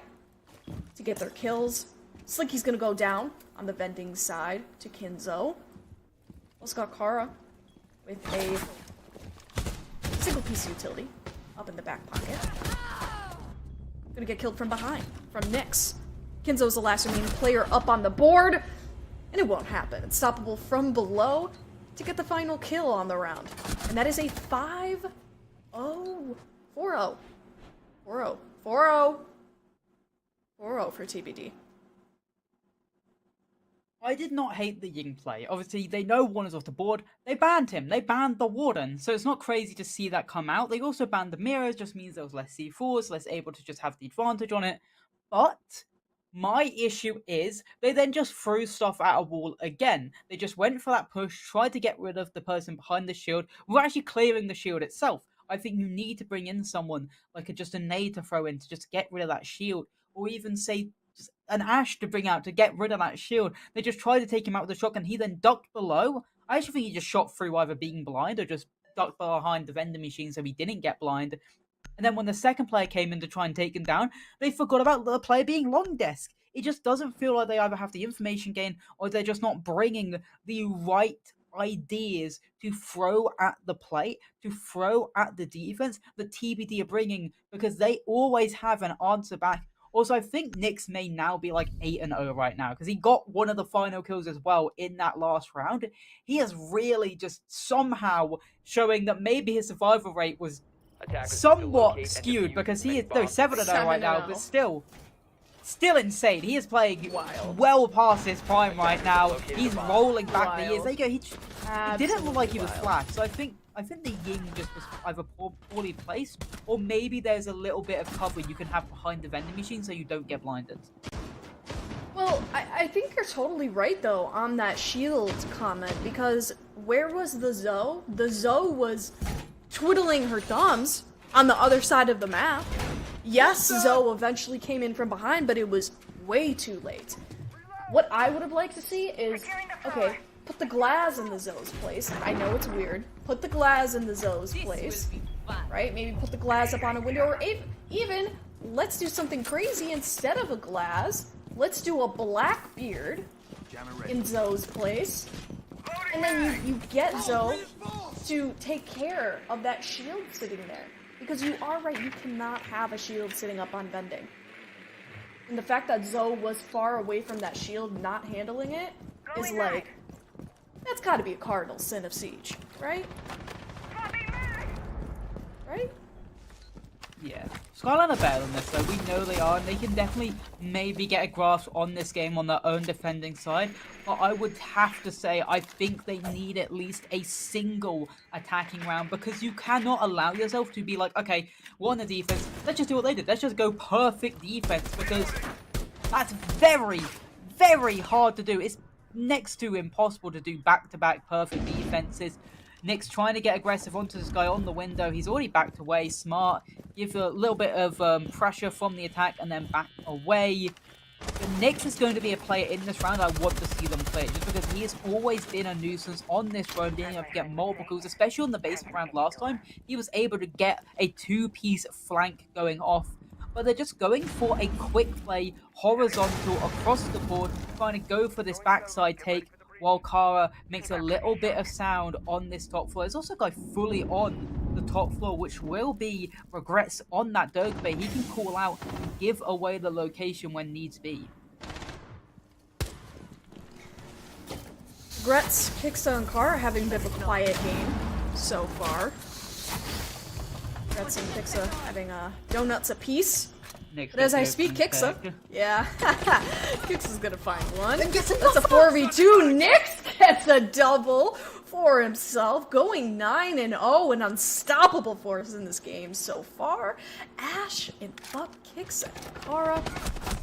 to get their kills. Slicky's going to go down on the vending side to Kinzo. Also got Kara with a single piece utility up in the back pocket. Going to get killed from behind from Nyx. Kinzo's the last remaining player up on the board. And it won't happen. Unstoppable from below to get the final kill on the round. And that is a 5-0. 4-0. 4-0. 4-0. 4-0 for TBD. I did not hate the Ying play. Obviously, they know one is off the board. They banned him. They banned the Warden. So it's not crazy to see that come out. They also banned the mirrors. Just means there was less C4s, less able to just have the advantage on it. But my issue is they then just threw stuff at a wall again. They just went for that push, tried to get rid of the person behind the shield. We're actually clearing the shield itself. I think you need to bring in someone like just a nade to throw in to just get rid of that shield. Or even say just an Ash to bring out to get rid of that shield. They just tried to take him out with a shotgun. He then ducked below. I actually think he just shot through either being blind or just ducked behind the vending machine so he didn't get blind. And then when the second player came in to try and take him down, they forgot about the player being long desk. It just doesn't feel like they either have the information gain or they're just not bringing the right ideas to throw at the plate, to throw at the defense that TBD are bringing, because they always have an answer back. Also, I think Nyx may now be like 8-0 right now because he got one of the final kills as well in that last round. He is really just somehow showing that maybe his survival rate was Attackers need to somewhat locate and skewed defuse because as he many is no bombs as 7-0 right now, 7-0. but still insane. He is playing Wild. well past his prime right now. Located He's the bomb. rolling back the years. Wild. There you go. It didn't look like he was Absolutely flat. So I think the Ying just was either poorly placed, or maybe there's a little bit of cover you can have behind the vending machine so you don't get blinded. Well, I think you're totally right, though, on that shield comment, because where was the Zoe? The Zoe was twiddling her thumbs on the other side of the map. Yes, Zoe eventually came in from behind, but it was way too late. What I would have liked to see is, okay, put the glass in the Zoe's place. I know it's weird. Put the glass in the Zoe's place, right? Maybe put the glass up on a window, or even, let's do something crazy. Instead of a glass, let's do a Blackbeard in Zoe's place. And then you get Zoe to take care of that shield sitting there. Because you are right, you cannot have a shield sitting up on vending. And the fact that Zoe was far away from that shield not handling it is like, that's gotta be a cardinal sin of Siege, right? Right? Yeah. Skyline are better than this, though. We know they are, and they can definitely maybe get a grasp on this game on their own defending side. But I would have to say, I think they need at least a single attacking round, because you cannot allow yourself to be like, okay, we're on the defense, let's just do what they did. Let's just go perfect defense, because that's very, very hard to do. It's next to impossible to do back-to-back perfect defenses. Nyx trying to get aggressive onto this guy on the window. He's already backed away. Smart. Give a little bit of pressure from the attack and then back away. But Nyx is going to be a player in this round I want to see them play, just because he has always been a nuisance on this road, being able to get multiple kills, especially on the basement round last time. He was able to get a two-piece flank going off. But they're just going for a quick play, horizontal, across the board, trying to go for this backside take, while Kara makes a little bit of sound on this top floor. There's also a guy fully on the top floor, which will be regrets on that Dirk Bay. He can call out and give away the location when needs be. Regrets, Kixa, and Kara having a bit of a quiet game so far. Regrets and Kixa having donuts apiece. Nyx But as I goes speak, for Kixa. Dirk. Yeah. Kixa's gonna find one. That's a 4v2. Nyx gets a double for himself, going 9-0, an unstoppable force in this game so far. Ash and up Kixa. Kara,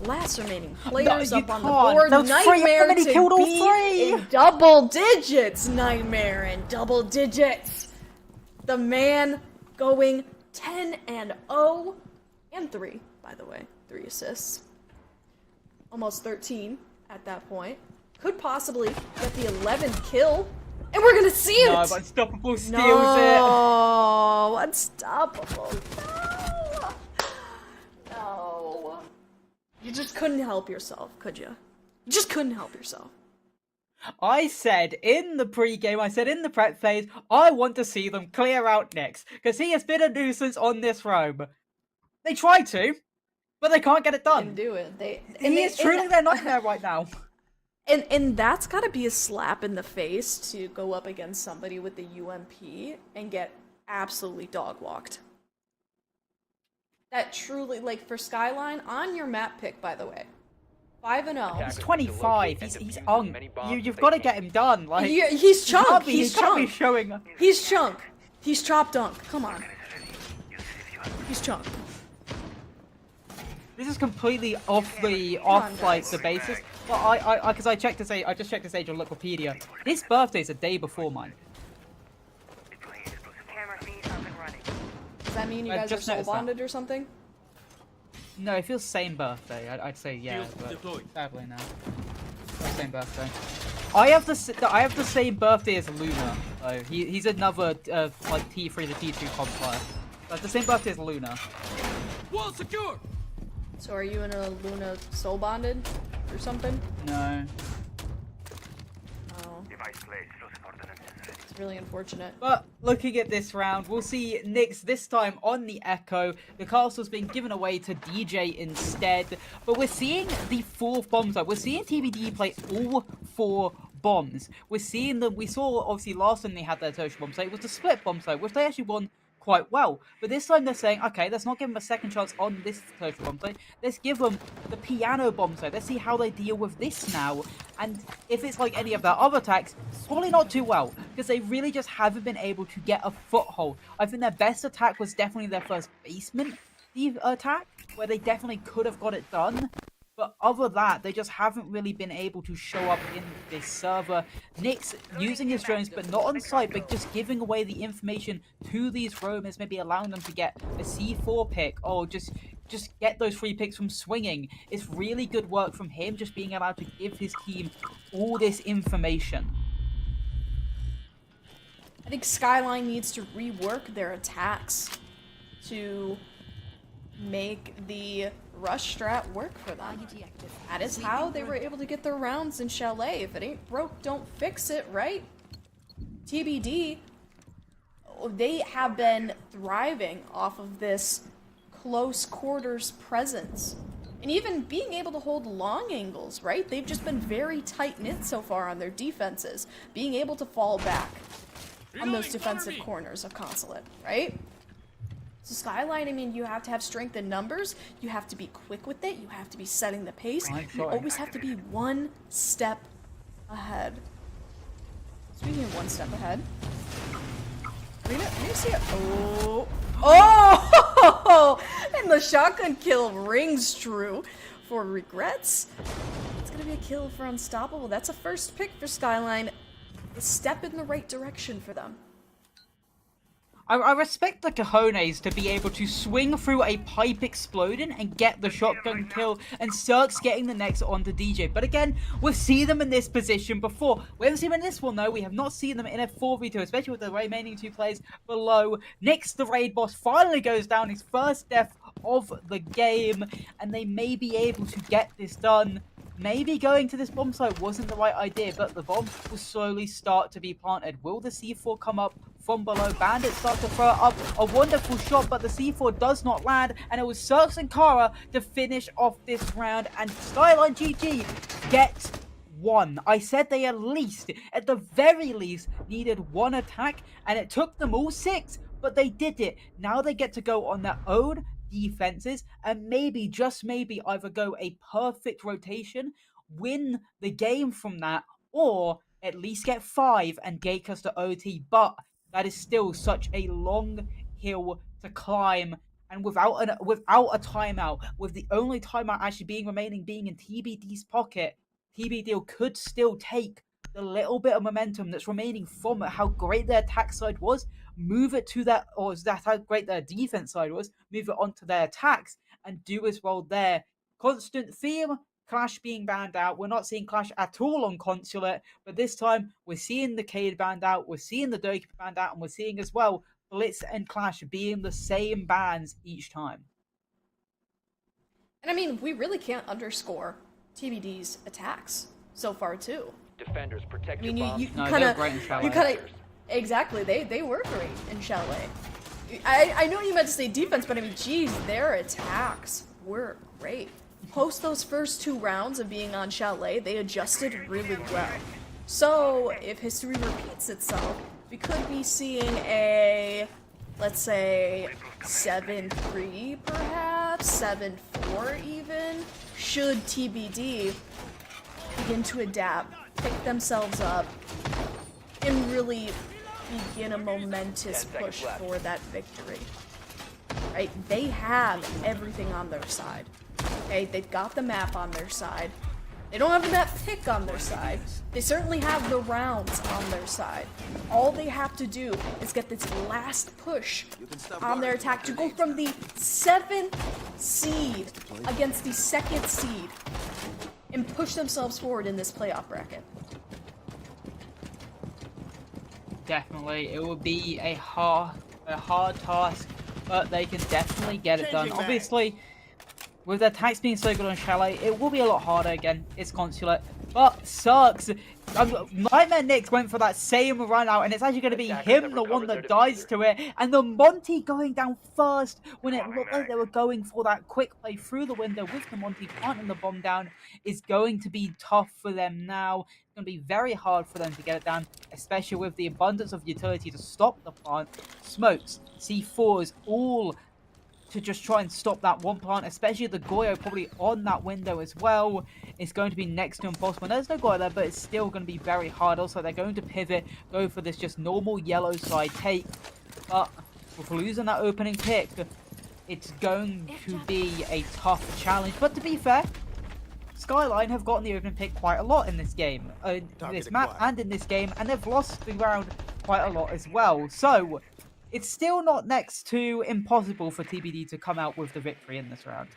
last remaining players you up on the can't. board. Those three, Nightmare everybody to killed all be three. in double digits. Nightmare in double digits. The man going 10-0 and 3. By the way, 3 assists. Almost 13 at that point. Could possibly get the 11th kill. And we're gonna see it! No, but Unstoppable steals No, Unstoppable. No! No. You just couldn't help yourself, could you? You just couldn't help yourself. it. I said in the pre-game, I said in the prep phase, I want to see them clear out Nyx, because he has been a nuisance on this roam. They tried to, but they can't get it done. Didn't do it. He is truly their nightmare right now. And that's gotta be a slap in the face to go up against somebody with the UMP and get absolutely dog walked. That truly, like, for Skyline, on your map pick, by the way, 5-0. He's 25. He's on. You've got to get him done. Like He's chunk. He can't be showing. He's chunk. He's chop dunk. Come on. He's chunk. This is completely off the on, like guys. the basis. But because I just checked his age on Wikipedia. His birthday's a day before mine. Does that mean you I guys are just soul noticed that. bonded or something? No, it feels same birthday. I'd say yeah, but sadly no. Same birthday. I have the same birthday as Luna. So he's another like T3 to T2 comp player. That's the same birthday as Luna. Wall secure. So are you and a Luna soul bonded or something? No. Oh. It's really unfortunate. But looking at this round, we'll see Nyx this time on the Echo. The castle's being given away to DJ instead. But we're seeing the 4th bomb site. We're seeing TBD play all 4 bombs. We're seeing them. We saw obviously last time they had their tertiary bomb site was the split bomb site, which they actually won quite well. But this time they're saying, okay, let's not give them a second chance on this tertiary bomb site. Let's give them the piano bomb site. Let's see how they deal with this now. And if it's like any of their other attacks, probably not too well, because they really just haven't been able to get a foothold. I think their best attack was definitely their first basement attack, where they definitely could have got it done. But other than that, they just haven't really been able to show up in this server. Nyx using his drones, but not on site, but just giving away the information to these roamers, maybe allowing them to get a C4 pick, or just get those free picks from swinging. It's really good work from him, just being allowed to give his team all this information. I think Skyline needs to rework their attacks to make the rush strat work for them. That is how they were able to get their rounds in Chalet. If it ain't broke, don't fix it, right? TBD, they have been thriving off of this close quarters presence. And even being able to hold long angles, right? They've just been very tight-knit so far on their defenses. Being able to fall back on those defensive corners of Consulate, right? So Skyline, I mean, you have to have strength in numbers, you have to be quick with it, you have to be setting the pace, you always have to be one step ahead. Speaking of one step ahead, are you gonna see it? Oh! And the shotgun kill rings true for Regrets. It's gonna be a kill for Unstoppable. That's a first pick for Skyline. A step in the right direction for them. I respect the cojones to be able to swing through a pipe exploding and get the shotgun kill, and Cirque's getting the next onto DJ. But again, we've seen them in this position before. We haven't seen them in this one though. We have not seen them in a 4v2, especially with the remaining 2 players below. Nyx, the raid boss, finally goes down, his first death of the game, and they may be able to get this done. Maybe going to this bomb site wasn't the right idea, but the bomb will slowly start to be planted. Will the C4 come up from below? Bandits start to throw up a wonderful shot, but the C4 does not land, and it was Cirque and Kara to finish off this round, and SkylineGG get 1. I said they at the very least, needed 1 attack, and it took them all 6, but they did it. Now they get to go on their own defenses and maybe, just maybe, either go a perfect rotation, win the game from that, or at least get 5 and gate us to OT. But that is still such a long hill to climb, and without a timeout, with the only timeout actually remaining being in TBD's pocket, TBD could still take the little bit of momentum that's remaining from how great their attack side was, move it to that, or is that how great their defense side was, move it onto their attacks and do as well there. Constant theme, Clash being banned out. We're not seeing Clash at all on Consulate, but this time we're seeing the Cade banned out, we're seeing the Doki banned out, and we're seeing as well Blitz and Clash being the same bans each time. And I mean, we really can't underscore TBD's attacks so far too. Defenders, protect I mean, your bombs. you No, kind they're of, great in Chalet. you kind of, exactly. They were great in Chalet. I know you meant to say defense, but I mean, geez, their attacks were great. Post those first 2 rounds of being on Chalet, they adjusted really well. So if history repeats itself, we could be seeing a, let's say, 7-3 perhaps, 7-4 even, should TBD begin to adapt, pick themselves up, and really begin a momentous push for that victory. Right? They have everything on their side. Okay? They've got the map on their side. They don't have the map pick on their side. They certainly have the rounds on their side. All they have to do is get this last push on their attack to go from the 7th seed against the 2nd seed and push themselves forward in this playoff bracket. Definitely, it will be a hard task but they can definitely get it done. Obviously, with their attacks being so good on Chalet, it will be a lot harder again. It's Consulate, but sucks. Nightmare Nick went for that same run out, and it's actually going to be him, the one that dies to it. And the Monty going down first when it looked like they were going for that quick play through the window with the Monty planting the bomb down is going to be tough for them now. It's going to be very hard for them to get it down, especially with the abundance of utility to stop the plant. Smokes, C4s, all to just try and stop that one plant, especially the Goyo probably on that window as well. It's going to be next to impossible. There's no Goyo there, but it's still going to be very hard. Also, they're going to pivot, go for this just normal yellow side take. But with losing that opening pick, it's going to be a tough challenge. But to be fair, Skyline have gotten the opening pick quite a lot in this game, in this map and in this game, and they've lost the round quite a lot as well. So it's still not next to impossible for TBD to come out with the victory in this round.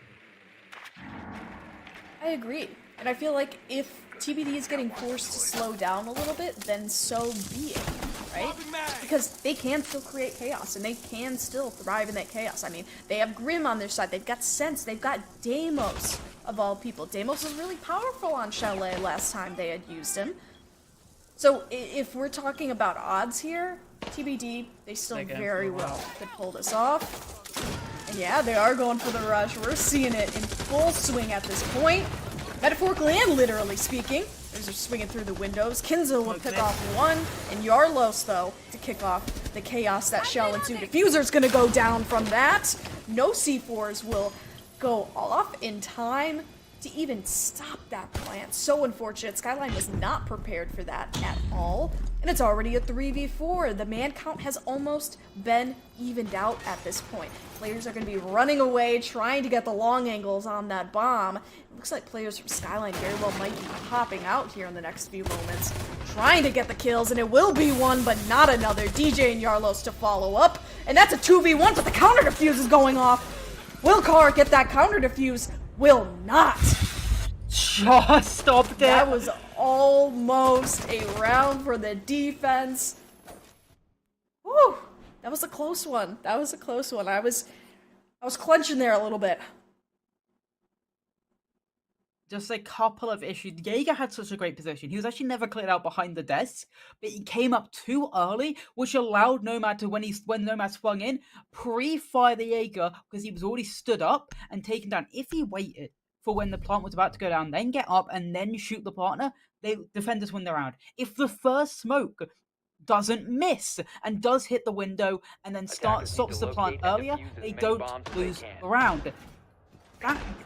I agree. And I feel like if TBD is getting forced to slow down a little bit, then so be it, right? Because they can still create chaos, and they can still thrive in that chaos. I mean, they have Grim on their side, they've got Sense, they've got Deimos, of all people. Deimos was really powerful on Chalet last time they had used him. So if we're talking about odds here, TBD, they still very well could pull this off. And yeah, they are going for the rush. We're seeing it in full swing at this point. Metaphorically and literally speaking. These are swinging through the windows. Kinzo will pick off one, and Yarlos, though, to kick off the chaos that shall ensue. Diffuser's gonna go down from that. No C4s will go off in time to even stop that plant. So unfortunate. Skyline was not prepared for that at all. And it's already a 3v4. The man count has almost been evened out at this point. Players are going to be running away, trying to get the long angles on that bomb. It looks like players from Skyline very well might be popping out here in the next few moments, trying to get the kills, and it will be one, but not another. DJ and Yarlos to follow up. And that's a 2v1, but the counter defuse is going off. Will Carr get that counter defuse? Will not. Just stopped it. That was almost a round for the defense. Whew. That was a close one. That was a close one. I was clenching there a little bit. Just a couple of issues. Jaeger had such a great position. He was actually never cleared out behind the desk, but he came up too early, which allowed Nomad to, when Nomad swung in, pre-fire the Jaeger because he was already stood up and taken down. If he waited for when the plant was about to go down, then get up and then shoot the partner, defenders win the round. If the first smoke doesn't miss and does hit the window and then stops the plant earlier, they don't lose the round.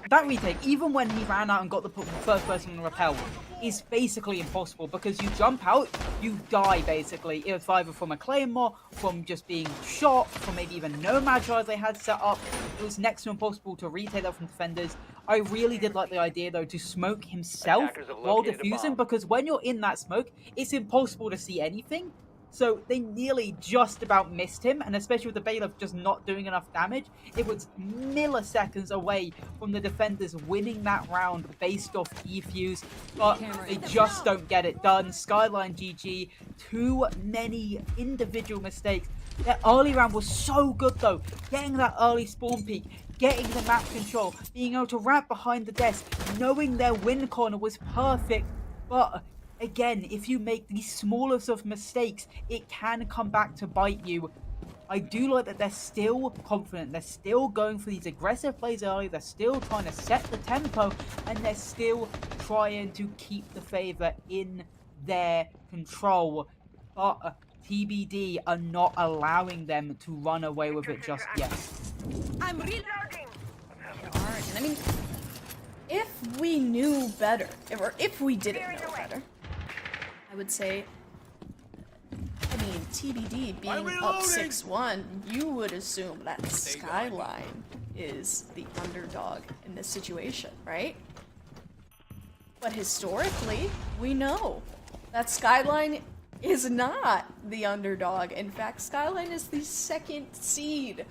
That retake, even when he ran out and got the first person on the rappel, is basically impossible because you jump out, you die basically. It's either from a claymore, from just being shot, from maybe even no magi they had set up. It was next to impossible to retake that from defenders. I really did like the idea though to smoke himself while defusing, because when you're in that smoke, it's impossible to see anything. So they nearly just about missed him, and especially with the bailiff just not doing enough damage, it was milliseconds away from the defenders winning that round based off defuse, but they just don't get it done. SkylineGG, too many individual mistakes. Their early round was so good though, getting that early spawn peak, getting the map control, being able to wrap behind the desk, knowing their win corner was perfect, but again, if you make the smallest of mistakes, it can come back to bite you. I do like that they're still confident, they're still going for these aggressive plays early, they're still trying to set the tempo, and they're still trying to keep the favor in their control. But TBD are not allowing them to run away with it just yet. I'm reloading. Alright, and I mean, if we knew better, or if we didn't know better, I would say, I mean, TBD being up 6-1, you would assume that Skyline is the underdog in this situation, right? But historically, we know that Skyline is not the underdog. In fact, Skyline is the second seed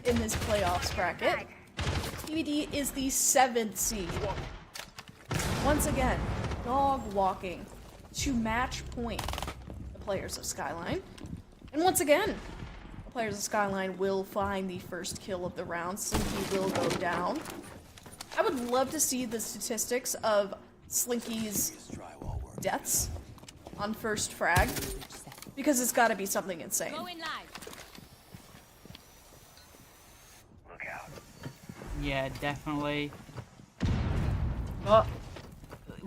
in this playoffs bracket. TBD is the 7th seed. Once again, dog walking to match point the players of Skyline. And once again, the players of Skyline will find the first kill of the round. Slinky will go down. I would love to see the statistics of Slinky's deaths on first frag, because it's got to be something insane. Going live. Yeah, definitely. But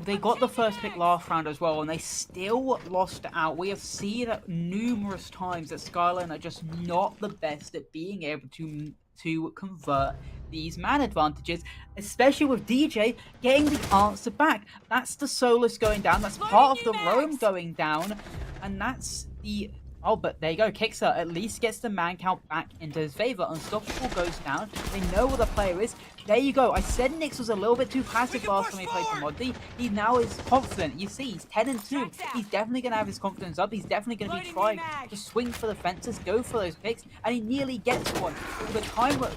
they got the first pick last round as well, and they still lost out. We have seen numerous times that Skyline are just not the best at being able to convert these man advantages, especially with DJ getting the answer back. That's the Solus going down, that's part of the roam going down, and that's the... Oh, but there you go. Kixer at least gets the man count back into his favor. Unstoppable goes down. They know where the player is. There you go. I said Nyx was a little bit too passive last time he played for Moddy. He now is confident. You see, he's 10-2. He's definitely going to have his confidence up. He's definitely going to be trying to swing for the fences, go for those picks, and he nearly gets one. But with the timer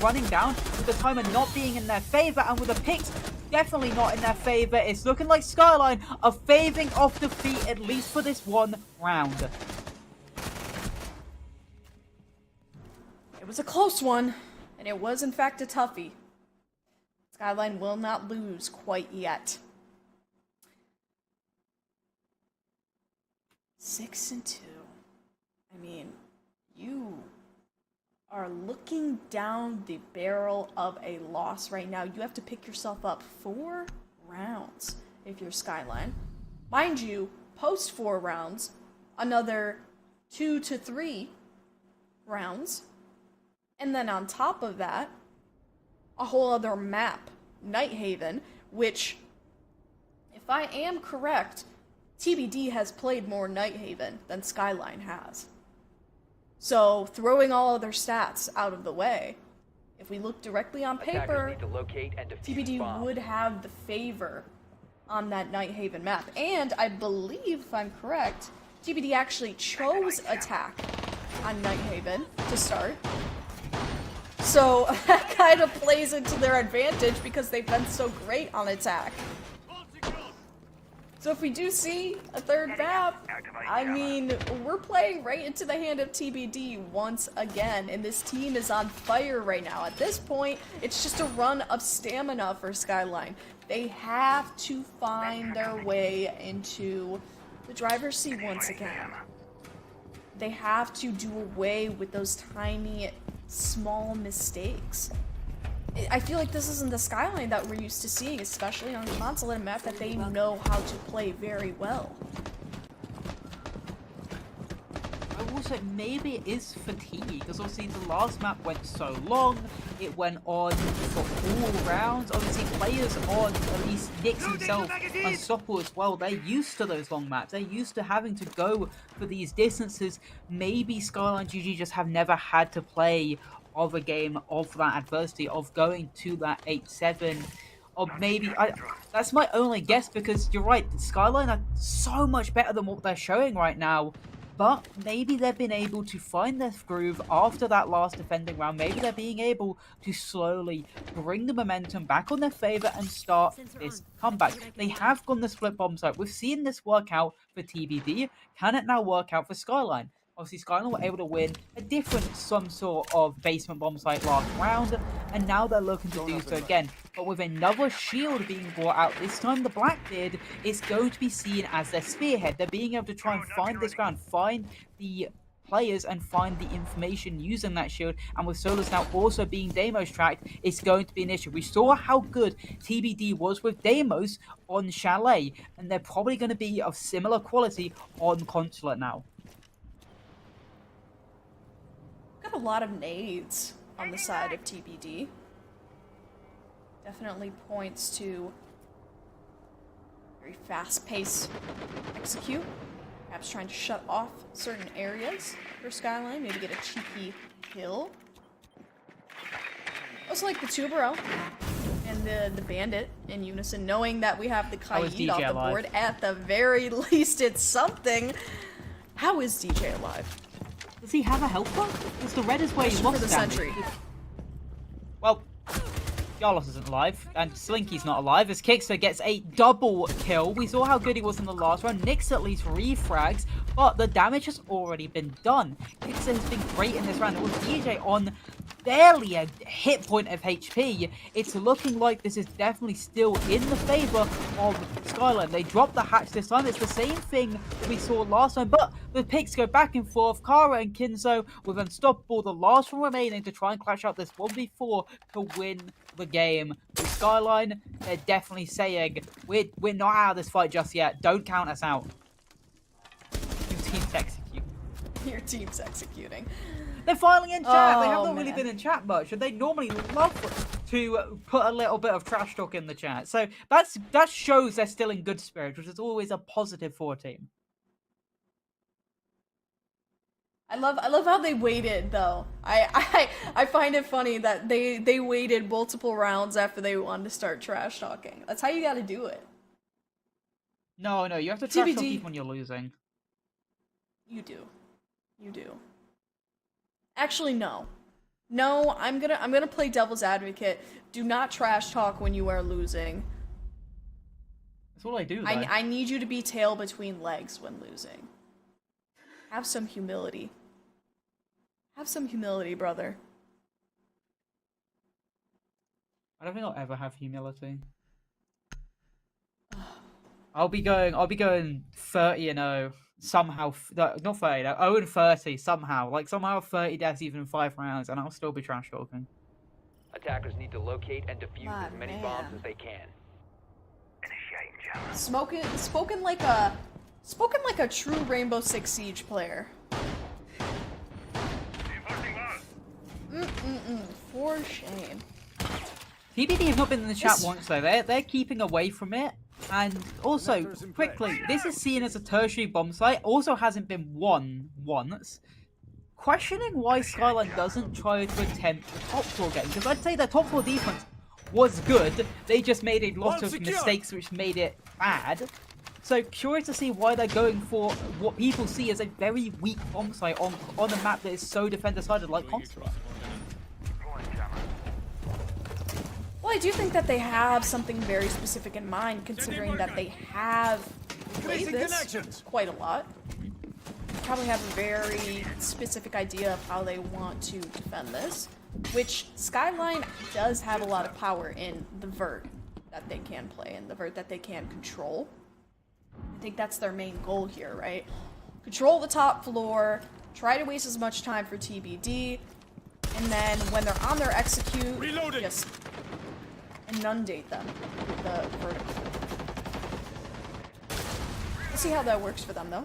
running down, with the timer not being in their favor, and with the picks definitely not in their favor, it's looking like Skyline are faving off defeat, at least for this one round. It was a close one, and it was in fact a toughie. Skyline will not lose quite yet. 6-2. I mean, you are looking down the barrel of a loss right now. You have to pick yourself up 4 rounds if you're Skyline. Mind you, post 4 rounds, another 2 to 3 rounds. And then on top of that, a whole other map, Nighthaven, which, if I am correct, TBD has played more Nighthaven than Skyline has. So, throwing all other stats out of the way, if we look directly on paper, TBD would have the favor on that Nighthaven map. And I believe, if I'm correct, TBD actually chose attack on Nighthaven to start. So that kind of plays into their advantage because they've been so great on attack. So if we do see a third map, I mean, we're playing right into the hand of TBD once again, and this team is on fire right now. At this point, it's just a run of stamina for Skyline. They have to find their way into the driver's seat once again. They have to do away with those tiny, small mistakes. I feel like this isn't the Skyline that we're used to seeing, especially on console and a map that they know how to play very well. Also, maybe it is fatigue, because obviously the last map went so long, it went on for all rounds. Obviously players on, at least Nyx himself, Unstoppable as well, they're used to those long maps, they're used to having to go for these distances. Maybe SkylineGG just have never had to play of a game of that adversity, of going to that 8-7, or maybe, that's my only guess, because you're right, Skyline are so much better than what they're showing right now. But maybe they've been able to find their groove after that last defending round. Maybe they're being able to slowly bring the momentum back on their favor and start this comeback. They have gone the split bomb site. We've seen this work out for TBD. Can it now work out for Skyline? Obviously, Skyline were able to win a different, some sort of basement bomb site last round, and now they're looking to do so again. But with another shield being brought out, this time the Blackbeard is going to be seen as their spearhead. They're being able to try and find this ground, find the players, and find the information using that shield. And with Solus now also being Deimos tracked, it's going to be an issue. We saw how good TBD was with Deimos on Chalet, and they're probably going to be of similar quality on Consulate now. Got a lot of nades on the side of TBD. Definitely points to very fast-paced execute. Perhaps trying to shut off certain areas for Skyline, maybe get a cheeky kill. Also like the Tuberelle and the Bandit in unison, knowing that we have the Kaid off the board. At the very least, it's something. How is DJ alive? Does he have a health bar? Because the red is where he lost for the damage. sentry. Well, Jarlos isn't alive, and Slinky's not alive, as Kixer gets a double kill. We saw how good he was in the last round. Nyx at least refrags, but the damage has already been done. Kixer has been great in this round. It was DJ on barely a hit point of HP. It's looking like this is definitely still in the favor of Skyline. They dropped the hatch this time. It's the same thing we saw last time, but the picks go back and forth. Kara and Kinzo with Unstoppable, the last one remaining to try and clash out this 1v4 to win the game. With Skyline, they're definitely saying, we're not out of this fight just yet. Don't count us out. Your team's executing. Your team's executing. They're finally in chat. They have Oh, not really man. been in chat much, and they normally love to put a little bit of trash talk in the chat. So that shows they're still in good spirits, which is always a positive for a team. I love how they waited though. I find it funny that they waited multiple rounds after they wanted to start trash talking. That's how you got to do it. No, you have to trash talk TBD. even when you're losing. You do. Actually, no. No, I'm gonna play devil's advocate. Do not trash talk when you are losing. That's all I do, though. I need you to be tail between legs when losing. Have some humility. Have some humility, brother. I don't think I'll ever have humility. I'll be going 30-0 somehow. Not 30, 0-30 somehow. Like somehow 30 deaths even in 5 rounds, and I'll still be trash talking. Attackers need to locate and defuse Ah, as many man. bombs as they can. Spoken like a true Rainbow Six Siege player. For shame. TBD have not been in the chat once though. They're keeping away from it. And also, quickly, this is seen as a tertiary bomb site. Also hasn't been won once. Questioning why Skyline doesn't try to attempt the top floor game. Because I'd say their top floor defense was good. They just made a lot of mistakes which made it bad. So curious to see why they're going for what people see as a very weak bomb site on a map that is so defender-sided like Consular. Well, I do think that they have something very specific in mind, considering that they have played this quite a lot. Probably have a very specific idea of how they want to defend this, which Skyline does have a lot of power in the vert that they can play and the vert that they can control. I think that's their main goal here, right? Control the top floor, try to waste as much time for TBD, and then when they're on their execute, just inundate them with the vertical. We'll see how that works for them, though.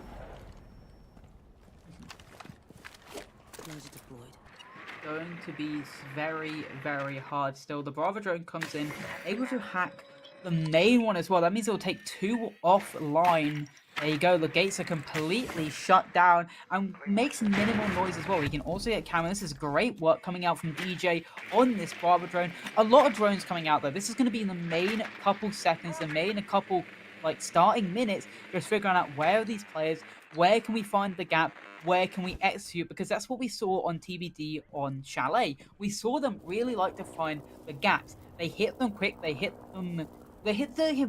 Going to be very, very hard still. The Bravo drone comes in, able to hack the main one as well. That means it'll take 2 offline. There you go. The gates are completely shut down and makes minimal noise as well. You can also get camera. This is great work coming out from DJ on this Bravo drone. A lot of drones coming out though. This is going to be in the main couple seconds, the main couple like starting minutes, just figuring out where are these players, where can we find the gap, where can we execute, because that's what we saw on TBD on Chalet. We saw them really like to find the gaps. They hit them quick, they hit them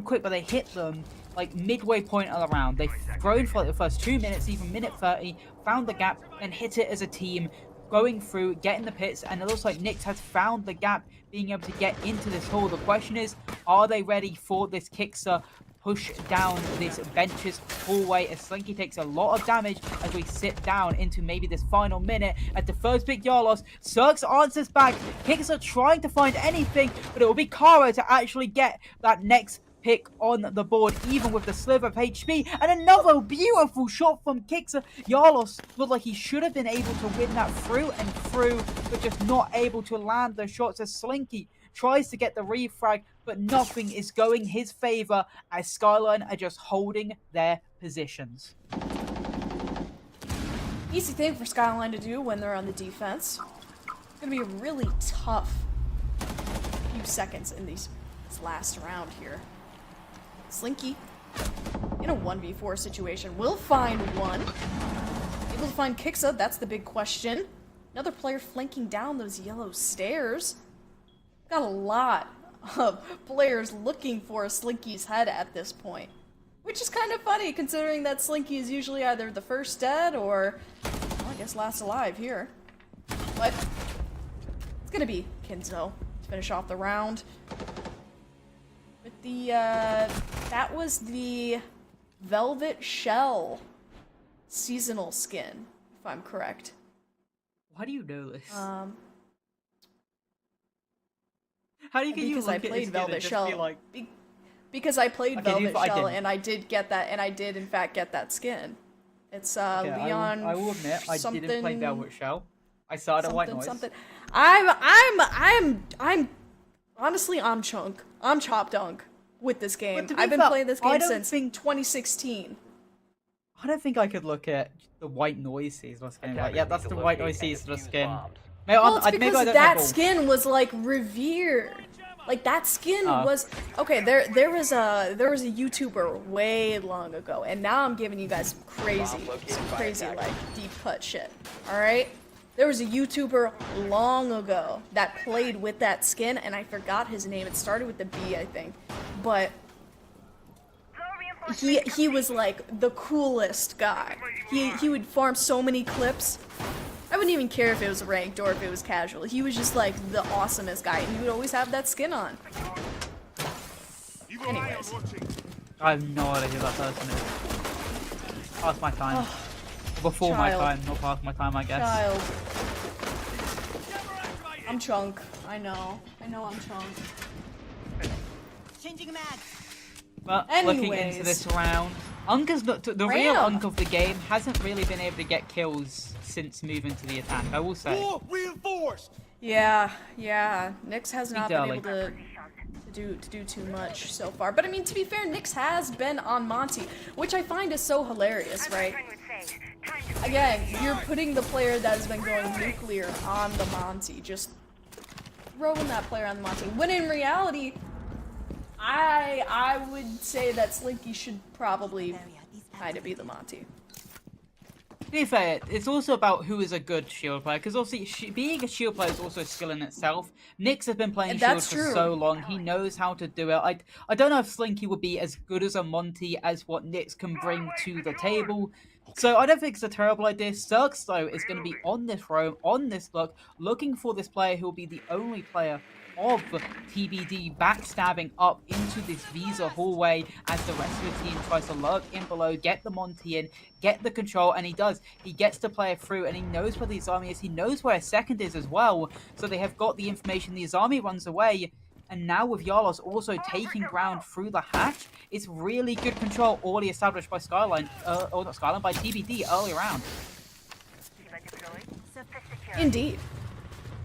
quick, but they hit them like midway point of the round. They've thrown for like the first 2 minutes, even minute 30, found the gap, and hit it as a team, going through, getting the pits, and it looks like Nyx has found the gap, being able to get into this hole. The question is, are they ready for this Kixer push down this benches hallway, as Slinky takes a lot of damage as we sit down into maybe this final minute. At the first pick, Jarlos, Cirx answers back. Kixer trying to find anything, but it will be Kara to actually get that next pick on the board, even with the sliver of HP. And another beautiful shot from Kixer. Jarlos looked like he should have been able to win that through and through, but just not able to land the shots as Slinky tries to get the refrag, but nothing is going his favor as Skyline are just holding their positions. Easy thing for Skyline to do when they're on the defense. It's gonna be a really tough few seconds in this last round here. Slinky, in a 1v4 situation, will find one. Able to find Kixer, that's the big question. Another player flanking down those yellow stairs. Got a lot players looking for Slinky's head at this point. Which is kind of funny, considering that Slinky is usually either the first dead or, well, I guess last alive here. But it's gonna be Kinzo to finish off the round. With the, that was the Velvet Shell seasonal skin, if I'm correct. Why do you know this? Um, How do you get you because look I at this played kid Velvet and just Shell. be like, Because I played Okay, Velvet I Shell, didn't. and I did get that, and I did in fact get that skin. It's okay, Leon. I will admit, I didn't play something- Velvet Shell. I started White Noise. Something. I'm honestly, I'm chunk. I'm chop dunk with this game. But to be I've been fair, playing this I game don't since think- 2016. I don't think I could look at the White Noise season skin. Like, yeah, that's the White Noise season skin. Maybe, Well, it's maybe because I don't that know. skin was like revered. Like that skin Oh. was okay. There was a YouTuber way long ago, and now I'm giving you guys some crazy like deep cut shit. All right, there was a YouTuber long ago that played with that skin, and I forgot his name. It started with the B, I think, but he was like the coolest guy. He would farm so many clips. I wouldn't even care if it was ranked or if it was casual. He was just like the awesomest guy, and he would always have that skin on. Anyways. I have no idea who that person is. Past my time. Before my Child. time, not past my time, I guess. Child. I'm Chunk. I know I'm Chunk. Changing mag. But looking Anyways. into this round, Unka's not, the real Unk of the game hasn't really been able to get kills since moving to the attack, I will say. Reinforced. Yeah. Nyx has not been Darling. able to do too much so far. But I mean, to be fair, Nyx has been on Monty, which I find is so hilarious, right? Again, you're putting the player that has been going nuclear on the Monty, just throwing that player on the Monty. When in reality, I would say that Slinky should probably kind of be the Monty. To be fair, it's also about who is a good shield player, because obviously being a shield player is also a skill in itself. Nyx has been playing And shield that's for true. so long, he knows how to do it. I don't know if Slinky would be as good as a Monty as what Nyx can bring to the table, so I don't think it's a terrible idea. Cirx, though, is going to be on this roam, on this look, looking for this player who will be the only player of TBD backstabbing up into this Visa hallway as the rest of the team tries to lurk in below, get the Monty in, get the control, and he does. He gets the player through, and he knows where the Azami is. He knows where a second is as well, so they have got the information. The Azami runs away, and now with Yalos also taking ground through the hatch, it's really good control already established by Skyline, or not Skyline, by TBD early round. Indeed.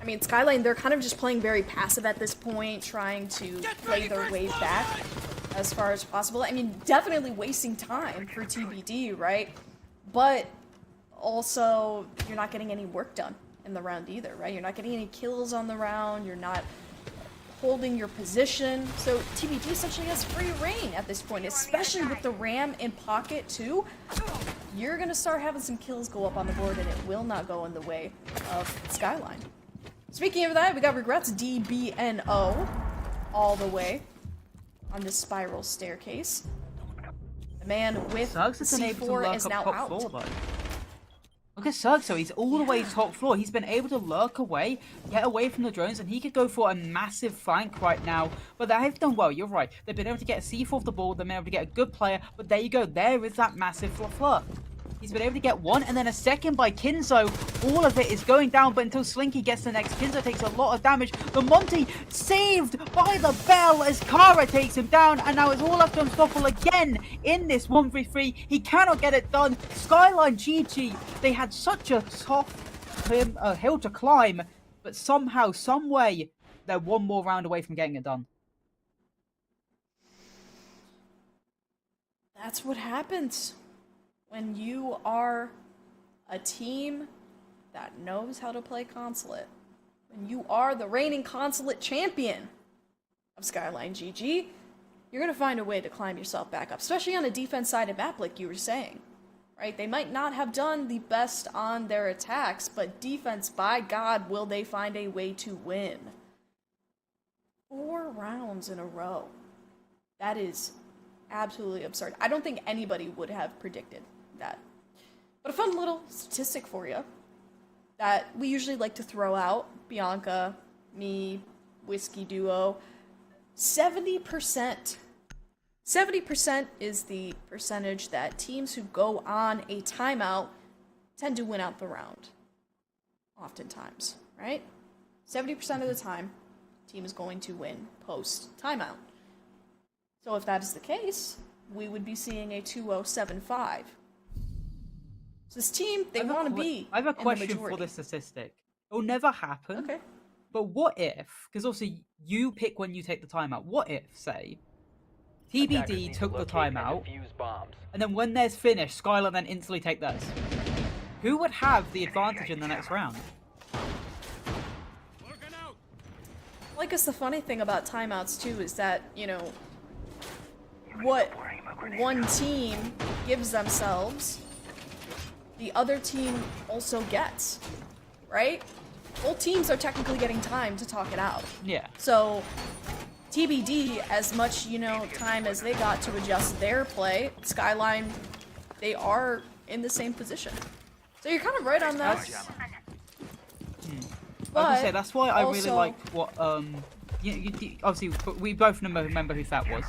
I mean, Skyline, they're kind of just playing very passive at this point, trying to play their way back as far as possible. I mean, definitely wasting time for TBD, right? But also, you're not getting any work done in the round either, right? You're not getting any kills on the round, you're not holding your position. So TBD essentially has free reign at this point, especially with the Ram in pocket too. You're gonna start having some kills go up on the board, and it will not go in the way of Skyline. Speaking of that, we got Regrets DBNO all the way on this spiral staircase. The man with Cirx has been able to C4 lurk is up now top out. floor, though. Look at Cirx, so he's all the way top floor. He's been able to lurk away, get away from the drones, and he could go for a massive flank right now. But they have done well, you're right. They've been able to get a C4 off the ball, they've been able to get a good player, but there you go, there is that massive fleur. He's been able to get one, and then a second by Kinzo. All of it is going down, but until Slinky gets the next, Kinzo takes a lot of damage. The Monty saved by the bell as Kara takes him down, and now it's all up to Unstoppable again in this 1v3. He cannot get it done. SkylineGG, they had such a tough hill to climb, but somehow, some way, they're one more round away from getting it done. That's what happens when you are a team that knows how to play Consulate. When you are the reigning Consulate champion of SkylineGG, you're going to find a way to climb yourself back up, especially on the defense side of map, like you were saying. Right? They might not have done the best on their attacks, but defense, by God, will they find a way to win. 4 rounds in a row. That is absolutely absurd. I don't think anybody would have predicted that. But a fun little statistic for you that we usually like to throw out, Bianca, me, Whiskey Duo, 70%. 70% is the percentage that teams who go on a timeout tend to win out the round. Oftentimes, right? 70% of the time, team is going to win post timeout. So if that is the case, we would be seeing a 2-0-7-5. So this team, they want to be. I have a question for this statistic. It will never happen. Okay. But what if, because obviously you pick when you take the timeout, what if, say, TBD took the timeout, and then when theirs finished, Skyline then instantly take theirs? Who would have the advantage in the next round? Well, I guess the funny thing about timeouts, too, is that, you know, what one team gives themselves, the other team also gets, right? Both teams are technically getting time to talk it out. Yeah. So, TBD, as much, you know, time as they got to adjust their play, Skyline, they are in the same position. So you're kind of right on that. I was gonna say, that's why I really like what, obviously, we both remember who that was.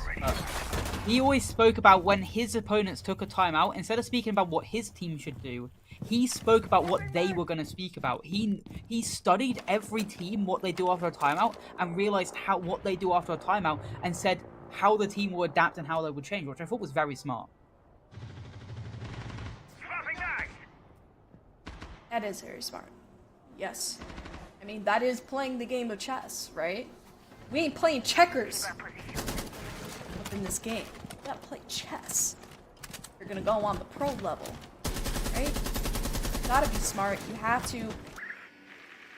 He always spoke about when his opponents took a timeout, instead of speaking about what his team should do, he spoke about what they were going to speak about. He studied every team, what they do after a timeout, and realized what they do after a timeout, and said how the team will adapt and how they would change, which I thought was very smart. That is very smart. Yes. I mean, that is playing the game of chess, right? We ain't playing checkers up in this game. We gotta play chess. You're gonna go on the pro level, right? You gotta be smart. You have to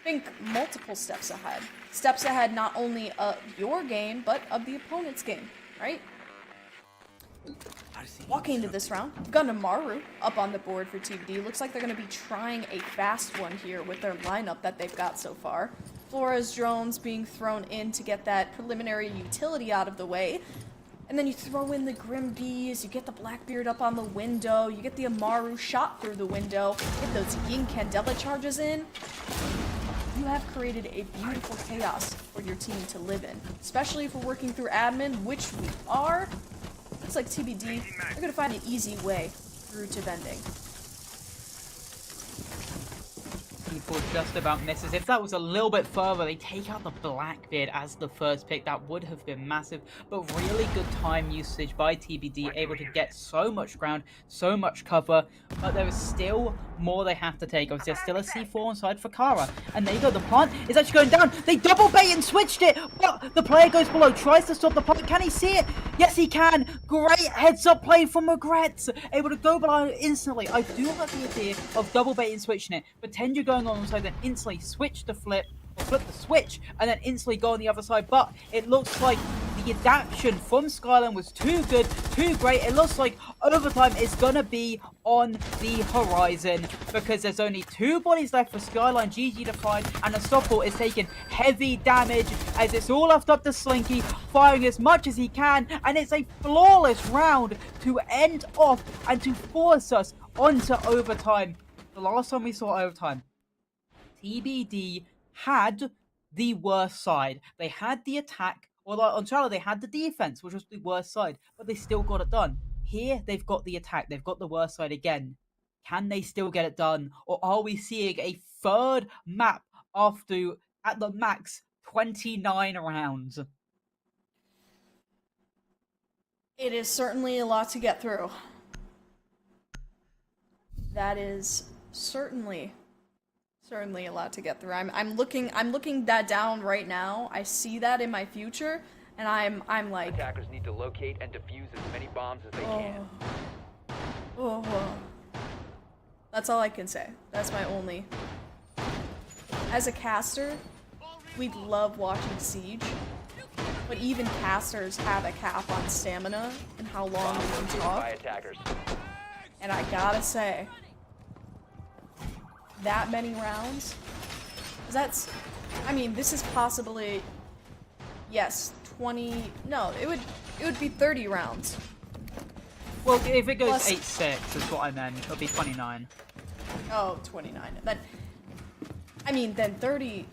think multiple steps ahead. Steps ahead not only of your game, but of the opponent's game, right? Walking into this round, we've got Amaru up on the board for TBD. Looks like they're going to be trying a fast one here with their lineup that they've got so far. Flores drones being thrown in to get that preliminary utility out of the way. And then you throw in the Grim Bees, you get the Blackbeard up on the window, you get the Amaru shot through the window, get those Yin Candela charges in. You have created a beautiful chaos for your team to live in. Especially if we're working through admin, which we are. Looks like TBD, they're going to find an easy way through to vending. People just about misses. If that was a little bit further, they take out the Blackbeard as the first pick. That would have been massive, but really good time usage by TBD, able to get so much ground, so much cover, but there is still more they have to take. Obviously, there's still a C4 inside for Kara, and there you go, the plant is actually going down. They double bait and switched it, but the player goes below, tries to stop the plant. Can he see it? Yes, he can. Great heads-up play from Regrets, able to go below instantly. I do like the idea of double bait and switching it. Pretend you're going on the side, then instantly switch the flip, or flip the switch, and then instantly go on the other side. But it looks like the adaptation from Skyline was too good, too great. It looks like overtime is gonna be on the horizon, because there's only 2 bodies left for SkylineGG to find, and the Stoppel is taking heavy damage as it's all left up to Slinky, firing as much as he can, and it's a flawless round to end off and to force us onto overtime. The last time we saw overtime, TBD had the worst side. They had the attack, or on Charlie they had the defense, which was the worst side, but they still got it done. Here, they've got the attack, they've got the worst side again. Can they still get it done, or are we seeing a third map after, at the max, 29 rounds? It is certainly a lot to get through. That is certainly a lot to get through. I'm looking that down right now. I see that in my future, and I'm like, attackers need to locate and defuse as many bombs as they can. Oh. That's all I can say. That's my only. As a caster, we love watching Siege, but even casters have a cap on stamina and how long we can talk. And I gotta say, that many rounds, I mean, this is possibly Yes, 20. No, it would be 30 rounds. Well, if it goes Plus- 8-6 is what I meant. It'll be 29. Oh, 29. Then, I mean, then 30.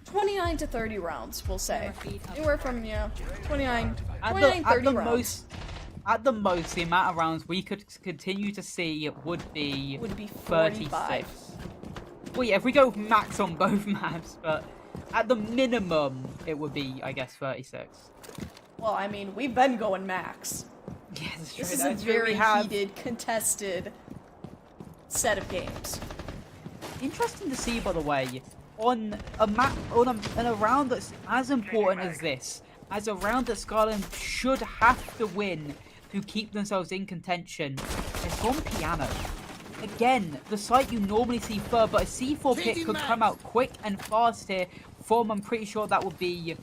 29 to 30 rounds, we'll say. Anywhere from, 29, 30 rounds. At the most, the amount of rounds we could continue to see would be 45. 36. Well, yeah, if we go max on both maps, but at the minimum, it would be, I guess, 36. Well, I mean, we've been going max. Yeah, that's true. This is a very heated, contested set of games. Interesting to see, by the way, on a map, on a round that's as important as this, as a round that Skyline should have to win to keep themselves in contention, they've gone piano. Again, the site you normally see third, but a C4 pick could come out quick and fast here from, I'm pretty sure that would be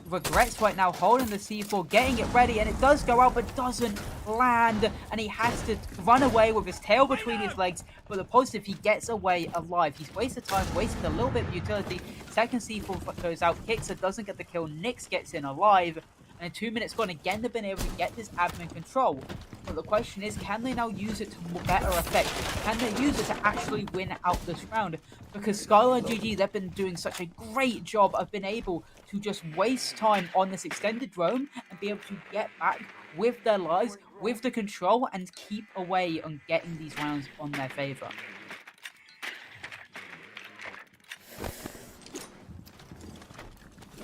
Regrets right now, holding the C4, getting it ready, and it does go out, but doesn't land, and he has to run away with his tail between his legs, but the positive, he gets away alive. He's wasted time, wasted a little bit of utility. Second C4 goes out, Kixer doesn't get the kill, Nyx gets in alive, and in 2 minutes gone, again, they've been able to get this admin control. But the question is, can they now use it to better effect? Can they use it to actually win out this round? Because SkylineGG, they've been doing such a great job of being able to just waste time on this extended drone and be able to get back with their lives, with the control, and keep away on getting these rounds on their favor.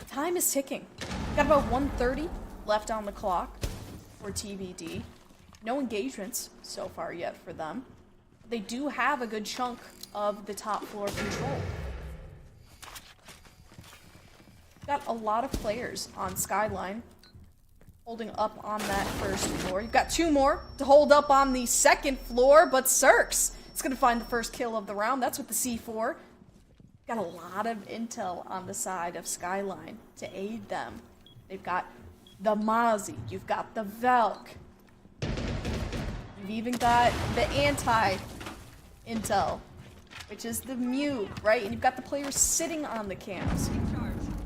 Time is ticking. Got about 1:30 left on the clock for TBD. No engagements so far yet for them. They do have a good chunk of the top floor control. Got a lot of players on Skyline holding up on that first floor. You've got 2 more to hold up on the second floor, but Cirx is going to find the first kill of the round. That's with the C4. Got a lot of intel on the side of Skyline to aid them. They've got the Mozzie, you've got the Velk, you've even got the anti-intel, which is the Mew, right? And you've got the players sitting on the cams.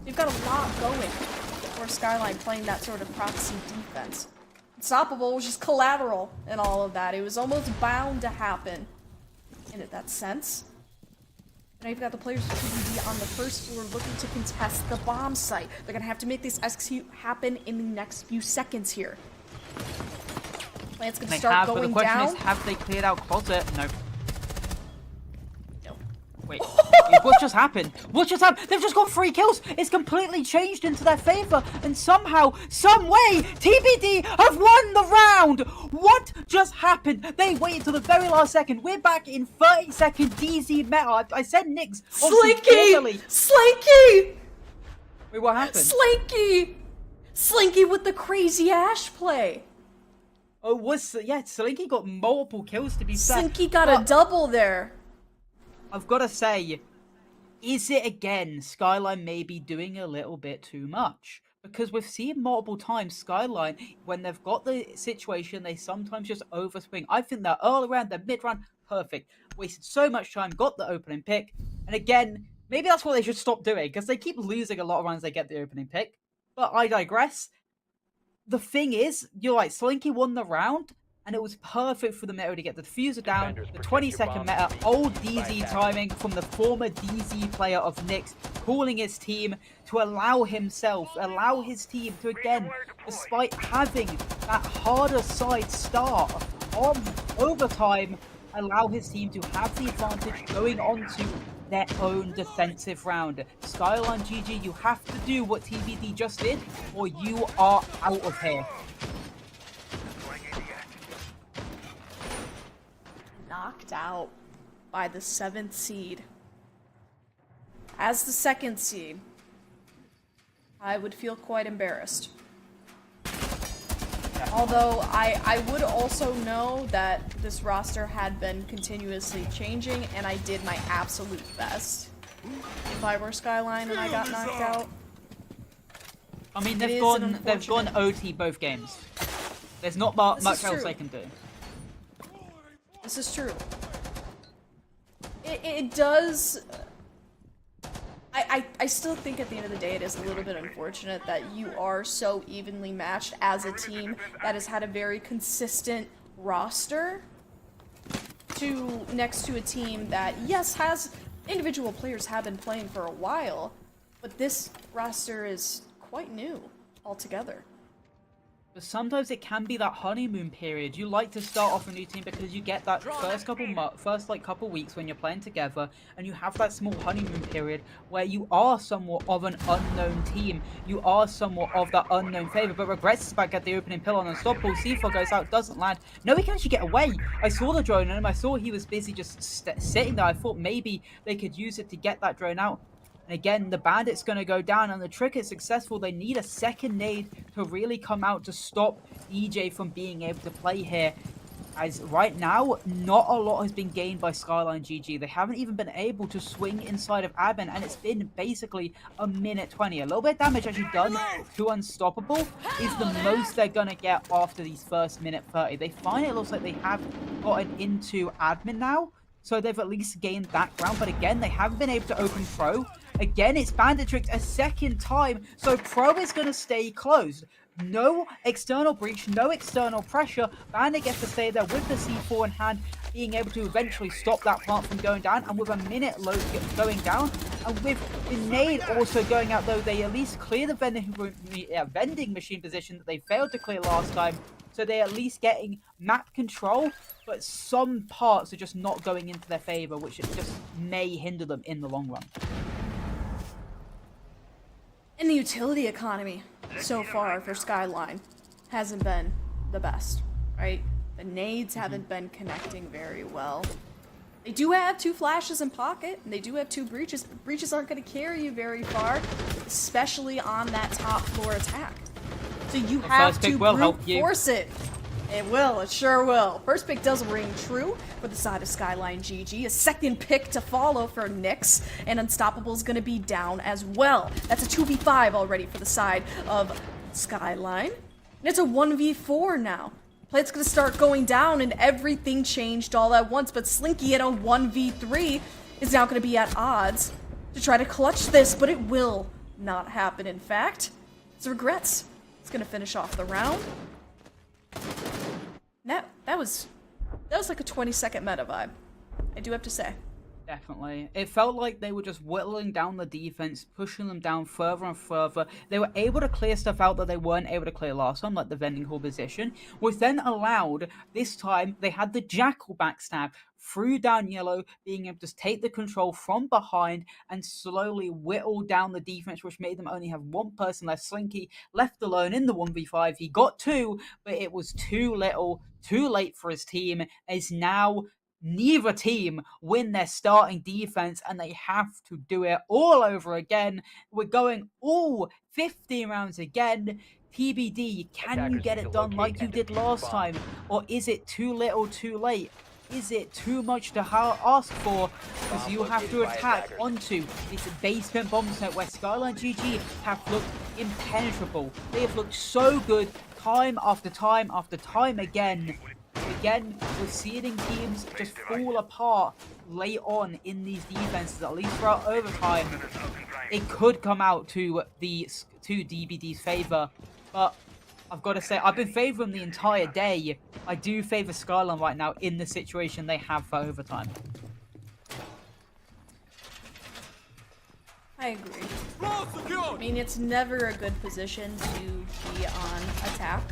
You've got a lot going for Skyline playing that sort of proxy defense. Unstoppable was just collateral in all of that. It was almost bound to happen in that sense. Now you've got the players of TBD on the first floor looking to contest the bomb site. They're going to have to make this execute happen in the next few seconds here. Plant's going to start going but the question down. is, have they cleared out closet? No. No. Wait, what just happened? What just happened? They've just got 3 kills. It's completely changed into their favor, and somehow, some way, TBD have won the round. What just happened? They waited till the very last second. We're back in 30-second DZ meta. I said Nyx. Slinky! Slinky! Wait, what happened? Slinky! Slinky with the crazy Ash play. Oh, Slinky got multiple kills to be fair. Slinky got a double there. I've got to say, is it again Skyline maybe doing a little bit too much? Because we've seen multiple times Skyline, when they've got the situation, they sometimes just overswing. I think their early round, their mid round, perfect. Wasted so much time, got the opening pick. And again, maybe that's what they should stop doing, because they keep losing a lot of rounds they get the opening pick. But I digress. The thing is, you're right, Slinky won the round, and it was perfect for the meta to get the diffuser down, the 20-second meta, old DZ timing from the former DZ player of Nyx, calling his team to allow his team to, again, despite having that harder side start on overtime, allow his team to have the advantage going on to their own defensive round. SkylineGG, you have to do what TBD just did, or you are out of here. Knocked out by the 7th seed. As the 2nd seed, I would feel quite embarrassed. Although I would also know that this roster had been continuously changing, and I did my absolute best. If I were Skyline and I got knocked out. I mean, they've gone OT both games. There's not much else they can do. This is true. It does I still think at the end of the day it is a little bit unfortunate that you are so evenly matched as a team that has had a very consistent roster next to a team that, yes, has individual players have been playing for a while, but this roster is quite new altogether. But sometimes it can be that honeymoon period. You like to start off a new team because you get that first couple weeks when you're playing together, and you have that small honeymoon period where you are somewhat of an unknown team. You are somewhat of that unknown favor. But Regrets is back at the opening pillar on Unstoppable. C4 goes out, doesn't land. No, he can actually get away. I saw the drone on him. I saw he was busy just sitting there. I thought maybe they could use it to get that drone out. And again, the Bandit's going to go down, and the trick is successful. They need a second nade to really come out to stop EJ from being able to play here. As right now, not a lot has been gained by SkylineGG. They haven't even been able to swing inside of admin, and it's been basically a minute 20. A little bit of damage actually done to Unstoppable is the most they're going to get after these first minute 30. They find it looks like they have gotten into admin now, so they've at least gained that ground. But again, they haven't been able to open Pro. Again, it's Bandit tricked a second time, so Pro is going to stay closed. No external breach, no external pressure. Bandit gets to stay there with the C4 in hand, being able to eventually stop that plant from going down. And with a minute load going down, and with the nade also going out, though, they at least clear the vending machine position that they failed to clear last time. So they're at least getting map control, but some parts are just not going into their favor, which it just may hinder them in the long run. And the utility economy so far for Skyline hasn't been the best, right? The nades haven't been connecting very well. They do have 2 flashes in pocket, and they do have 2 breaches. Breaches aren't going to carry you very far, especially on that top floor attack. So you have to brute force it. It will, it sure will. First pick does ring true for the side of SkylineGG. A second pick to follow for Nyx, and Unstoppable's gonna be down as well. That's a 2v5 already for the side of Skyline. And it's a 1v4 now. Plate's gonna start going down, and everything changed all at once, but Slinky in a 1v3 is now gonna be at odds to try to clutch this, but it will not happen, in fact. It's Regrets. It's gonna finish off the round. That was like a 20-second meta vibe, I do have to say. Definitely. It felt like they were just whittling down the defense, pushing them down further and further. They were able to clear stuff out that they weren't able to clear last time, like the vending hall position, was then allowed. This time, they had the Jackal backstab, threw down Yellow, being able to take the control from behind and slowly whittle down the defense, which made them only have 1 person left. Slinky left alone in the 1v5. He got 2, but it was too little, too late for his team, as now neither team win their starting defense, and they have to do it all over again. We're going all 15 rounds again. TBD, can you get it done like you did last time? Or is it too little, too late? Is it too much to ask for? Because you have to attack onto this basement bomb set where SkylineGG have looked impenetrable. They have looked so good time after time after time again. Again, we're seeing teams just fall apart late on in these defenses, at least throughout overtime. It could come out to DBD's favor, but I've got to say, I've been favoring the entire day. I do favor Skyline right now in the situation they have for overtime. I agree. I mean, it's never a good position to be on attack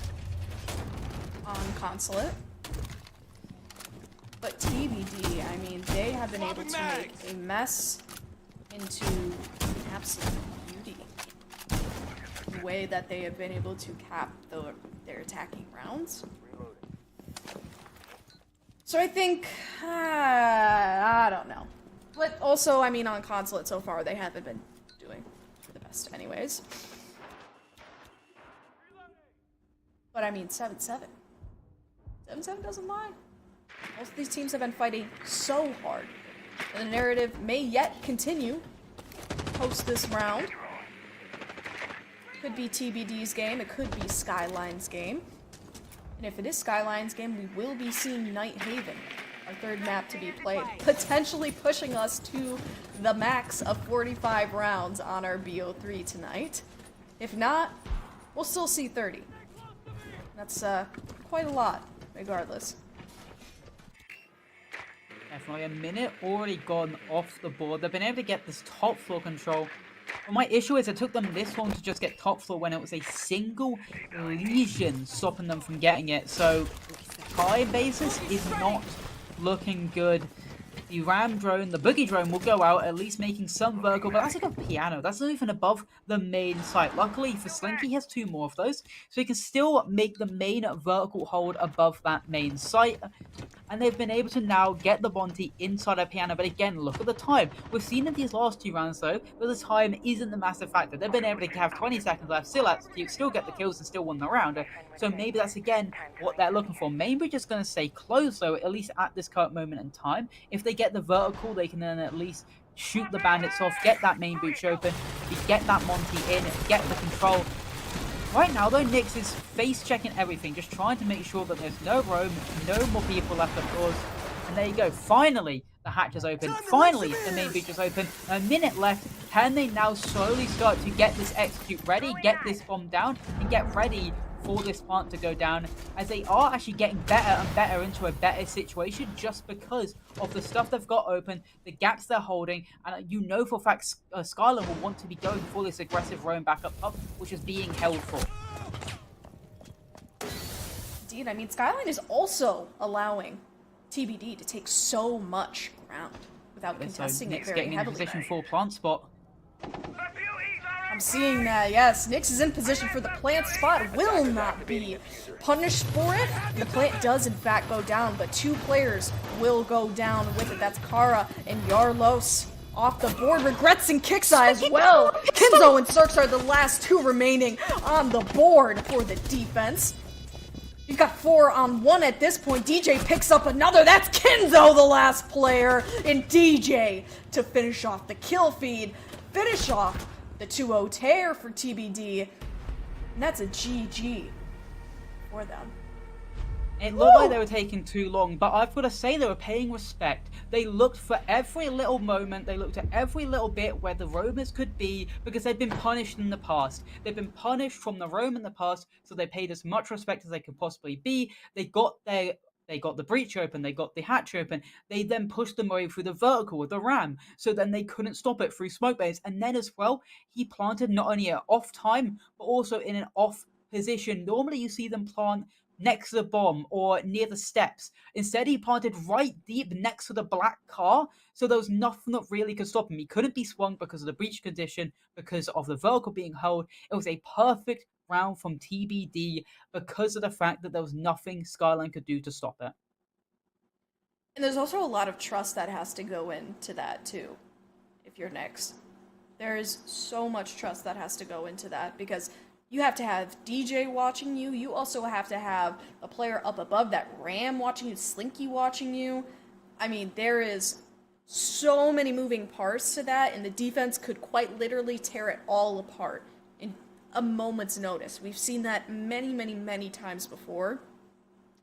on Consulate. But TBD, I mean, they have been able to make a mess into absolute beauty. The way that they have been able to cap their attacking rounds. So I think, I don't know. But also, I mean, on Consulate so far, they haven't been doing the best anyways. But I mean, 7-7. 7-7 doesn't lie. Most of these teams have been fighting so hard. And the narrative may yet continue post this round. Could be TBD's game, it could be Skyline's game. And if it is Skyline's game, we will be seeing Night Haven Our third map to be played, potentially pushing us to the max of 45 rounds on our BO3 tonight. If not, we'll still see 30. That's quite a lot, regardless. Definitely a minute already gone off the board. They've been able to get this top floor control. But my issue is it took them this long to just get top floor when it was a single lesion stopping them from getting it. So time basis is not looking good. The ram drone, the boogie drone will go out, at least making some vertical, but that's like a piano. That's not even above the main site. Luckily for Slinky, he has 2 more of those, so he can still make the main vertical hold above that main site. And they've been able to now get the bounty inside a piano, but again, look at the time. We've seen in these last 2 rounds, though, that the time isn't the massive factor. They've been able to have 20 seconds left, still execute, still get the kills, and still win the round. So maybe that's, again, what they're looking for. Mainbridge is going to stay close, though, at least at this current moment in time. If they get the vertical, they can then at least shoot the bandits off, get that main breach open, get that Monty in, get the control. Right now, though, Nyx is face-checking everything, just trying to make sure that there's no roam, no more people left of course. And there you go. Finally, the hatch is open. Finally, the main breach is open. A minute left. Can they now slowly start to get this execute ready, get this bomb down, and get ready for this plant to go down, as they are actually getting better and better into a better situation just because of the stuff they've got open, the gaps they're holding, and you know for a fact Skyline will want to be going for this aggressive roam back up top, which is being held for. Indeed, I mean, Skyline is also allowing TBD to take so much ground without contesting it Nyx very getting in heavily. position for plant spot. I'm seeing that, yes. Nyx is in position for the plant spot, will not be punished for it. The plant does, in fact, go down, but 2 players will go down with it. That's Kara and Yarlos off the board. Regrets and Kixeye as well. Kinzo and Cirques are the last 2 remaining on the board for the defense. You've got 4 on 1 at this point. DJ picks up another. That's Kinzo, the last player, and DJ to finish off the kill feed. Finish off the 2-0 tear for TBD. And that's a GG for them. It looked like they were taking too long, but I've got to say they were paying respect. They looked for every little moment, they looked at every little bit where the roamers could be, because they've been punished in the past. They've been punished from the roam in the past, so they paid as much respect as they could possibly be. They got the breach open, they got the hatch open, they then pushed them away through the vertical with the ram, so then they couldn't stop it through smoke bays. And then as well, he planted not only at off time, but also in an off position. Normally you see them plant next to the bomb or near the steps. Instead, he planted right deep next to the black car, so there was nothing that really could stop him. He couldn't be swung because of the breach condition, because of the vertical being held. It was a perfect round from TBD because of the fact that there was nothing Skyline could do to stop it. And there's also a lot of trust that has to go into that, too, if you're Nyx. There is so much trust that has to go into that, because you have to have DJ watching you. You also have to have a player up above that Ram watching you, Slinky watching you. I mean, there is so many moving parts to that, and the defense could quite literally tear it all apart in a moment's notice. We've seen that many, many, many times before.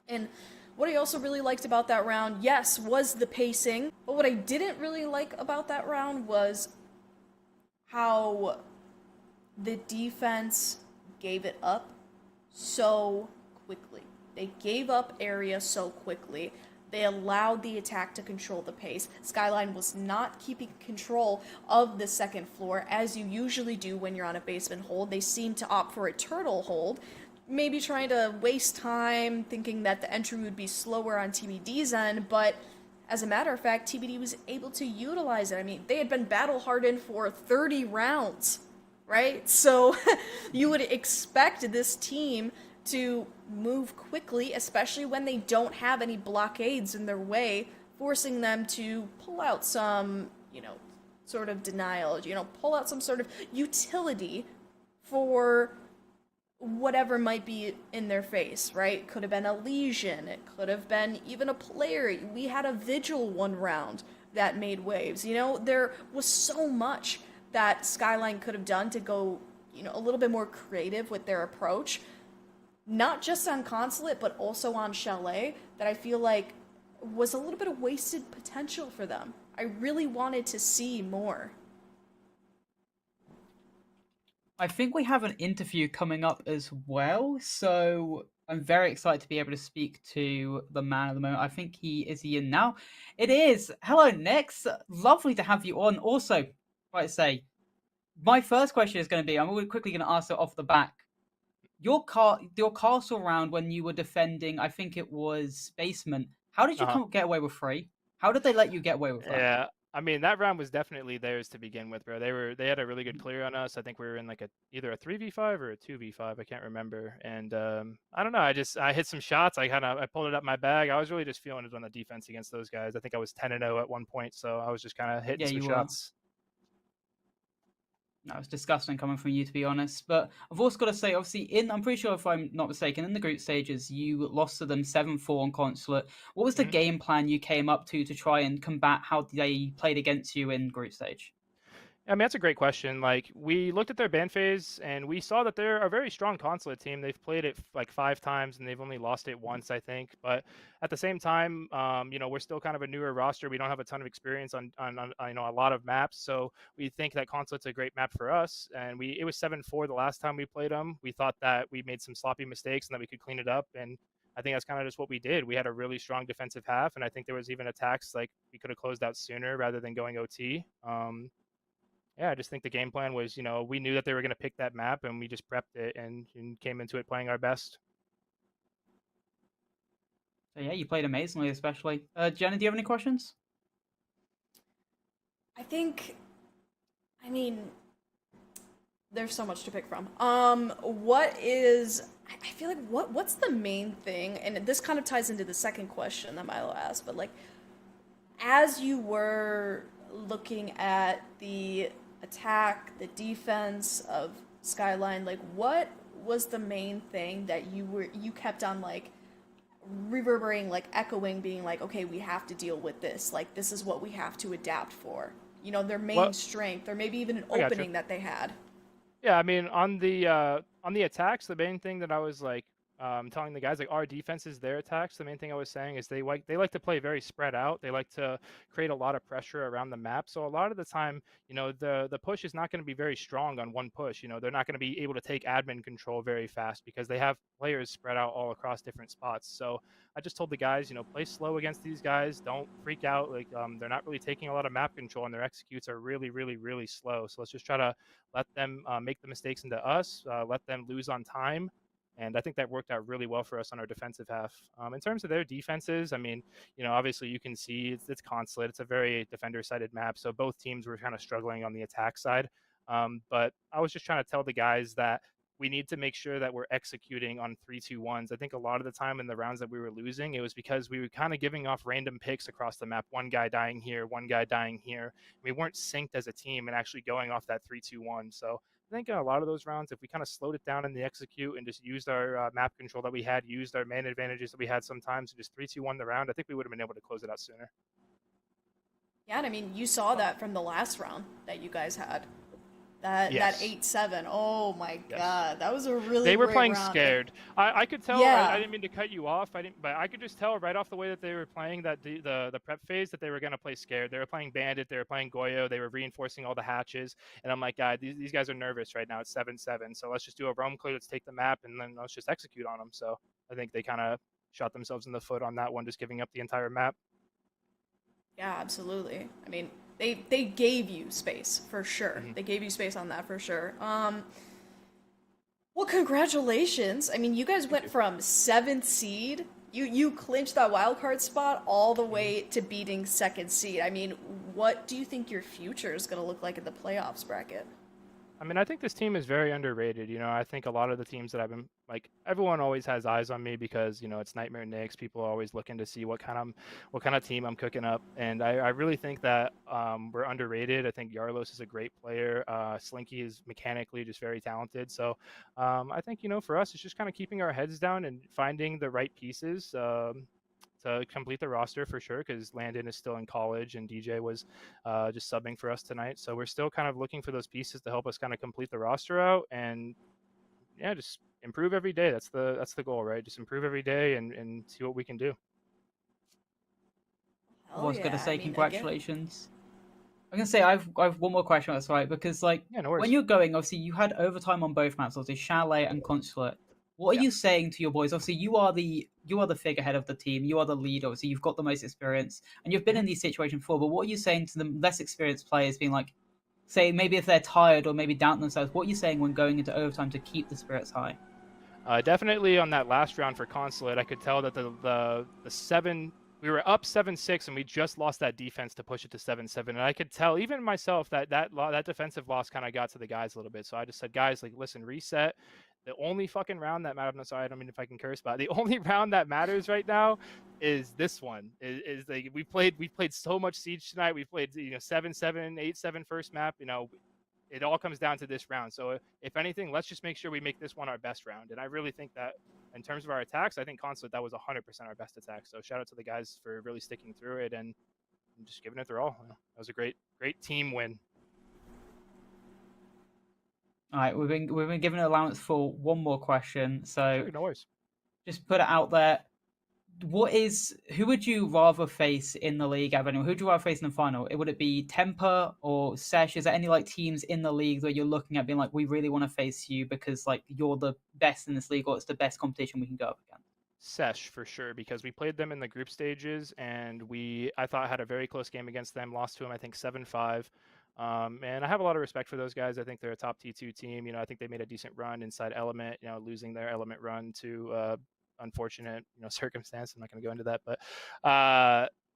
And what I also really liked about that round, yes, was the pacing. But what I didn't really like about that round was how the defense gave it up so quickly. They gave up area so quickly. They allowed the attack to control the pace. Skyline was not keeping control of the second floor, as you usually do when you're on a basement hold. They seemed to opt for a turtle hold, maybe trying to waste time, thinking that the entry would be slower on TBD's end, but as a matter of fact, TBD was able to utilize it. I mean, they had been battle-hardened for 30 rounds, right? So you would expect this team to move quickly, especially when they don't have any blockades in their way, forcing them to pull out some, sort of denial, pull out some sort of utility for whatever might be in their face, right? Could have been a lesion, it could have been even a player. We had a vigil one round that made waves. There was so much that Skyline could have done to go, a little bit more creative with their approach, not just on Consulate, but also on Chalet, that I feel like was a little bit of wasted potential for them. I really wanted to see more. I think we have an interview coming up as well, so I'm very excited to be able to speak to the man of the moment. I think is he in now? It is. Hello, Nix. Lovely to have you on. Also, I say, my first question is going to be, I'm quickly going to ask it off the back. Your castle round when you were defending, I think it was basement. How did you get away with 3? How did they let you get away with that? Yeah, I mean that round was definitely theirs to begin with, bro. They had a really good clear on us. I think we were in like either a 3v5 or a 2v5. I can't remember. And I don't know. I hit some shots. I pulled it up my bag. I was really just feeling it on the defense against those guys. I think I was 10-0 at one point, so I was just kind of hitting some shots. That was disgusting coming from you, to be honest. But I've also got to say, obviously, I'm pretty sure if I'm not mistaken, in the group stages, you lost to them 7-4 on Consulate. What was the game plan you came up to try and combat how they played against you in group stage? I mean, that's a great question. Like, we looked at their ban phase and we saw that they're a very strong consulate team. They've played it like 5 times and they've only lost it once, I think. But at the same time, we're still kind of a newer roster. We don't have a ton of experience on a lot of maps. So we think that consulate's a great map for us. And it was 7-4 the last time we played them. We thought that we made some sloppy mistakes and that we could clean it up. And I think that's kind of just what we did. We had a really strong defensive half. And I think there was even attacks like we could have closed out sooner rather than going OT. Yeah, I just think the game plan was, we knew that they were going to pick that map and we just prepped it and came into it playing our best. So yeah, you played amazingly, especially. Jenna, do you have any questions? I mean, there's so much to pick from. I feel like what's the main thing, and this kind of ties into the second question that Milo asked, but like, as you were looking at the attack, the defense of Skyline, like what was the main thing that you kept on like reverberating, like echoing, being like, okay, we have to deal with this, like this is what we have to adapt for, their main strength, or maybe even an opening that they had? Yeah, I mean, on the attacks, the main thing that I was like telling the guys, like, our defense is their attacks. The main thing I was saying is they like to play very spread out. They like to create a lot of pressure around the map. So a lot of the time, the push is not going to be very strong on one push. They're not going to be able to take admin control very fast because they have players spread out all across different spots. So I just told the guys, play slow against these guys. Don't freak out. Like, they're not really taking a lot of map control and their executes are really, really, really slow. So let's just try to let them make the mistakes into us, let them lose on time. And I think that worked out really well for us on our defensive half. In terms of their defenses, I mean, obviously you can see it's consulate. It's a very defender-sided map. So both teams were kind of struggling on the attack side. But I was just trying to tell the guys that we need to make sure that we're executing on 3-2-1s. I think a lot of the time in the rounds that we were losing, it was because we were kind of giving off random picks across the map. One guy dying here, one guy dying here. We weren't synced as a team and actually going off that 3-2-1. So I think in a lot of those rounds, if we kind of slowed it down in the execute and just used our map control that we had, used our man advantages that we had sometimes, and just 3-2-1 the round, I think we would have been able to close it out sooner. Yeah, and I mean, you saw that from the last round that you guys had. That 8-7. Oh my God, that was a really. They were great playing round. scared. I could tell. Yeah. I didn't mean to cut you off. But I could just tell right off the way that they were playing that the prep phase that they were going to play scared. They were playing Bandit. They were playing Goyo. They were reinforcing all the hatches. And I'm like, God, these guys are nervous right now. It's 7-7. So let's just do a roam clear. Let's take the map and then let's just execute on them. So I think they kind of shot themselves in the foot on that one, just giving up the entire map. Yeah, absolutely. I mean, they gave you space for sure. They gave you space on that for sure. Well, congratulations. I mean, you guys went from 7th seed. You clinched that wild card spot all the way to beating 2nd seed. I mean, what do you think your future is going to look like in the playoffs bracket? I mean, I think this team is very underrated. I think a lot of the teams that I've been like, everyone always has eyes on me because it's Nightmare Knicks. People are always looking to see what kind of team I'm cooking up, and I really think that we're underrated. I think Yarlos is a great player. Slinky is mechanically just very talented. So I think for us, it's just kind of keeping our heads down and finding the right pieces. To complete the roster for sure, because Landon is still in college and DJ was just subbing for us tonight. So we're still kind of looking for those pieces to help us kind of complete the roster out, and yeah, just improve every day. That's the goal, right? Just improve every day and see what we can do. I was gonna yeah. say I mean, again, congratulations. I'm gonna say I've one more question. That's right, because like Yeah, no when worries. you're going, obviously you had overtime on both maps, obviously Chalet and Consulate. What are Yeah. you saying to your boys? Obviously, you are the figurehead of the team. You are the leader. Obviously, you've got the most experience, and you've been in these situations before. But what are you saying to the less experienced players, being like, say maybe if they're tired or maybe doubting themselves, what are you saying when going into overtime to keep the spirits high? Definitely on that last round for Consulate, I could tell that the 7 we were up 7-6 and we just lost that defense to push it to 7-7, and I could tell even myself that defensive loss kind of got to the guys a little bit. So I just said, guys, like, listen, reset. The only fucking round that matters. I'm sorry, I don't mean if I can curse, but the only round that matters right now is this one. Is like we played so much Siege tonight. We played 7-7, 8-7 first map. It all comes down to this round. So if anything, let's just make sure we make this one our best round. And I really think that in terms of our attacks, I think Consulate, that was 100% our best attack. So shout out to the guys for really sticking through it and just giving it their all. That was a great team win. All right, we've been given an allowance for one more question, so Sure, no worries. just put it out there. Who would you rather face in the league, Evan? Who would you rather face in the final? Would it be Temper or Sesh? Is there any like teams in the league where you're looking at being like, we really want to face you because like you're the best in this league, or it's the best competition we can go up against? Sesh for sure, because we played them in the group stages and I thought had a very close game against them, lost to them I think 7-5. And I have a lot of respect for those guys. I think they're a top T2 team. I think they made a decent run inside Element, losing their Element run to unfortunate circumstance. I'm not going to go into that, but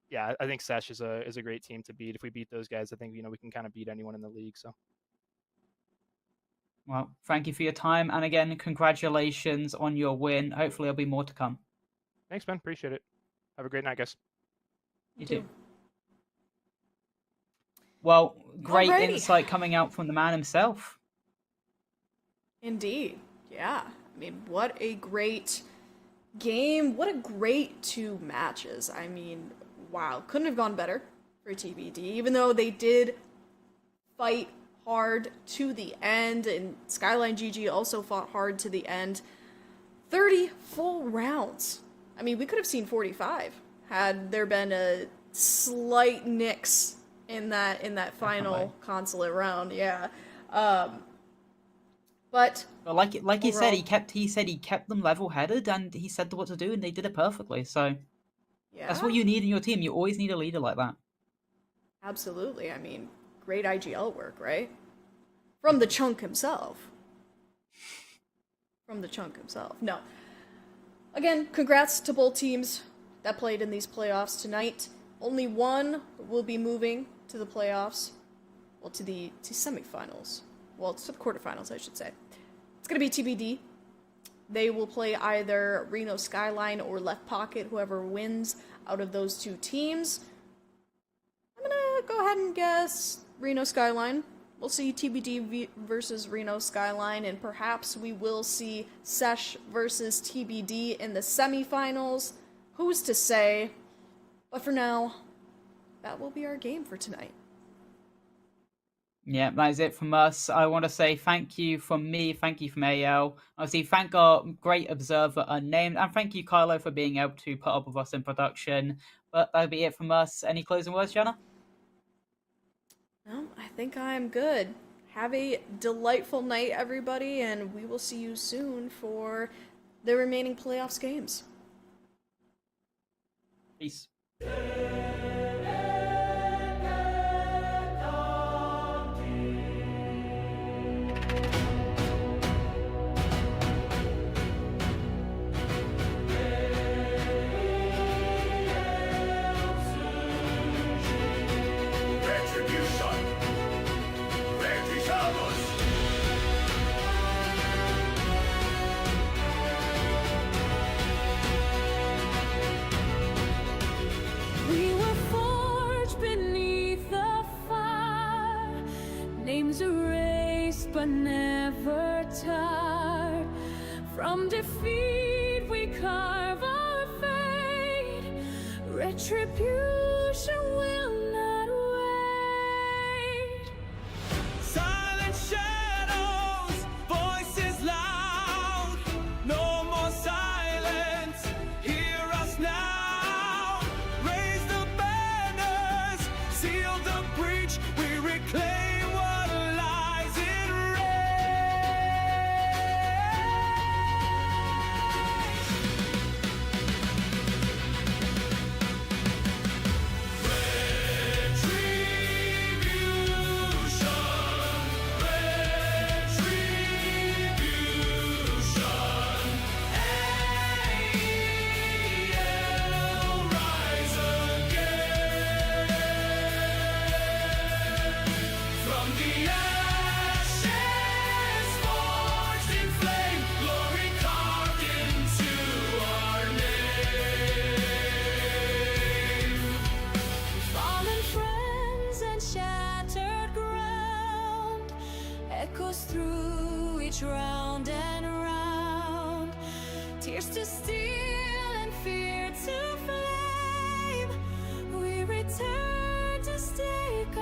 yeah, I think Sesh is a great team to beat. If we beat those guys, I think we can kind of beat anyone in the league. So Well, thank you for your time, and again, congratulations on your win. Hopefully there'll be more to come. thanks, man. Appreciate it. Have a great night, guys. You too. Well, great Alrighty. insight coming out from the man himself. Indeed. Yeah. I mean, what a great game. What a great 2 matches. I mean, wow. Couldn't have gone better for TBD, even though they did fight hard to the end, and SkylineGG also fought hard to the end. 30 full rounds. I mean, we could have seen 45 had there been a slight nix in that final Definitely. Consulate round. Yeah. But like he said, overall- he said he kept them level-headed, and he said what to do, and they did it perfectly. So yeah, that's what you need in your team. You always need a leader like that. absolutely. I mean, great IGL work, right? From the chunk himself. No. Again, congrats to both teams that played in these playoffs tonight. Only one will be moving to the playoffs. Well, to semifinals. Well, to the quarterfinals, I should say. It's going to be TBD. They will play either Reno Skyline or Left Pocket, whoever wins out of those 2 teams. I'm going to go ahead and guess Reno Skyline. We'll see TBD versus Reno Skyline, and perhaps we will see Sesh versus TBD in the semifinals. Who's to say? But for now, that will be our game for tonight. Yeah, that is it from us. I want to say thank you from me, thank you from AEL. Obviously, thank our great observer Unnamed, and thank you, Kylo, for being able to put up with us in production. But that'll be it from us. Any closing words, Jenna? No, I think I'm good. Have a delightful night, everybody, and we will see you soon for the remaining playoffs games. Peace. We were forged beneath the fire, names erased but never tarred. From defeat we carve our fate. Retribution will not wait. Silent shadows, voices loud. No more silence, hear us now. Raise the banner. goes through each round and round. Tears to steel and fear to flame. We return to stake